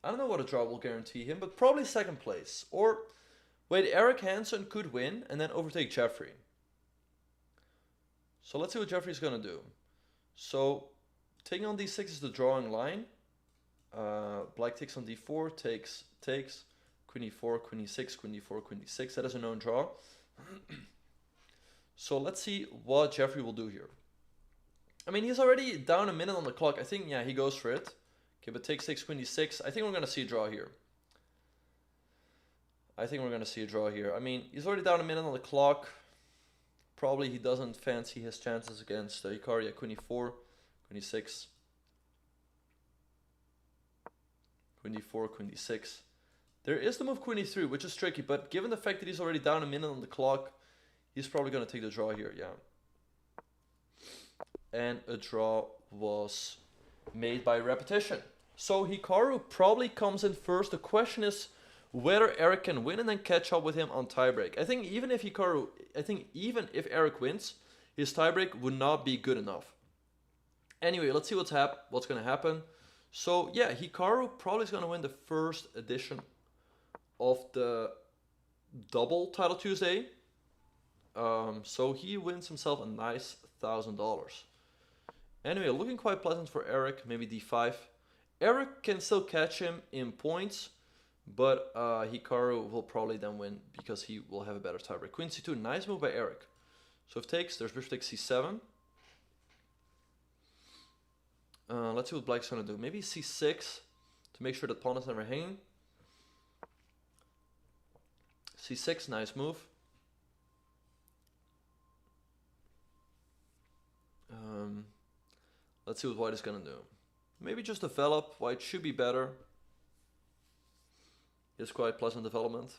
I don't know what a draw will guarantee him, but probably second place. Or, wait, Eric Hansen could win and then overtake Jeffrey. So let's see what Jeffrey's going to do. So, taking on d6 is the drawing line. Black takes on d4, takes. Queen e4, queen e6, queen e4, queen e6. That is a known draw. So let's see what Jeffrey will do here. I mean, he's already down a minute on the clock. I think, yeah, he goes for it. Okay, but takes, queen e6. I think we're going to see a draw here. I mean, he's already down a minute on the clock. Probably he doesn't fancy his chances against Hikaru. Yeah, queen e4, queen e6. Queen e4, queen e6. There is the move queen e3, which is tricky, but given the fact that he's already down a minute on the clock, he's probably going to take the draw here, yeah. And a draw was made by repetition. So Hikaru probably comes in first. The question is whether Eric can win and then catch up with him on tiebreak. I think even if Eric wins, his tiebreak would not be good enough. Anyway, let's see what's going to happen. So yeah, Hikaru probably is going to win the first edition of the double Title Tuesday. So he wins himself a nice $1,000. Anyway, looking quite pleasant for Eric. Maybe d5. Eric can still catch him in points, but Hikaru will probably then win because he will have a better tiebreak. Queen c2, nice move by Eric. So if takes, there's bishop takes c7. Let's see what Black's gonna do. Maybe c6 to make sure that pawn is never hanging. c6, nice move. Let's see what white is gonna do. Maybe just develop. White should be better. It's quite pleasant development.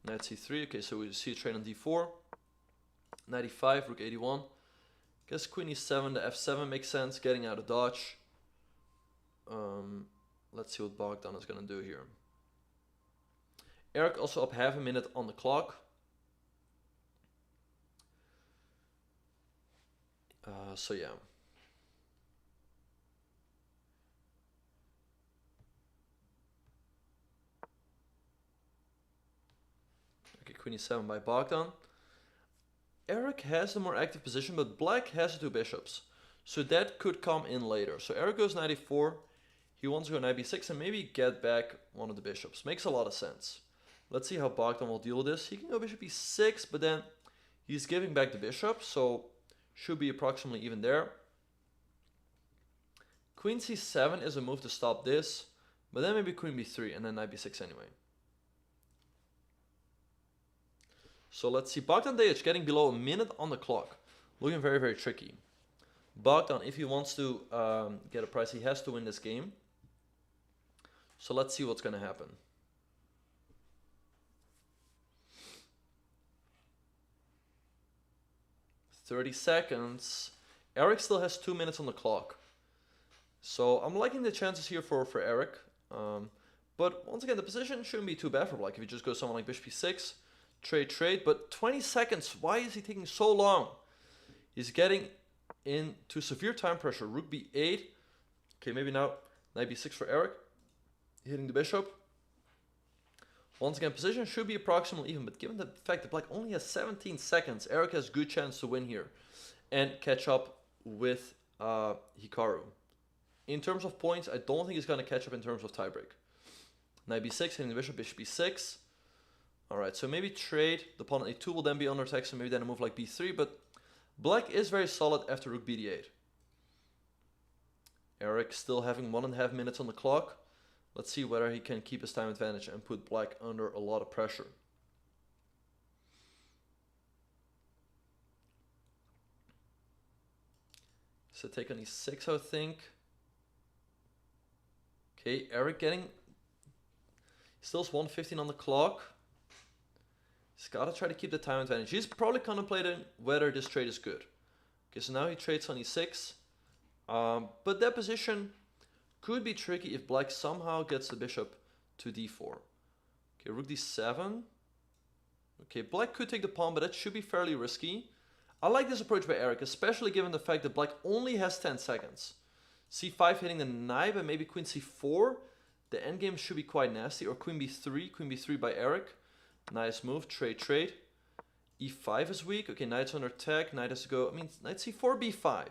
Knight c3. Okay, so we see a trade on d4. Knight e5, rook 81. Guess queen e7, the f7 makes sense, getting out of dodge. Let's see what Bogdan is going to do here. Eric also up half a minute on the clock. So yeah. Okay, queen e7 by Bogdan. Eric has the more active position, but black has the two bishops. So that could come in later. So Eric goes knight e4. He wants to go knight b6 and maybe get back one of the bishops. Makes a lot of sense. Let's see how Bogdan will deal with this. He can go bishop e6, but then he's giving back the bishop, so should be approximately even there. Queen c7 is a move to stop this, but then maybe queen b3 and then knight b6 anyway. So let's see, Bogdan Dejic getting below a minute on the clock. Looking very, very tricky. Bogdan, if he wants to get a prize, he has to win this game. So let's see what's going to happen. "30 seconds. Eric still has 2 minutes on the clock. So I'm liking the chances here for Eric. But once again, the position shouldn't be too bad for black. If you just go someone like bishop e6, trade. But 20 seconds, why is he taking so long? He's getting into severe time pressure. Rook b8. Okay, maybe now knight b6 for Eric. Hitting the bishop. Once again, position should be approximately even, but given the fact that black only has 17 seconds, Eric has good chance to win here and catch up with Hikaru. In terms of points, I don't think he's going to catch up in terms of tiebreak. Knight b6, hitting the bishop, bishop b6. Alright, so maybe trade. The pawn on a2 will then be under attack, so maybe then a move like b3, but black is very solid after rook b8. Eric still having 1.5 minutes on the clock. Let's see whether he can keep his time advantage and put black under a lot of pressure. So take on e6, I think. Okay, Eric getting... Still has 1:15 on the clock. He's got to try to keep the time advantage. He's probably contemplating whether this trade is good. Okay, so now he trades on e6. But that position could be tricky if black somehow gets the bishop to d4. Okay, rook d7. Okay, black could take the pawn, but that should be fairly risky. I like this approach by Eric, especially given the fact that black only has 10 seconds. c5 hitting the knight, but maybe queen c4. The endgame should be quite nasty. Or queen b3 by Eric. Nice move, trade. e5 is weak. Okay, knight's under attack. Knight has to go, knight c4, b5.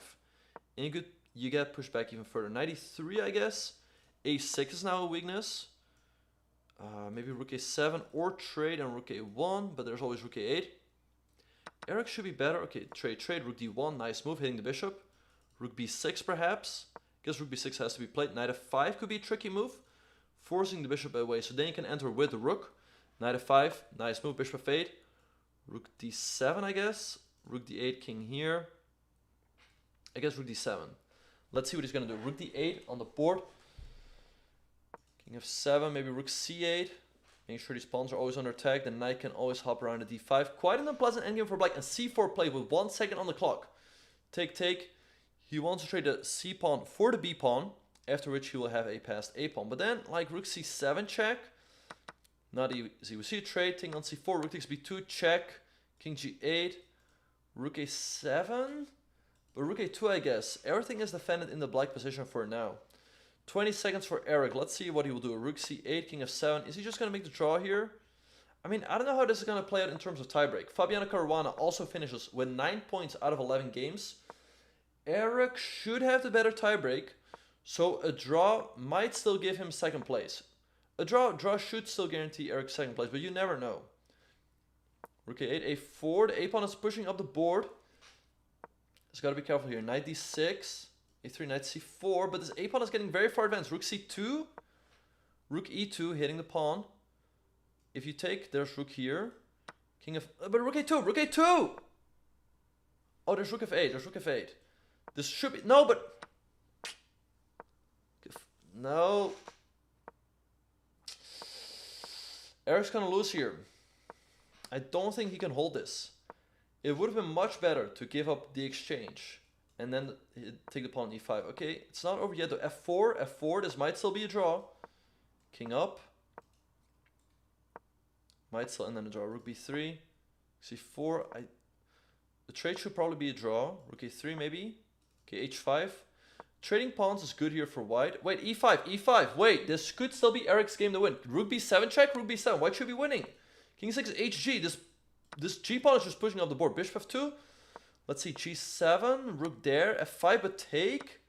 And you get pushed back even further. Knight e3, I guess. a6 is now a weakness. Maybe rook a7 or trade and rook a1, but there's always rook a8. Eric should be better. Okay, trade, rook d1, nice move, hitting the bishop. Rook b6 perhaps. Guess rook b6 has to be played. Knight f5 could be a tricky move, forcing the bishop away. So then you can enter with the rook. Knight f5, nice move, bishop f8. Rook d7, I guess. Rook d8, king here. I guess rook d7. Let's see what he's going to do. Rook d8 on the board. King f7, maybe rook c8. Making sure these pawns are always under attack. The knight can always hop around the d5. Quite an unpleasant endgame for black. And c4 play with 1 second on the clock. Take. He wants to trade the c pawn for the b pawn. After which he will have a passed a pawn. But then, like rook c7 check. Not easy. We see a trade. King on c4. Rook takes b2 check. King g8. Rook a7. But rook a2, I guess. Everything is defended in the black position for now. 20 seconds for Eric. Let's see what he will do. Rook c8, king f7. Is he just going to make the draw here? I don't know how this is going to play out in terms of tiebreak. Fabiano Caruana also finishes with 9 points out of 11 games. Eric should have the better tiebreak. So a draw might still give him second place. A draw should still guarantee Eric second place, but you never know. Rook a8, a4. The a-pawn is pushing up the board. Just got to be careful here. Knight d6. a3, knight c4, but this a-pawn is getting very far advanced. Rook c2, rook e2, hitting the pawn. If you take, there's rook here. King of, but rook a2! Oh, there's rook f8, This should be, no, but, no. Eric's gonna lose here. I don't think he can hold this. It would have been much better to give up the exchange. And then take the pawn on e5. Okay, it's not over yet though. f4, f4, this might still be a draw. King up. Might still end in a draw. Rook b3. c4, the trade should probably be a draw. Rook a3 maybe. Okay, h5. Trading pawns is good here for white. Wait, e5, e5. Wait, this could still be Eric's game to win. Rook b7 check, rook b7. White should be winning. King 6 hg. This g pawn is just pushing up the board. Bishop f2. Let's see, g7, rook there, f5, but take.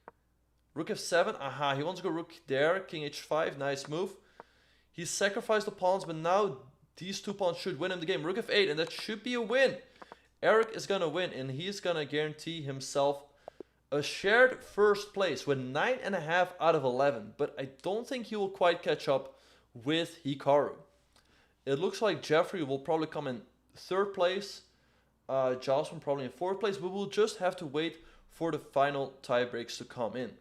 Rook f7, aha, he wants to go rook there, king h5, nice move. He sacrificed the pawns, but now these two pawns should win him the game. Rook f8, and that should be a win. Eric is going to win, and he's going to guarantee himself a shared first place with 9.5 out of 11. But I don't think he will quite catch up with Hikaru. It looks like Jeffrey will probably come in third place. Jocelyn probably in fourth place, but we'll just have to wait for the final tie breaks to come in.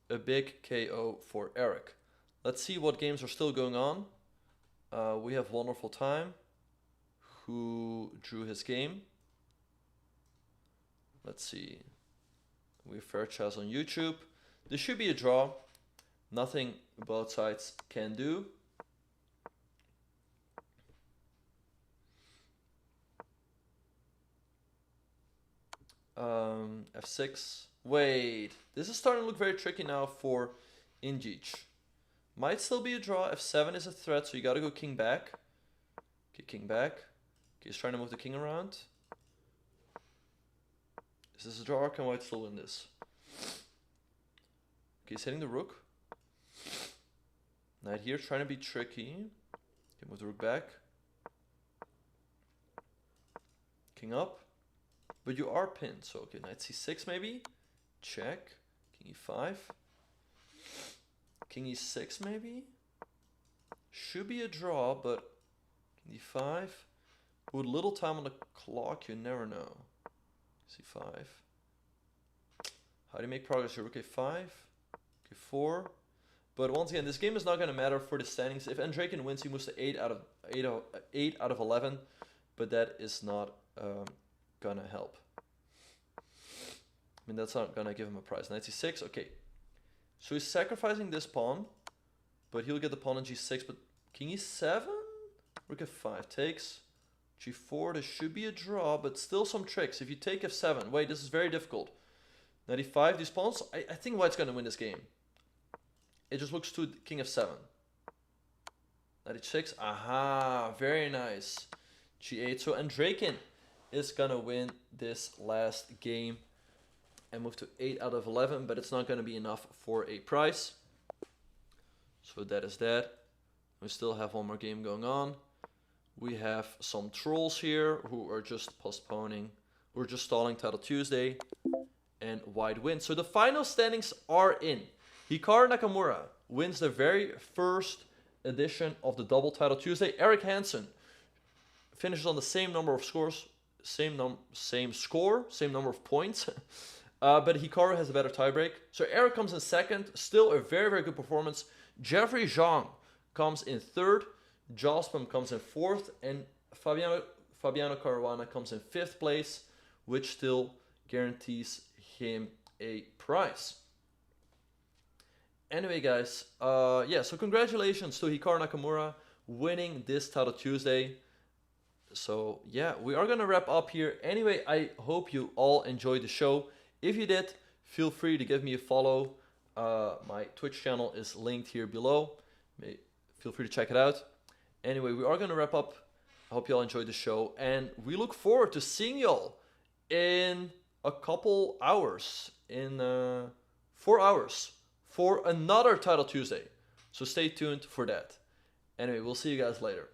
A big KO for Eric. Let's see what games are still going on. We have Wonderful Time, who drew his game. Let's see. We have Fair Chess on YouTube. This should be a draw. Nothing both sides can do. F6. Wait, this is starting to look very tricky now for Injich. Might still be a draw. F7 is a threat, so you gotta go king back. Okay, king back. Okay, he's trying to move the king around. Is this a draw or can white still win this? Okay, he's hitting the rook. Knight here, trying to be tricky. Okay, move the rook back. King up. But you are pinned, so okay, knight c6 maybe. Check. King e5. King e6 maybe. Should be a draw, but king d5. With little time on the clock, you never know. c5. How do you make progress here? Rook a5. k4. But once again, this game is not going to matter for the standings. If Andrejkin wins, he moves to 8 out of 11. But that is not gonna help. I mean, that's not gonna give him a prize. Knight c6, okay. So he's sacrificing this pawn, but he'll get the pawn on g6, but king e7? Rook f5 takes. g4, this should be a draw, but still some tricks. If you take f7, wait, this is very difficult. Knight e5, these pawns, I think white's gonna win this game. It just looks to king f7. Knight h6, aha, very nice. g8, so Andrejkin is gonna win this last game and move to 8 out of 11, but it's not gonna be enough for a prize. So that is that. We still have one more game going on. We have some trolls here who are just postponing, who are just stalling Title Tuesday, and white wins. So the final standings are in. Hikaru Nakamura wins the very first edition of the Double Title Tuesday. Eric Hansen finishes on the same number of scores, same number of points. But Hikaru has a better tiebreak. So Eric comes in second, still a very, very good performance. Jeffrey Zhang comes in third. Jospam comes in fourth. And Fabiano Caruana comes in fifth place, which still guarantees him a prize. Anyway, guys, yeah, so congratulations to Hikaru Nakamura winning this Title Tuesday. So yeah, we are gonna wrap up here. Anyway, I hope you all enjoyed the show. If you did, feel free to give me a follow. My Twitch channel is linked here below. Feel free to check it out. Anyway, we are gonna wrap up. I hope you all enjoyed the show, and we look forward to seeing y'all in a couple hours, in 4 hours, for another Title Tuesday. So stay tuned for that. Anyway, we'll see you guys later.